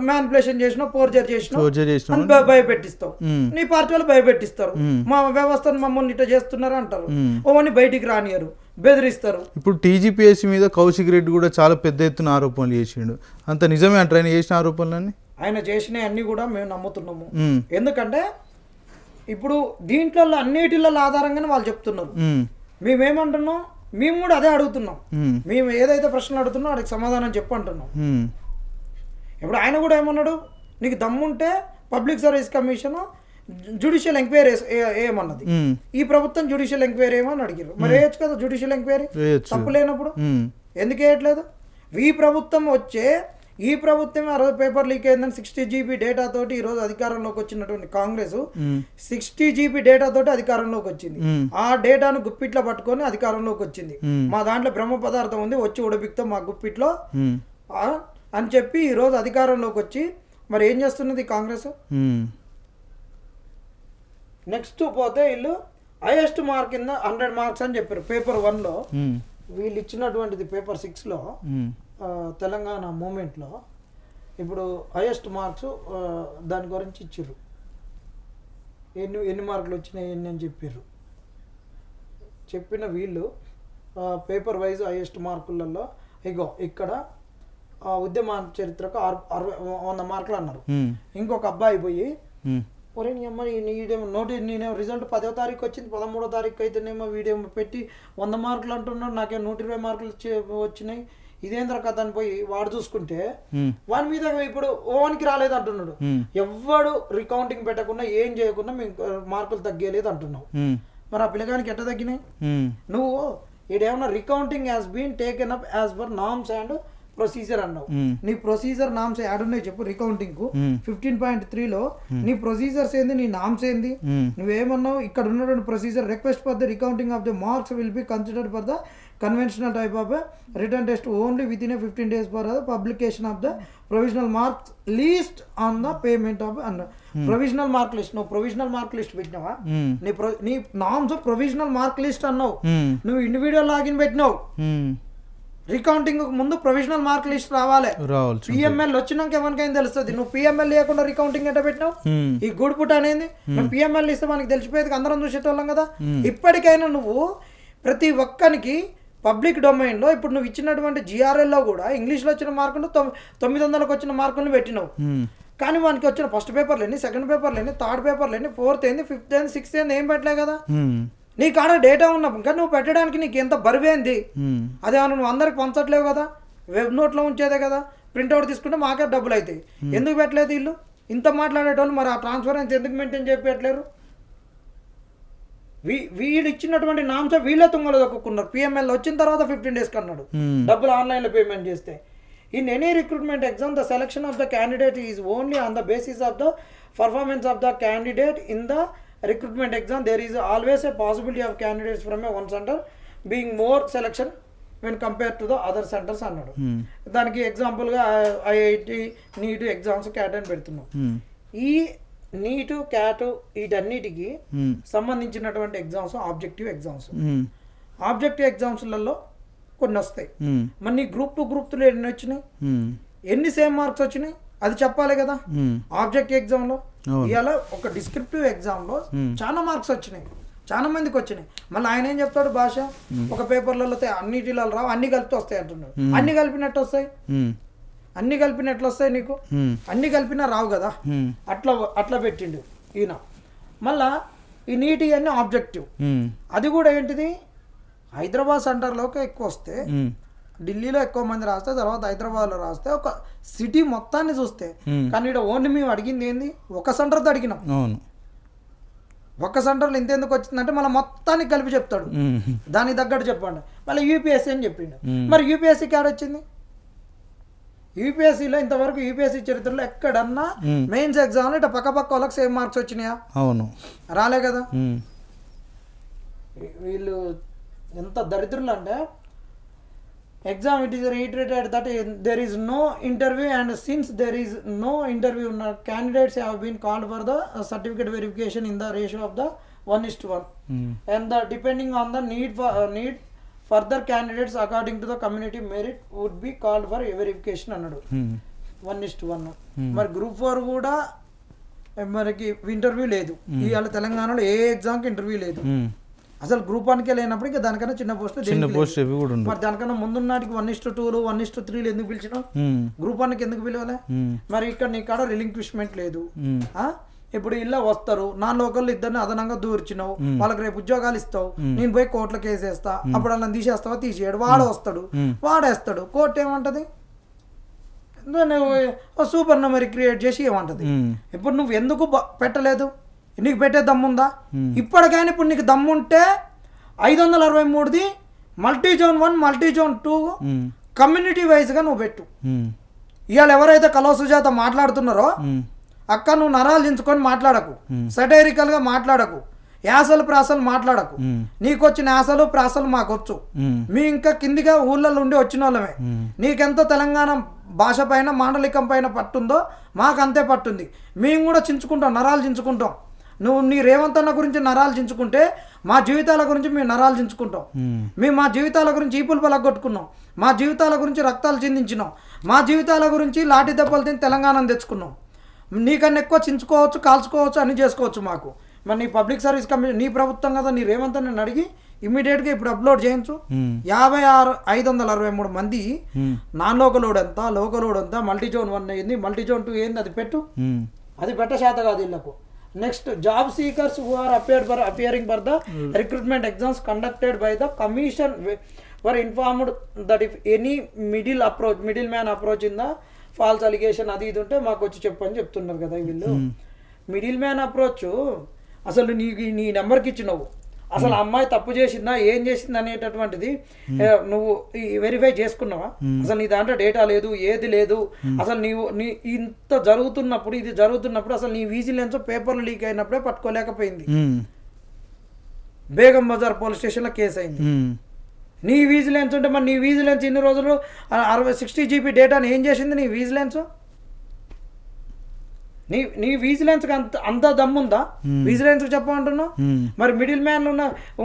మ్యానిపులేషన్ చేసినావు, ఫోర్జరీ చేసినావు, భయపెట్టిస్తావు. నీ పార్టీ వాళ్ళు భయపెట్టిస్తారు, మా వ్యవస్థను మమ్మల్ని ఇట్లా చేస్తున్నారు అంటారు, ఓవన్నీ బయటికి రానియరు, బెదిరిస్తారు. ఇప్పుడు టీజీపీఎస్సీ మీద కౌశిక్ రెడ్డి కూడా చాలా పెద్ద ఎత్తున ఆరోపణలు చేసిండు, అంత నిజమే అంటారు ఆయన చేసిన ఆరోపణలన్నీ? ఆయన చేసినవి అన్ని కూడా మేము నమ్ముతున్నాము. ఎందుకంటే ఇప్పుడు దీంట్లో అన్నిటిలో ఆధారంగానే వాళ్ళు చెప్తున్నారు. మేమేమంటున్నాం, మేము కూడా అదే అడుగుతున్నాం. మేము ఏదైతే ప్రశ్నలు అడుగుతున్నాం వాడికి సమాధానం చెప్పు అంటున్నాం. ఇప్పుడు ఆయన కూడా ఏమన్నాడు, నీకు దమ్ముంటే public service commission judicial enquiry ఏమన్నది, ఈ ప్రభుత్వం జ్యుడిషియల్ ఎంక్వైరీ ఏమని అడిగారు. మరి వేయచ్చు కదా జ్యుడిషియల్ ఎంక్వైరీ, తప్పు లేనప్పుడు ఎందుకు వేయట్లేదు? ఈ ప్రభుత్వం ఆ రోజు పేపర్ లీక్ అయిందని 60 GB డేటా తోటి ఈ రోజు అధికారంలోకి వచ్చినటువంటి కాంగ్రెస్ 60 GB డేటా తోటి అధికారంలోకి వచ్చింది. ఆ డేటాను గుప్పిట్లో పట్టుకొని అధికారంలోకి వచ్చింది. మా దాంట్లో బ్రహ్మ పదార్థం ఉంది, వచ్చి ఉడబిక్తాం మా గుప్పిట్లో అని చెప్పి ఈ రోజు అధికారంలోకి వచ్చి మరి ఏం చేస్తున్నది కాంగ్రెస్? నెక్స్ట్ పోతే వీళ్ళు హైయెస్ట్ మార్క్ కింద 100 మార్క్స్ అని చెప్పారు పేపర్ 1లో. వీళ్ళు ఇచ్చినటువంటిది పేపర్ 6లో తెలంగాణ మూమెంట్లో ఇప్పుడు హైయెస్ట్ మార్క్స్ దాని గురించి ఇచ్చారు. ఎన్ని మార్కులు వచ్చినాయి ఎన్ని అని చెప్పారు. చెప్పిన వీళ్ళు పేపర్ వైజ్ హైయెస్ట్ మార్కులలో ఇక్కడ ఉద్యమ చరిత్రకు 100 మార్కులు అన్నారు. ఇంకొక అబ్బాయి పోయి ఒరే నీ అమ్మ నేనేమో రిజల్ట్ 10వ తారీఖు వచ్చింది, 13వ తారీఖు అయితేనేమో వీడేమో పెట్టి 100 మార్కులు అంటున్నాడు, నాకేమో 120 మార్కులు వచ్చినాయి, ఇదేంద్ర కథ అని పోయి వాడు చూసుకుంటే వాని మీద ఇప్పుడు ఓనికి రాలేదు అంటున్నాడు. ఎవ్వడు రికౌంటింగ్ పెట్టకుండా ఏం చేయకుండా మేము మార్కులు తగ్గలేదు అంటున్నావు. మరి ఆ పిల్లగానికి ఎట్లా తగ్గినాయి? నువ్వు ఇదేమన్నా recounting has been taken up as per norms and procedure అన్నావు. నీ ప్రొసీజర్ నామ్స్ యాడ్ ఉన్నాయి చెప్పు. రికౌంటింగ్ కు 15.3లో నీ ప్రొసీజర్స్ ఏంది, నీ నామ్స్ ఏంది? నువ్వేమన్నావు? ఇక్కడ ఉన్నటువంటి procedure request for the recounting of the marks will be considered for the conventional type of a written test only within a 15 days for the publication of the provisional marks list on the payment of provisional mark list. నువ్వు provisional mark list పెట్టినావా? నీ norms provisional mark list అన్నావు, నువ్వు individual login పెట్టినావు. Recounting ముందు provisional mark list రావాలి. PML వచ్చినాక ఎవరికైనా తెలుస్తుంది. నువ్వు పిఎంఎల్ లేకుండా రికౌంటింగ్ ఎట్లా పెట్టినావు? ఈ గుడ్ పుట్ అనేది నువ్వు పిఎంఎల్ ఇస్తే మనకి తెలిసిపోయేది, అందరం చూసేటోళ్ళం కదా. ఇప్పటికైనా నువ్వు ప్రతి ఒక్కరికి పబ్లిక్ డొమైన్లో ఇప్పుడు నువ్వు ఇచ్చినటువంటి జిఆర్ఎల్లో కూడా ఇంగ్లీష్లో వచ్చిన మార్కులు 900కు వచ్చిన మార్కులను పెట్టినావు. కానీ వానికి వచ్చిన ఫస్ట్ పేపర్లేని, సెకండ్ పేపర్లేని, థర్డ్ పేపర్లేని, ఫోర్త్ ఏంది, ఫిఫ్త్ ఏంది, సిక్స్త్ ఏంది ఏం పెట్టలే కదా. నీ కాడ డేటా ఉన్నప్పుడు కానీ నువ్వు పెట్టడానికి నీకు ఎంత బరువేంది? అదేమన్నా నువ్వు అందరికి పంచట్లేవు కదా, వెబ్ నోట్లో ఉంచేదే కదా. ప్రింట్అవుట్ తీసుకుంటే మాకే డబ్బులు అవుతాయి. ఎందుకు పెట్టలేదు వీళ్ళు? ఇంత మాట్లాడేటోళ్ళు మరి ఆ ట్రాన్స్పరెన్సీ ఎందుకు మెయింటైన్ చేయట్లేరు? వీళ్ళు ఇచ్చినటువంటి నామ్స్ వీళ్ళే తుంగలు దొక్కున్నారు. పిఎంఎల్ వచ్చిన తర్వాత 15 days అన్నాడు డబ్బులు ఆన్లైన్లో పేమెంట్ చేస్తే. In any recruitment exam the selection of the candidate is only on the basis of the performance of the candidate in the recruitment exam. There is always a possibility of candidates from a one center being more selection when compared to the other centers అన్నాడు. దానికి ఎగ్జాంపుల్గా IIT, NEET exams, cat అని పెడుతున్నాం. ఈ నీటు, cat వీటన్నిటికి సంబంధించినటువంటి exams objective exams. Objective ఎగ్జామ్స్లలో కొన్ని వస్తాయి. మరి నీ గ్రూప్ 2, గ్రూప్ 3 ఎన్ని వచ్చినాయి, ఎన్ని సేమ్ మార్క్స్ వచ్చినాయి అది చెప్పాలి కదా. ఆబ్జెక్టివ్ ఎగ్జామ్లో ఇవాళ ఒక డిస్క్రిప్టివ్ ఎగ్జామ్లో చాలా మార్క్స్ వచ్చినాయి, చాలా మందికి వచ్చినాయి. మళ్ళీ ఆయన ఏం చెప్తాడు, భాష ఒక పేపర్లలో అన్నిటిలో రావు, అన్ని కలిపి వస్తాయి అంటున్నాడు. అన్ని కలిపినట్టు వస్తాయి, అన్ని కలిపినట్లు వస్తాయి నీకు, అన్ని కలిపినా రావు కదా. అట్లా పెట్టిండు ఈయన. మళ్ళా ఈ నీటి అన్ని ఆబ్జెక్టివ్, అది కూడా ఏంటిది హైదరాబాద్ సెంటర్లోకి ఎక్కువ వస్తే, ఢిల్లీలో ఎక్కువ మంది రాస్తే, తర్వాత హైదరాబాద్లో రాస్తే, ఒక సిటీ మొత్తాన్ని చూస్తే. కానీ ఇక్కడ ఓన్లీ మేము అడిగింది ఏంది, ఒక సెంటర్తో అడిగినాం. ఒక్క సెంటర్లో ఇంతెందుకు వచ్చిందంటే మళ్ళీ మొత్తానికి కలిపి చెప్తాడు, దానికి తగ్గట్టు చెప్పండి. మళ్ళీ యూపీఎస్సీ అని చెప్పిండు. మరి యూపీఎస్సీకి ఆడ వచ్చింది? యూపీఎస్సీలో ఇంతవరకు యూపీఎస్సీ చరిత్రలో ఎక్కడన్నా మెయిన్స్ ఎగ్జామ్లో ఇట్లా పక్క వాళ్ళకి సేమ్ మార్క్స్ వచ్చినాయా? అవును, రాలే కదా. వీళ్ళు ఎంత దరిద్రులు అంటే, exam it is reiterated that there is no interview, and since there is no interview, candidates have been called for the certificate verification in the ratio of the 1:1, and the depending on the need further candidates according to the community merit would be called for verification అన్నాడు. 1:1. మరి group 4 కూడా మనకి interview లేదు. ఇవాళ తెలంగాణలో ఏ ఎగ్జామ్కి interview లేదు అసలు. గ్రూప్ 1కే లేనప్పుడు ఇంకా దానికన్నా చిన్న పోస్ట్ మరి దానికన్నా ముందున్నాటికి 1:2, 1:3 ఎందుకు పిలిచినావు? గ్రూప్ 1కి ఎందుకు పిలవలే? మరి ఇక్కడ నీ కాడ రిలింక్విష్మెంట్ లేదు. ఇప్పుడు ఇలా వస్తారు, నా లోకల్లో ఇద్దరిని అదనంగా దూర్చినావు, వాళ్ళకి రేపు ఉద్యోగాలు ఇస్తావు, నేను పోయి కోర్టులో కేసు వేస్తా, అప్పుడు అలా తీసేస్తావా? తీసేయడు, వాడు వస్తాడు, వాడేస్తాడు. కోర్టు ఏమంటది? సూపర్ నెంబర్ క్రియేట్ చేసి ఏమంటది? ఇప్పుడు నువ్వు ఎందుకు పెట్టలేదు? నీకు పెట్టే దమ్ముందా? ఇప్పటికైనా ఇప్పుడు నీకు దమ్ముంటే 563ది మల్టీజోన్ 1, మల్టీజోన్ 2 కమ్యూనిటీ వైజ్గా నువ్వు పెట్టు. ఇవాళ ఎవరైతే కలో సుజాత మాట్లాడుతున్నారో, అక్క నువ్వు నరాలు దించుకొని మాట్లాడకు, సెటైరికల్గా మాట్లాడకు, యాసలు ప్రాసలు మాట్లాడకు. నీకు వచ్చిన యాసలు ప్రాసలు మాకొచ్చు, మీ ఇంకా కిందిగా ఊళ్ళలో ఉండి వచ్చిన వాళ్ళమే. నీకెంతో తెలంగాణ భాష పైన, మాండలికం పైన పట్టుందో మాకంతే పట్టుంది. మేము కూడా చించుకుంటాం, నరాలు చించుకుంటాం. నువ్వు నీ రేవంత్ అన్న గురించి నరాలు చించుకుంటే మా జీవితాల గురించి మేము నరాలు చించుకుంటాం. మేము మా జీవితాల గురించి ఈపులు పలగొట్టుకున్నాం, మా జీవితాల గురించి రక్తాలు చిందించినాం, మా జీవితాల గురించి లాఠీ దెబ్బలు తిని తెలంగాణను తెచ్చుకున్నాం. నీకన్నా ఎక్కువ చించుకోవచ్చు, కాల్చుకోవచ్చు, అన్ని చేసుకోవచ్చు మాకు. మరి నీ పబ్లిక్ సర్వీస్ కమిషన్ నీ ప్రభుత్వం కదా, నీ రేవంత్ అన్న అడిగి ఇమ్మీడియట్గా ఇప్పుడు అప్లోడ్ చేయించు. 563 మంది నాన్ లోకలోడ్ ఎంత, లోకలోడ్ ఎంత, మల్టీజోన్ 1 ఏంది, మల్టీజోన్ 2 ఏంది, అది పెట్టు. అది పెట్ట శాత కాదు ఇళ్లకు. Next, job seekers who are appearing for the recruitment exams conducted by the commission were informed that if any middleman approach in the false allegation అది ఇది ఉంటే మాకు వచ్చి చెప్పని చెప్తున్నారు కదా వీళ్ళు. మిడిల్ మ్యాన్ అప్రోచ్ అసలు నీ నెంబర్కి ఇచ్చినావు, అసలు అమ్మాయి తప్పు చేసిందా, ఏం చేసింది అనేటటువంటిది నువ్వు వెరిఫై చేసుకున్నావా? అసలు నీ దాంట్లో డేటా లేదు, ఏది లేదు. అసలు నీ ఇంత జరుగుతున్నప్పుడు, ఇది జరుగుతున్నప్పుడు అసలు నీ విజిలెన్స్ పేపర్లు లీక్ అయినప్పుడే పట్టుకోలేకపోయింది. బేగం బజార్ పోలీస్ స్టేషన్లో కేసు అయింది. నీ విజిలెన్స్ ఉంటే మరి నీ విజిలెన్స్ ఇన్ని రోజులు 60 GB డేటాని ఏం చేసింది నీ విజిలెన్స్? నీ విజిలెన్స్కి అంత దమ్ముందా విజిలెన్స్ చెప్పమంటున్నావు? మరి మిడిల్ మ్యాన్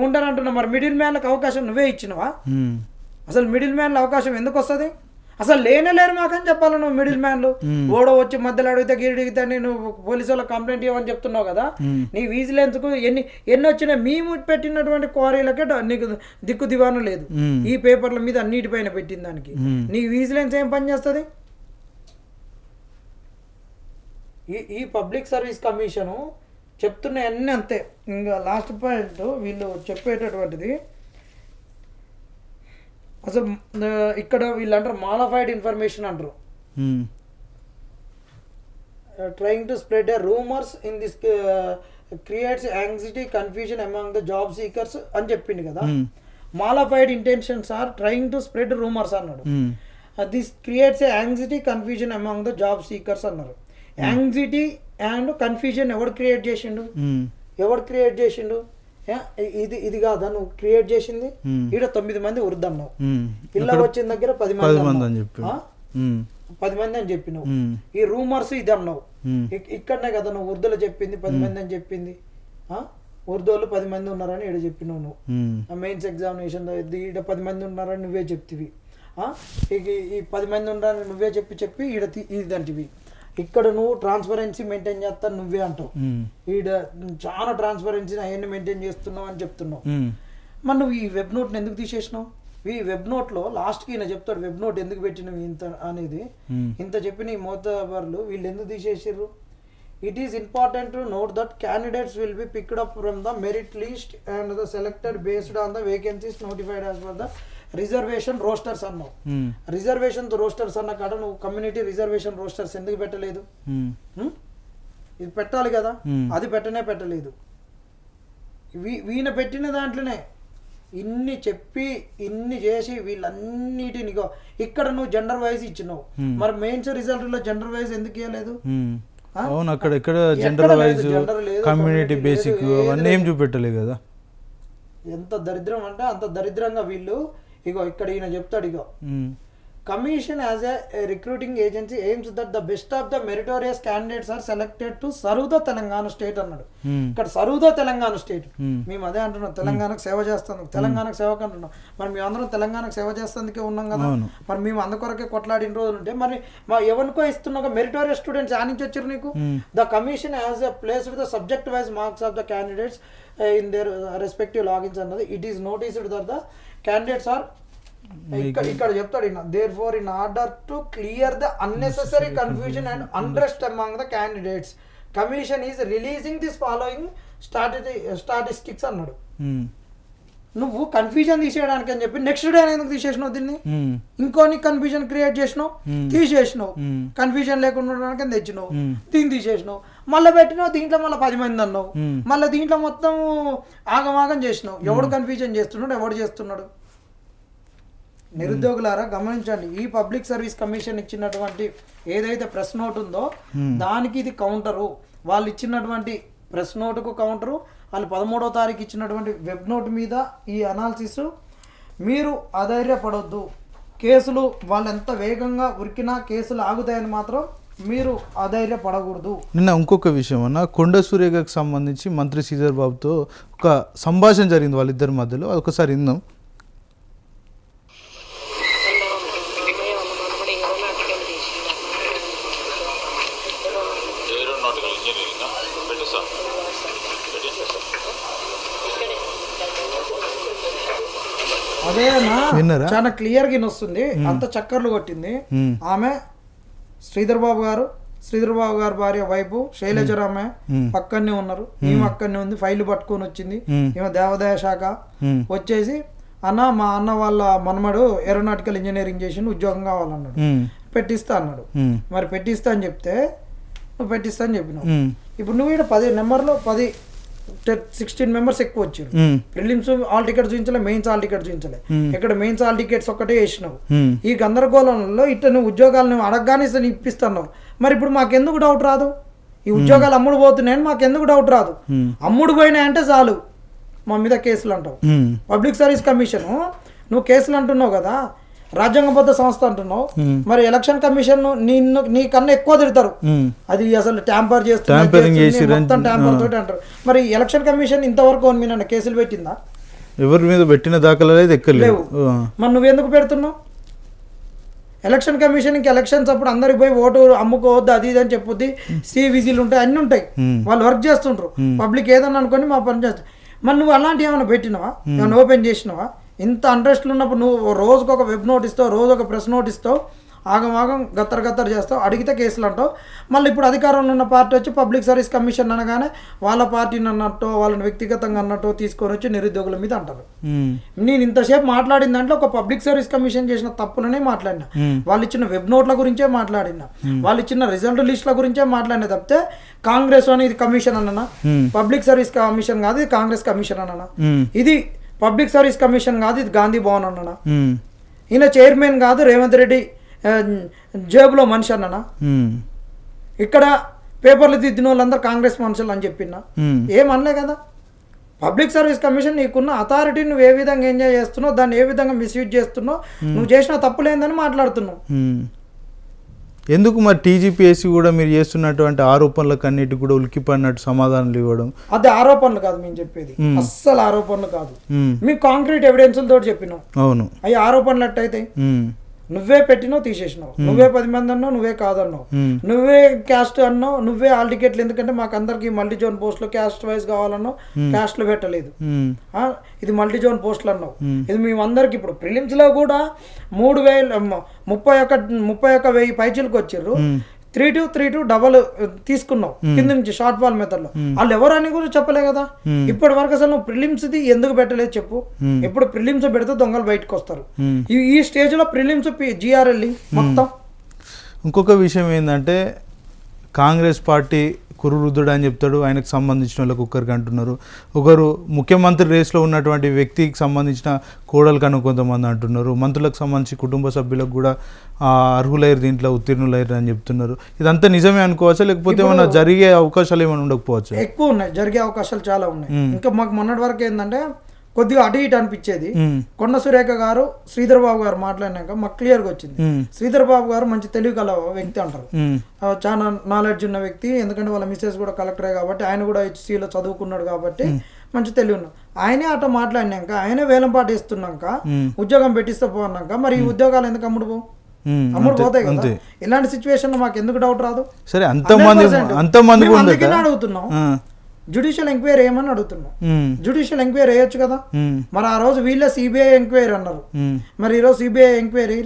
ఉండరంటున్నావు, మరి మిడిల్ మ్యాన్లకు అవకాశం నువ్వే ఇచ్చినవా? అసలు మిడిల్ మ్యాన్ల అవకాశం ఎందుకు వస్తుంది? అసలు లేరు మాకని చెప్పాలి నువ్వు. మిడిల్ మ్యాన్లు ఓడో వచ్చి మధ్యలో అడిగితే గిరిడిగితే నువ్వు పోలీసు వాళ్ళకి కంప్లైంట్ ఇవ్వని చెప్తున్నావు కదా. నీ విజిలెన్స్కు ఎన్ని వచ్చినాయి? మేము పెట్టినటువంటి క్వారీలకే నీకు దిక్కు దివాను లేదు. ఈ పేపర్ల మీద అన్నిటిపైన పెట్టిన దానికి నీ విజిలెన్స్ ఏం పని చేస్తుంది? ఈ పబ్లిక్ సర్వీస్ కమిషను చెప్తున్నాయి అన్నీ అంతే. ఇంకా లాస్ట్ పాయింట్ వీళ్ళు చెప్పేటటువంటిది అసలు ఇక్కడ వీళ్ళు అంటారు మాడిఫైడ్ ఇన్ఫర్మేషన్ అంటారు. Trying to spread rumours in this creates anxiety confusion among the job seekers అని చెప్పింది కదా. Modified intentions are trying to spread rumours అన్నాడు. This creates anxiety confusion among the job seekers అన్నారు. యాంగ్జైటీ అండ్ కన్ఫ్యూజన్ ఎవడు create చేసిండు? ఇది కాదా నువ్వు క్రియేట్ చేసింది? ఈడ 9 మంది వృద్ధన్నావు, ఇళ్ళ వచ్చిన దగ్గర 10 మంది అని చెప్పి 10 మంది అని చెప్పినావు. ఈ రూమర్స్ ఇది అన్నావు. ఇక్కడనే కదా నువ్వు ఉర్దూలో చెప్పింది 10 మంది అని చెప్పింది. ఉర్దూలో 10 మంది ఉన్నారని ఈడ చెప్పినావు నువ్వు. మెయిన్స్ ఎగ్జామినేషన్ ఈడ 10 మంది ఉన్నారని నువ్వే చెప్తివి. ఈ 10 మంది ఉన్నారని నువ్వే చెప్పి ఈడ ఇదంటివి. ఇక్కడ నువ్వు ట్రాన్స్పరెన్సీ మెయింటైన్ చేస్తా నువ్వే అంటావు. ఈడ చాలా ట్రాన్స్పరెన్సీ అవన్నీ మెయింటైన్ చేస్తున్నావు అని చెప్తున్నావు. మరి నువ్వు ఈ వెబ్ నోట్ని ఎందుకు తీసేసినావు? ఈ వెబ్ నోట్లో లాస్ట్కి ఈయన చెప్తాడు వెబ్ నోట్ ఎందుకు పెట్టినవి ఇంత అనేది. ఇంత చెప్పిన ఈ మోతబర్లు వీళ్ళు ఎందుకు తీసేసారు? It is important to note that candidates will be picked up from the merit list and the selected based on the vacancies notified as per the reservation roasters అన్నావు. రిజర్వేషన్ రోస్టర్స్ అన్న కాడ నువ్వు కమ్యూనిటీ రిజర్వేషన్ రోస్టర్స్ ఎందుకు పెట్టలేదు? ఇది పెట్టాలి కదా, అది పెట్టలేదు. వీణ పెట్టిన దాంట్లోనే ఇన్ని చెప్పి ఇన్ని చేసి వీళ్ళన్నిటిని ఇక్కడ నువ్వు జెండర్ వైజ్ ఇచ్చినావు. మరి మెయిన్స్ రిజల్ట్ లో జెండర్ వైజ్ ఎందుకు ఇవ్వలేదు? అవును, అక్కడ జెండర్ వైజ్ కమ్యూనిటీ బేసిక్ అవన్నీ ఏం చూపెట్టలేదు కదా. ఎంత దరిద్రం అంటే అంత దరిద్రంగా వీళ్ళు ఇక్కడ ఈయన చెప్తాడు commission as a recruiting agency aims that the best of the meritorious candidates are selected to serve the Telangana state అన్నాడు. ఇక్కడ సర్వ్ ద తెలంగాణ స్టేట్. మేము అదే అంటున్నాం, తెలంగాణకు సేవ చేస్తాం, తెలంగాణకు సేవకు అంటున్నాం. మరి మేము అందరం తెలంగాణకు సేవ చేస్తానికే ఉన్నాం కదా. మరి మేము అందుకొరకే కొట్లాడిన రోజులు ఉంటే మరి మా ఎవరికో ఇస్తున్నా మెరిటోరియస్ స్టూడెంట్స్ ఆ నుంచి వచ్చారు నీకు. The commission as a place with the subject wise marks of the candidates in their respective logins అన్నది. It is noticed that the candidates are ఇక్కడ చెప్తాడు therefore in order to clear the unnecessary confusion and unrest among the candidates commission is releasing this following statistics అన్నాడు. నువ్వు confusion తీసేయడానికి అని చెప్పి next day ఎందుకు తీసేసినావు? దీన్ని ఇంకోని కన్ఫ్యూజన్ క్రియేట్ చేసినావు, తీసేసినావు. కన్ఫ్యూజన్ లేకుండా ఉండడానికి తెచ్చినావు, దీన్ని తీసేసినావు. మళ్ళీ పెట్టినావు, దీంట్లో మళ్ళీ 10 మంది అన్నావు. మళ్ళీ దీంట్లో మొత్తం ఆగమాగం చేసినావు. ఎవడు కన్ఫ్యూజన్ చేస్తున్నాడు, ఎవడు చేస్తున్నాడు? నిరుద్యోగులారా గమనించండి, ఈ పబ్లిక్ సర్వీస్ కమిషన్ ఇచ్చినటువంటి ఏదైతే ప్రెస్ నోట్ ఉందో దానికి ఇది కౌంటరు. వాళ్ళు ఇచ్చినటువంటి ప్రెస్ నోటుకు కౌంటరు, వాళ్ళు 13వ తారీఖు ఇచ్చినటువంటి వెబ్ నోట్ మీద ఈ అనాలిసిస్. మీరు అధైర్యపడొద్దు. కేసులు వాళ్ళు ఎంత వేగంగా ఉరికినా కేసులు ఆగుతాయని మాత్రం మీరు అధైర్యపడకూడదు. నిన్న ఇంకొక విషయం అన్న, కొండ సూర్యకి సంబంధించి మంత్రి శ్రీధర్ బాబుతో ఒక సంభాషణ జరిగింది వాళ్ళిద్దరి మధ్యలో. ఒకసారి విందాం. అదేనా చాలా క్లియర్ గా వస్తుంది. అంత చక్కర్లు కొట్టింది ఆమె. శ్రీధర్ బాబు గారు భార్య వైపు శైలజరామె పక్కనే ఉన్నారు. ఈమె అక్కడనే ఉంది, ఫైల్ పట్టుకొని వచ్చింది. ఈమె దేవాదాయ శాఖ వచ్చేసి మా అన్న వాళ్ళ మనమడు ఏరోనాటికల్ ఇంజనీరింగ్ చేసి ఉద్యోగం కావాలన్నాడు, పెట్టిస్తా అన్నాడు. మరి పెట్టిస్తా అని చెప్తే నువ్వు పెట్టిస్తా అని చెప్పినావు. ఇప్పుడు నువ్వు ఇక్కడ 16 మెంబర్స్ ఎక్కువ వచ్చారు. ప్రిలిమ్స్ ఆల్ టికెట్స్ చూపించలే, మెయిన్స్ ఆల్ టికెట్స్ చూపించలే. ఇక్కడ మెయిన్స్ ఆల్ టికెట్స్ ఒక్కటే వేసినావు. ఈ గందరగోళంలో ఇట్లా నువ్వు ఉద్యోగాలు నువ్వు అడగగానే ఇప్పిస్తున్నావు. మరి ఇప్పుడు మాకెందుకు డౌట్ రాదు? ఈ ఉద్యోగాలు అమ్ముడు పోతున్నాయని మాకెందుకు డౌట్ రాదు? అమ్ముడు పోయినాయంటే చాలు మా మీద కేసులు అంటావు. పబ్లిక్ సర్వీస్ కమిషన్ నువ్వు కేసులు అంటున్నావు కదా, రాజ్యాంగబద్ధ సంస్థ అంటున్నావు, మరి ఎలక్షన్ కమిషన్ నీ కన్నా ఎక్కువ తిడతారు. అది అసలు ట్యాంపర్ చేస్తుంది మొత్తం ట్యాంపర్ తోటి అంటారు. మరి ఎలక్షన్ కమిషన్ ఇంతవరకు మీద కేసులు పెట్టిందా? ఎవరి మీద పెట్టిన దాఖలు అయితే ఎక్కలేవు. మరి నువ్వెందుకు పెడుతున్నావు? ఎలక్షన్ కమిషన్కి ఎలక్షన్స్ అప్పుడు అందరికి పోయి ఓటు అమ్ముకోవద్దు అది ఇది అని చెప్పొద్ది, విజిల్ ఉంటాయి, అన్నీ ఉంటాయి, వాళ్ళు వర్క్ చేస్తుంటారు. పబ్లిక్ ఏదన్నా అనుకొని మా పని చేస్తారు. మరి నువ్వు అలాంటి ఏమైనా పెట్టినావా, ఏమైనా ఓపెన్ చేసినావా? ఇంత ఇంట్రెస్ట్లు ఉన్నప్పుడు నువ్వు రోజుకు ఒక వెబ్ నోట్ ఇస్తావు, రోజు ఒక ప్రెస్ నోట్ ఇస్తావు, ఆగం గత్తర్ చేస్తావు, అడిగితే కేసులు అంటావు. మళ్ళీ ఇప్పుడు అధికారంలో ఉన్న పార్టీ వచ్చి పబ్లిక్ సర్వీస్ కమిషన్ అనగానే వాళ్ళ పార్టీని అన్నట్టు వాళ్ళని వ్యక్తిగతంగా అన్నట్టు తీసుకొని వచ్చి నిరుద్యోగుల మీద అంటారు. నేను ఇంతసేపు మాట్లాడిన దాంట్లో ఒక పబ్లిక్ సర్వీస్ కమిషన్ చేసిన తప్పులనే మాట్లాడినా, వాళ్ళు ఇచ్చిన వెబ్ నోట్ల గురించే మాట్లాడినా, వాళ్ళు ఇచ్చిన రిజల్ట్ లిస్ట్ల గురించే మాట్లాడినా తప్పితే కాంగ్రెస్ అని ఇది కమిషన్ అన్నా, పబ్లిక్ సర్వీస్ కమిషన్ కాదు ఇది కాంగ్రెస్ కమిషన్ అన్నా, ఇది పబ్లిక్ సర్వీస్ కమిషన్ కాదు ఇది గాంధీ భవన్ అన్నా, ఈయన చైర్మన్ కాదు రేవంత్ రెడ్డి జేబులో మనిషి అన్నా, ఇక్కడ పేపర్లు దిద్దిన వాళ్ళందరూ కాంగ్రెస్ మనుషులు అని చెప్పినా ఏమనలే కదా. పబ్లిక్ సర్వీస్ కమిషన్ నీకున్న అథారిటీ నువ్వు ఏ విధంగా ఎంజాయ్ చేస్తున్నావు, దాన్ని ఏ విధంగా మిస్యూజ్ చేస్తున్నావు, నువ్వు చేసిన తప్పులేందని మాట్లాడుతున్నావు. ఎందుకు మరి టీజీపీఎస్సీ కూడా మీరు చేస్తున్నటువంటి ఆరోపణలకు అన్నిటి కూడా ఉలికిపడినట్టు సమాధానాలు ఇవ్వడం? అది ఆరోపణలు కాదు మేము చెప్పేది, అస్సలు ఆరోపణలు కాదు. మీకు కాంక్రీట్ ఎవిడెన్స్ తోటి చెప్పినావు. అవును, అవి ఆరోపణలు ఎట్టయితే నువ్వే పెట్టినావు తీసేసినావు, నువ్వే 10 మంది అన్నావు, నువ్వే కాదన్నావు, నువ్వే క్యాస్ట్ అన్నావు, నువ్వే ఆల్ టికెట్లు, ఎందుకంటే మాకు అందరికి మల్టీ జోన్ పోస్టులు క్యాస్ట్ వైజ్ కావాలన్నావు, క్యాస్ట్లు పెట్టలేదు, ఇది మల్టీ జోన్ పోస్టులు అన్నావు. ఇది మేమందరికి ఇప్పుడు ప్రిలిమ్స్ లో కూడా 31,000 పైచీలకు వచ్చిర్రు, 3-2 డబల్ తీసుకున్నావు కింద నుంచి షార్ట్ బాల్ మెథడ్ లో. వాళ్ళు ఎవరని కూడా చెప్పలే కదా. ఇప్పటి వరకు అసలు నువ్వు ప్రిలిమ్స్ ది ఎందుకు పెట్టలేదు చెప్పు. ఇప్పుడు ప్రిలిమ్స్ పెడితే దొంగలు బయటకు వస్తారు. ఈ స్టేజ్ లో ప్రిలిమ్స్ జిఆర్ఎల్ మొత్తం. ఇంకొక విషయం ఏంటంటే కాంగ్రెస్ పార్టీ కురువృద్ధుడు అని చెప్తాడు, ఆయనకు సంబంధించిన వాళ్ళకి ఒక్కరికి అంటున్నారు, ఒకరు ముఖ్యమంత్రి రేస్లో ఉన్నటువంటి వ్యక్తికి సంబంధించిన కోడలు కను కొంతమంది అంటున్నారు, మంత్రులకు సంబంధించి కుటుంబ సభ్యులకు కూడా అర్హులైరు దీంట్లో ఉత్తీర్ణులైరు అని చెప్తున్నారు. ఇదంతా నిజమే అనుకోవచ్చా, లేకపోతే ఏమైనా జరిగే అవకాశాలు ఏమైనా ఉండకపోవచ్చు? ఎక్కువ ఉన్నాయి, జరిగే అవకాశాలు చాలా ఉన్నాయి. ఇంకా మాకు మొన్నటి వరకు ఏంటంటే కొద్దిగా అటు ఇటు అనిపించేది. కొండ సురేఖ గారు శ్రీధర్ బాబు గారు మాట్లాడినాక మాకు క్లియర్గా వచ్చింది. శ్రీధర్ బాబు గారు మంచి తెలివి కల వ్యక్తి అంటారు, చాలా నాలెడ్జ్ ఉన్న వ్యక్తి, ఎందుకంటే వాళ్ళ మిస్సెస్ కూడా కలెక్టరే కాబట్టి, ఆయన కూడా హెచ్సిలో చదువుకున్నాడు కాబట్టి మంచి తెలివి ఉన్నాడు. ఆయనే అట మాట్లాడినాక, ఆయనే వేలంపాట ఇస్తున్నాక, ఉద్యోగం పెట్టిస్తే పోన్నాక, మరి ఈ ఉద్యోగాలు ఎందుకు అమ్ముడు పోతాయి కదా. ఇలాంటి సిచ్యువేషన్ లో మాకు ఎందుకు డౌట్ రాదు? సరే, అందుకనే అడుగుతున్నాం, జ్యుడిషియల్ ఎంక్వైరీ ఏమని అడుగుతున్నాం. జ్యుడిషియల్ ఎంక్వైరీ వేయొచ్చు కదా. మరి ఆ రోజు వీళ్ళే సిబిఐ ఎంక్వైరీ అన్నారు, మరి ఈరోజు సిబిఐ ఎంక్వైరీ.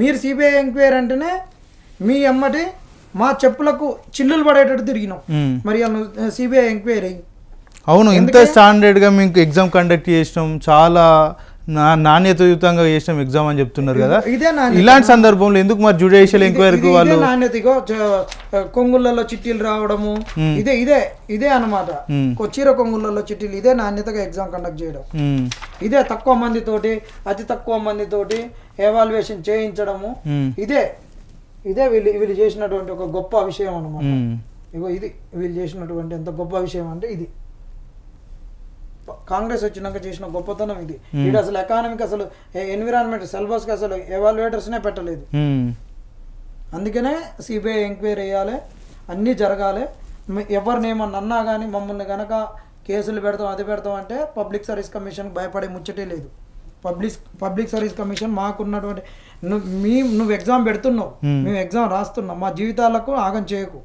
మీరు సిబిఐ ఎంక్వైరీ అంటేనే మీ అమ్మటి మా చెప్పులకు చిల్లులు పడేటట్టు తిరిగినాం, మరి సిబిఐ ఎంక్వైరీ. అవును, ఇంత స్టాండర్డ్గా మీకు ఎగ్జామ్ కండక్ట్ చేసినాం, చాలా నాణ్యతయుతంగా చేసినాం ఎగ్జామ్ అని చెప్తున్నారు కదా. ఇలాంటి సందర్భంలో ఎందుకు మరి జ్యుడిషియల్ ఎంక్వైరీకి వాళ్ళు నాణ్యతగా కొంగుళ్ళలో చిట్టీలు రావడము, ఇదే అన్నమాట. చీర కొంగుళ్ళలో చిట్టీలు, ఇదే నాణ్యతగా ఎగ్జామ్ కండక్ట్ చేయడం, ఇదే తక్కువ మందితోటి అతి తక్కువ మందితోటి ఎవాల్యుయేషన్ చేయించడము, ఇదే వీళ్ళు చేసినటువంటి ఒక గొప్ప విషయం అన్నమాట. ఇగో ఇది వీళ్ళు చేసినటువంటి ఎంత గొప్ప విషయం అంటే ఇది కాంగ్రెస్ వచ్చినాక చేసిన గొప్పతనం ఇది. ఇది అసలు ఎకానమీకి అసలు ఎన్విరాన్మెంట్ సిలబస్కి అసలు ఎవాల్యుయేటర్స్నే పెట్టలేదు. అందుకనే సిబిఐ ఎంక్వైరీ వేయాలి, అన్నీ జరగాలి. ఎవరిని ఏమన్నా అన్నా కానీ మమ్మల్ని కనుక కేసులు పెడతాం అది పెడతాం అంటే పబ్లిక్ సర్వీస్ కమిషన్ భయపడే ముచ్చటే లేదు. పబ్లిక్ సర్వీస్ కమిషన్ మాకున్నటువంటి నువ్వు ఎగ్జామ్ పెడుతున్నావు, మేము ఎగ్జామ్ రాస్తున్నాం, మా జీవితాలకు ఆగం చేయకు.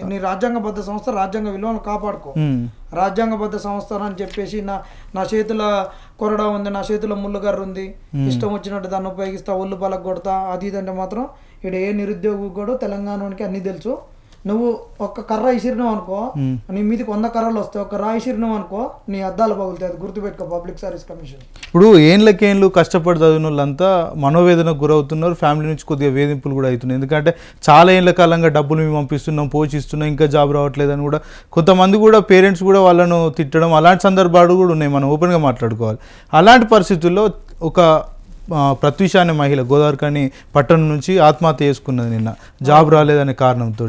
నీ రాజ్యాంగబద్ధ సంస్థ రాజ్యాంగ విలువలను కాపాడుకో. రాజ్యాంగబద్ధ సంస్థ అని చెప్పేసి నా చేతుల కొరడా ఉంది, నా చేతిలో ముళ్ళుగర్ర ఉంది, ఇష్టం వచ్చినట్టు దాన్ని ఉపయోగిస్తా, ఒళ్ళు పలక కొడతా, అది ఇదంటే మాత్రం ఇక్కడ ఏ నిరుద్యోగి కూడా తెలంగాణకి అన్ని తెలుసు. నువ్వు ఒక్క కర్ర ఇసిరినావు అనుకో, నీ మీదకి 100 కర్రలు వస్తాయి, ఒక రాయి ఇసిరినావు అనుకో నీ అద్దాలు పగులుతాయి. అది గుర్తుపెట్టుకో పబ్లిక్ సర్వీస్ కమిషన్. ఇప్పుడు ఏళ్ళకేళ్ళు కష్టపడి చదివిన వాళ్ళంతా మనోవేదనకు గురవుతున్నారు, ఫ్యామిలీ నుంచి కొద్దిగా వేధింపులు కూడా అవుతున్నాయి. ఎందుకంటే చాలా ఏళ్ల కాలంగా డబ్బులు మేము పంపిస్తున్నాం, పోషిస్తున్నాం, ఇంకా జాబ్ రావట్లేదని కూడా కొంతమంది కూడా పేరెంట్స్ కూడా వాళ్ళను తిట్టడం, అలాంటి సందర్భాలు కూడా ఉన్నాయి. మనం ఓపెన్గా మాట్లాడుకోవాలి. అలాంటి పరిస్థితుల్లో ఒక ప్రత్యూష అనే మహిళ గోదావరికని పట్టణం నుంచి ఆత్మహత్య చేసుకున్నది నిన్న, జాబ్ రాలేదనే కారణంతో.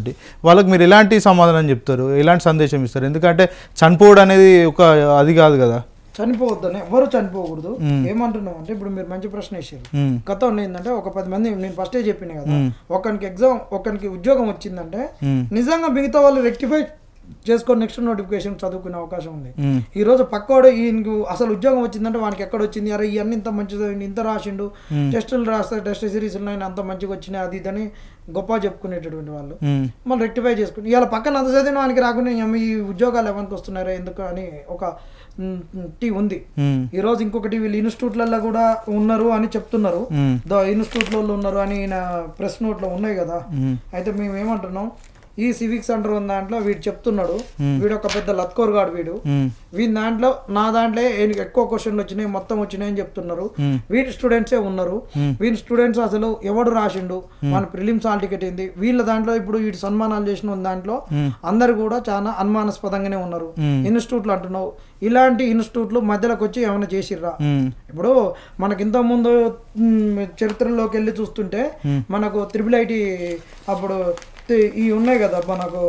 వాళ్ళకి మీరు ఎలాంటి సమాధానం చెప్తారు, ఎలాంటి సందేశం ఇస్తారు? ఎందుకంటే చనిపోవడం అనేది ఒక అది కాదు కదా. చనిపోవద్దని ఎవరు చనిపోకూడదు. ఏమంటున్నాం అంటే ఇప్పుడు మీరు మంచి ప్రశ్న వేసారు. గతంలో ఏంటంటే ఒక 10 మంది నేను ఫస్టే చెప్పిన కదా, ఒకరికి ఉద్యోగం వచ్చిందంటే నిజంగా మిగతా వాళ్ళు రెక్టిఫై చేసుకొని నెక్స్ట్ నోటిఫికేషన్ చదువుకునే అవకాశం ఉంది. ఈ రోజు పక్కోడు ఈయనకు అసలు ఉద్యోగం వచ్చిందంటే వానికి ఎక్కడ వచ్చింది, అరే ఇవన్నీ ఇంత మంచిది ఇంత రాసిండు, టెస్టులు రాస్తే టెస్ట్ సిరీస్ ఉన్నాయి అంత మంచిగా వచ్చినాయి అది ఇదని గొప్ప చెప్పుకునేటటువంటి వాళ్ళు మళ్ళీ రెక్టిఫై చేసుకుని ఇవాళ పక్కన అంత చదివిన వానికి రాకుండా ఈ ఉద్యోగాలు ఎవరికి వస్తున్నారా ఎందుకు అని ఒక టీ ఉంది. ఈ రోజు ఇంకొకటి వీళ్ళు ఇన్స్టిట్యూట్లలో కూడా ఉన్నారు అని చెప్తున్నారు, ఇన్స్టిట్యూట్లలో ఉన్నారు అని ప్రెస్ నోట్లో ఉన్నాయి కదా. అయితే మేము ఏమంటున్నాం, ఈ సివిక్ సెంటర్ ఉన్న దాంట్లో వీడు చెప్తున్నాడు, వీడు ఒక పెద్ద లత్కోర్ గాడు వీడి దాంట్లో నా దాంట్లో ఎక్కువ క్వశ్చన్లు వచ్చినాయి మొత్తం వచ్చినాయి అని చెప్తున్నారు. వీడి స్టూడెంట్సే ఉన్నారు. వీడి స్టూడెంట్స్ అసలు ఎవడు రాసిండు, మన ప్రిలిమ్స్ హాల్ టికెట్ ఏంది, వీళ్ళ దాంట్లో ఇప్పుడు వీటి సన్మానాలు చేసిన దాంట్లో అందరు కూడా చాలా అనుమానాస్పదంగానే ఉన్నారు. ఇన్స్టిట్యూట్లు అంటున్నావు, ఇలాంటి ఇన్స్టిట్యూట్లు మధ్యలోకి వచ్చి ఏమైనా చేసిర్రా? ఇప్పుడు మనకి ఇంత ముందు చరిత్రలోకి వెళ్ళి చూస్తుంటే మనకు IIIT అప్పుడు ఈ ఉన్నాయి కదా మనకు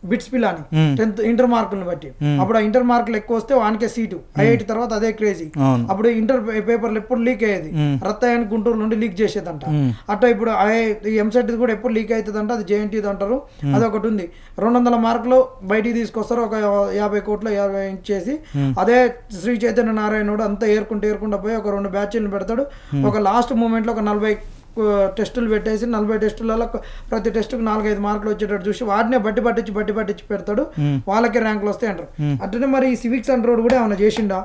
బిట్స్ పిల్ అని 10th ఇంటర్ మార్కులను బట్టి, అప్పుడు ఆ ఇంటర్ మార్కులు ఎక్కువ వస్తే వానికే సీటు, IIT తర్వాత అదే క్రేజీ. అప్పుడు ఇంటర్ పేపర్లు ఎప్పుడు లీక్ అయ్యేది, రత్తయ్యానికి గుంటూరు నుండి లీక్ చేసేదంట. అట్లా ఇప్పుడు ఎంసెట్ కూడా ఎప్పుడు లీక్ అవుతుందంట, అది JNT అంటారు. అదొకటి ఉంది. 200 మార్కులు బయటికి తీసుకొస్తారు, ఒక 50 కోట్లు ఇచ్చేసి అదే శ్రీ చైతన్య నారాయణుడు అంతా ఏరుకుంటూ పోయి ఒక 2 బ్యాచ్లను పెడతాడు. ఒక లాస్ట్ మూమెంట్లో ఒక 40 టెస్టులు పెట్టేసి 40 టెస్టులలో ప్రతి టెస్టుకు 4-5 మార్కులు వచ్చేటట్టు చూసి వాటినే బట్టి పట్టించి పెడతాడు, వాళ్ళకే ర్యాంకులు వస్తాయి అంటారు. అట్లనే మరి ఈ సివిక్ సెంటర్ కూడా ఏమైనా చేసిండా?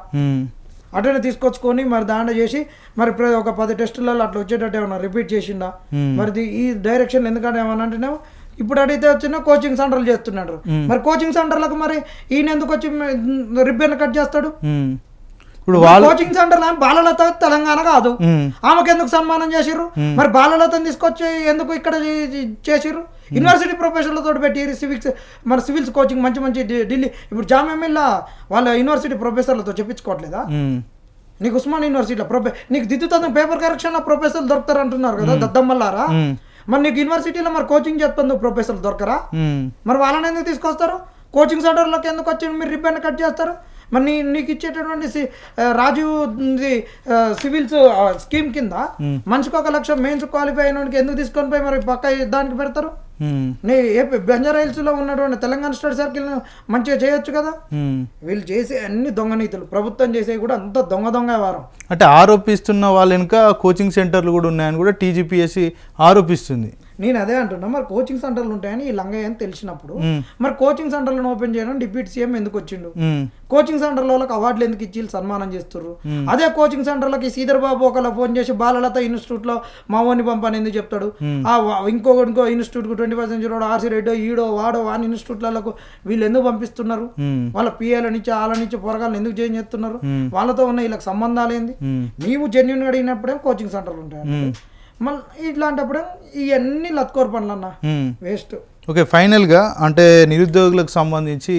అట్లనే తీసుకొచ్చుకొని మరి దాంట్లో చేసి మరి ఒక 10 టెస్టులలో అట్లా వచ్చేటట్టు ఏమన్నా రిపీట్ చేసిండా? మరి ఈ డైరెక్షన్ ఎందుకంటే ఏమన్నా అంటేనే ఇప్పుడు అడిగితే వచ్చిన కోచింగ్ సెంటర్లు చేస్తున్నాడు. మరి కోచింగ్ సెంటర్లకు మరి ఈయన ఎందుకు వచ్చి రిబ్బన్ కట్ చేస్తాడు? కోచింగ్ సెంటర్ బాలలత తెలంగాణ కాదు, ఆమెకు ఎందుకు సన్మానం చేసిర్రు? మరి బాలలతను తీసుకొచ్చి ఎందుకు ఇక్కడ చేసిర్రు? యూనివర్సిటీ ప్రొఫెసర్లతో పెట్టి సివిల్స్ కోచింగ్ మంచి ఢిల్లీ ఇప్పుడు జామియా మిల్లా వాళ్ళ యూనివర్సిటీ ప్రొఫెసర్లతో చెప్పించుకోవట్లేదా? నీకు ఉస్మాన్ యూనివర్సిటీలో నీకు దిద్దుతుంది పేపర్ కరెక్షన్ ప్రొఫెసర్లు దొరుకుతారు అంటున్నారు కదా దద్దమ్మల్లారా. మరి నీకు యూనివర్సిటీలో మరి కోచింగ్ చెప్తుంది ప్రొఫెసర్లు దొరకరా? మరి వాళ్ళని ఎందుకు తీసుకొస్తారు? కోచింగ్ సెంటర్లోకి ఎందుకు వచ్చి మీరు రిబ్బన్ కట్ చేస్తారు? మరి నీకు ఇచ్చేటటువంటి రాజీవ్ సివిల్స్ స్కీమ్ కింద మనిషికి 1 లక్ష మెయిన్స్ క్వాలిఫై అయినోడికి ఎందుకు తీసుకొని పోయి మరి పక్క దానికి పెడతారు? నీ బంజారాహిల్స్లో ఉన్నటువంటి తెలంగాణ స్టడీ సర్కిల్ మంచిగా చేయొచ్చు కదా. వీళ్ళు చేసే అన్ని దొంగ నీతులు, ప్రభుత్వం చేసేవి కూడా అంత దొంగ వారం. అంటే ఆరోపిస్తున్న వాళ్ళ వెనుక కోచింగ్ సెంటర్లు కూడా ఉన్నాయని కూడా TGPSC ఆరోపిస్తుంది. నేను అదే అంటున్నా, మరి కోచింగ్ సెంటర్లు ఉంటాయని ఈ లంగయ్య అని తెలిసినప్పుడు మరి కోచింగ్ సెంటర్లను ఓపెన్ చేయడం డిప్యూటీ సీఎం ఎందుకు వచ్చిండు? కోచింగ్ సెంటర్ల వాళ్ళకి అవార్డులు ఎందుకు ఇచ్చి సన్మానం చేస్తున్నారు? అదే కోచింగ్ సెంటర్లకి శ్రీధర్ బాబు ఒకళ్ళ ఫోన్ చేసి బాలలత ఇన్స్టిట్యూట్ లో మా ఓని పంపని ఎందుకు చెప్తాడు? ఇంకో ఇన్స్టిట్యూట్ కు 21st RC రెడ్డో ఈడో వాడో వాని ఇన్స్టిట్యూట్లకు వీళ్ళు ఎందుకు పంపిస్తున్నారు? వాళ్ళ పిఏల నుంచి వాళ్ళ నుంచి పొరగాలను ఎందుకు జాయిన్ చేస్తున్నారు? వాళ్ళతో ఉన్న వీళ్ళకి సంబంధాలు ఏంది? మేము జెన్యున్ అడిగినప్పుడే కోచింగ్ సెంటర్లు ఉంటాయి. మళ్ళీ ఇట్లాంటప్పుడు ఇవన్నీ లత్కోర్ పనులు అన్న వేస్ట్. ఓకే, ఫైనల్గా అంటే నిరుద్యోగులకు సంబంధించి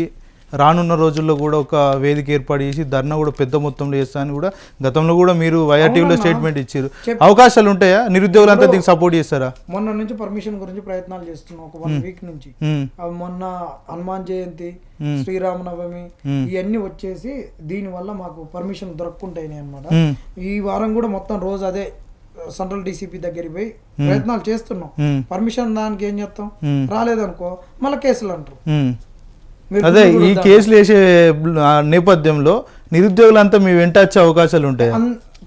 రానున్న రోజుల్లో కూడా ఒక వేదిక ఏర్పాటు చేసి ధర్నా కూడా పెద్ద మొత్తంలో చేస్తారని కూడా గతంలో కూడా మీరు YRTVలో స్టేట్మెంట్ ఇచ్చారు. అవకాశాలు ఉంటాయా? నిరుద్యోగులంతా దీనికి సపోర్ట్ చేస్తారా? మొన్న నుంచి పర్మిషన్ గురించి ప్రయత్నాలు చేస్తున్నాం, ఒక 1 వీక్ నుంచి. మొన్న హనుమాన్ జయంతి, శ్రీరామనవమి ఇవన్నీ వచ్చేసి దీనివల్ల మాకు పర్మిషన్ దొరక్కుంటాయి అన్నమాట. ఈ వారం కూడా మొత్తం రోజు అదే సెంట్రల్ DCP దగ్గరికి పోయి ప్రయత్నాలు చేస్తున్నాం. పర్మిషన్ దానికి ఏం చేస్తాం, రాలేదనుకో మళ్ళీ కేసులు అంటారు. అదే ఈ కేసులు వేసే నేపథ్యంలో నిరుద్యోగులంతా మీ వెంట వచ్చే అవకాశాలు ఉంటాయి.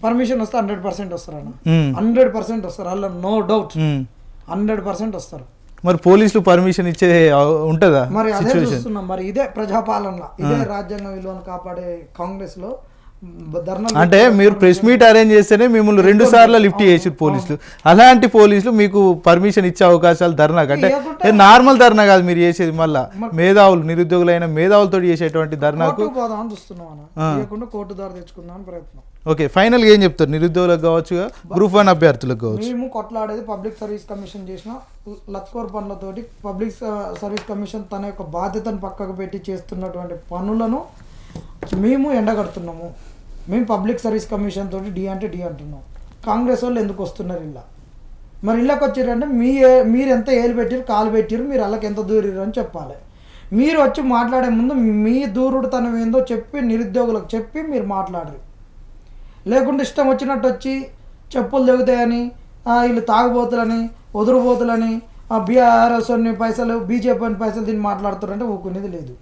పర్మిషన్ వస్తే 100% వస్తారు అన్న, 100% వస్తారు, అలా నో డౌట్ 100% వస్తారు. మరి పోలీసులు పర్మిషన్ ఇచ్చే ఉంటుందా? మరి అదే చూస్తున్నాం. మరి ఇదే ప్రజాపాలన, ఇదే రాజ్యాంగ విలువను కాపాడే కాంగ్రెస్ లో అంటే మీరు ప్రెస్ మీట్ అరేంజ్ చేస్తేనే మిమ్మల్ని 2 సార్లు లిఫ్ట్ చేసారు పోలీసులు. అలాంటి పోలీసులు మీకు పర్మిషన్ ఇచ్చే అవకాశాలు ధర్నా అంటే నార్మల్ ధర్నా కాదు మీరు చేసేది, మళ్ళా మేధావులు నిరుద్యోగులైన మేధావులతో చేసేటువంటి ధర్నాకు కోర్టు ద్వారా తెచ్చుకుందాం ప్రయత్నం. ఓకే, ఫైనల్గా ఏం చెప్తారు నిరుద్యోగులకు కావచ్చు, Group 1 అభ్యర్థులకు కావచ్చు? మేము కొట్లాడేది పబ్లిక్ సర్వీస్ కమిషన్ చేసిన లత్కోర్ పనులతోటి. పబ్లిక్ సర్వీస్ కమిషన్ తన యొక్క బాధ్యతను పక్కకు పెట్టి చేస్తున్నటువంటి పనులను మేము ఎండగడుతున్నాము. మేము పబ్లిక్ సర్వీస్ కమిషన్ తోటి డి అంటే డి అంటున్నాం. కాంగ్రెస్ వాళ్ళు ఎందుకు వస్తున్నారు ఇలా? మరి ఇళ్ళకి వచ్చారంటే మీరు ఎంత ఏలు పెట్టారు కాలు పెట్టారు, మీరు అల్లకి ఎంత దూరారు అని చెప్పాలి. మీరు వచ్చి మాట్లాడే ముందు మీ దూరుడుతనం ఏందో చెప్పి నిరుద్యోగులకు చెప్పి మీరు మాట్లాడరు. లేకుంటే ఇష్టం వచ్చినట్టు వచ్చి చెప్పులు తెగుతాయని, వీళ్ళు తాగుబోతులని, వదురుబోతులని, బీఆర్ఎస్ పైసలు, బీజేపీ అని పైసలు దీన్ని మాట్లాడుతారంటే ఊకునేది లేదు.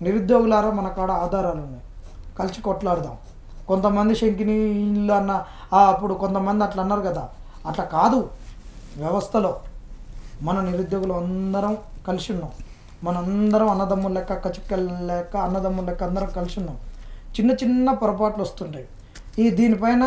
నిరుద్యోగులారా, మన కాడ ఆధారాలు ఉన్నాయి, కలిసి కొట్లాడదాం. కొంతమంది శంకిని ఇల్లు అన్న అప్పుడు కొంతమంది అట్లా అన్నారు కదా, అట్లా కాదు. వ్యవస్థలో మన నిరుద్యోగులు అందరం కలిసి ఉన్నాం. మనందరం అన్నదమ్ముల లెక్క, కచుక్కల లెక్క, అన్నదమ్ముల లెక్క అందరం కలిసి ఉన్నాం. చిన్న చిన్న పొరపాట్లు వస్తుంటాయి. దీనిపైన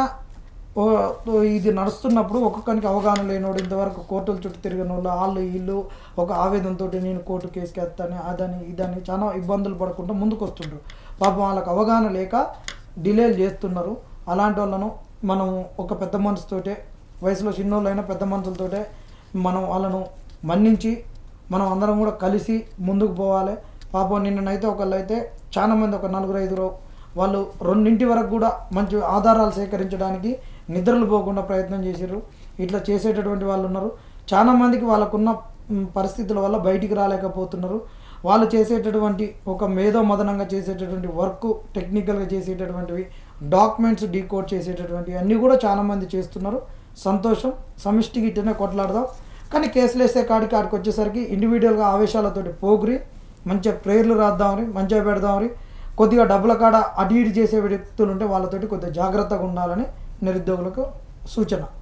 ఇది నడుస్తున్నప్పుడు ఒక్కొక్కరికి అవగాహన లేనోడు, ఇంతవరకు కోర్టుల చుట్టూ తిరిగిన వాళ్ళు వీళ్ళు ఒక ఆవేదనతో నేను కోర్టు కేసుకి వేస్తాను, అదని ఇదని చాలా ఇబ్బందులు పడకుండా ముందుకు వస్తుంటారు. పాపం వాళ్ళకి అవగాహన లేక డిలేలు చేస్తున్నారు. అలాంటి వాళ్ళను మనం ఒక పెద్ద మనసుతోటే, వయసులో చిన్నోళ్ళైనా పెద్ద మనసులతోటే మనం వాళ్ళను మన్నించి మనం అందరం కూడా కలిసి ముందుకు పోవాలి. పాపం నిన్ననైతే ఒకళ్ళైతే చాలామంది, ఒక 4-5 వాళ్ళు 2 వరకు కూడా మంచి ఆధారాలు సేకరించడానికి నిద్రలు పోకుండా ప్రయత్నం చేశారు. ఇట్లా చేసేటటువంటి వాళ్ళు ఉన్నారు. చాలామందికి వాళ్ళకున్న పరిస్థితుల వల్ల బయటికి రాలేకపోతున్నారు. వాళ్ళు చేసేటటువంటి ఒక మేధోమదనంగా చేసేటటువంటి వర్క్, టెక్నికల్గా చేసేటటువంటివి, డాక్యుమెంట్స్ డీకోడ్ చేసేటటువంటివి అన్నీ కూడా చాలామంది చేస్తున్నారు. సంతోషం. సమిష్టికి ఇట్టనే కొట్లాడదాం. కానీ కేసులు వేసే కాడికి వచ్చేసరికి ఇండివిజువల్గా ఆవేశాలతోటి పోగురి మంచిగా ప్రేయర్లు రాద్దామని, మంచిగా పెడదామని, కొద్దిగా డబ్బుల కాడ అటు ఇటు చేసే వ్యక్తులు ఉంటే వాళ్ళతోటి కొద్దిగా జాగ్రత్తగా ఉండాలని నిరుద్యోగులకు సూచన.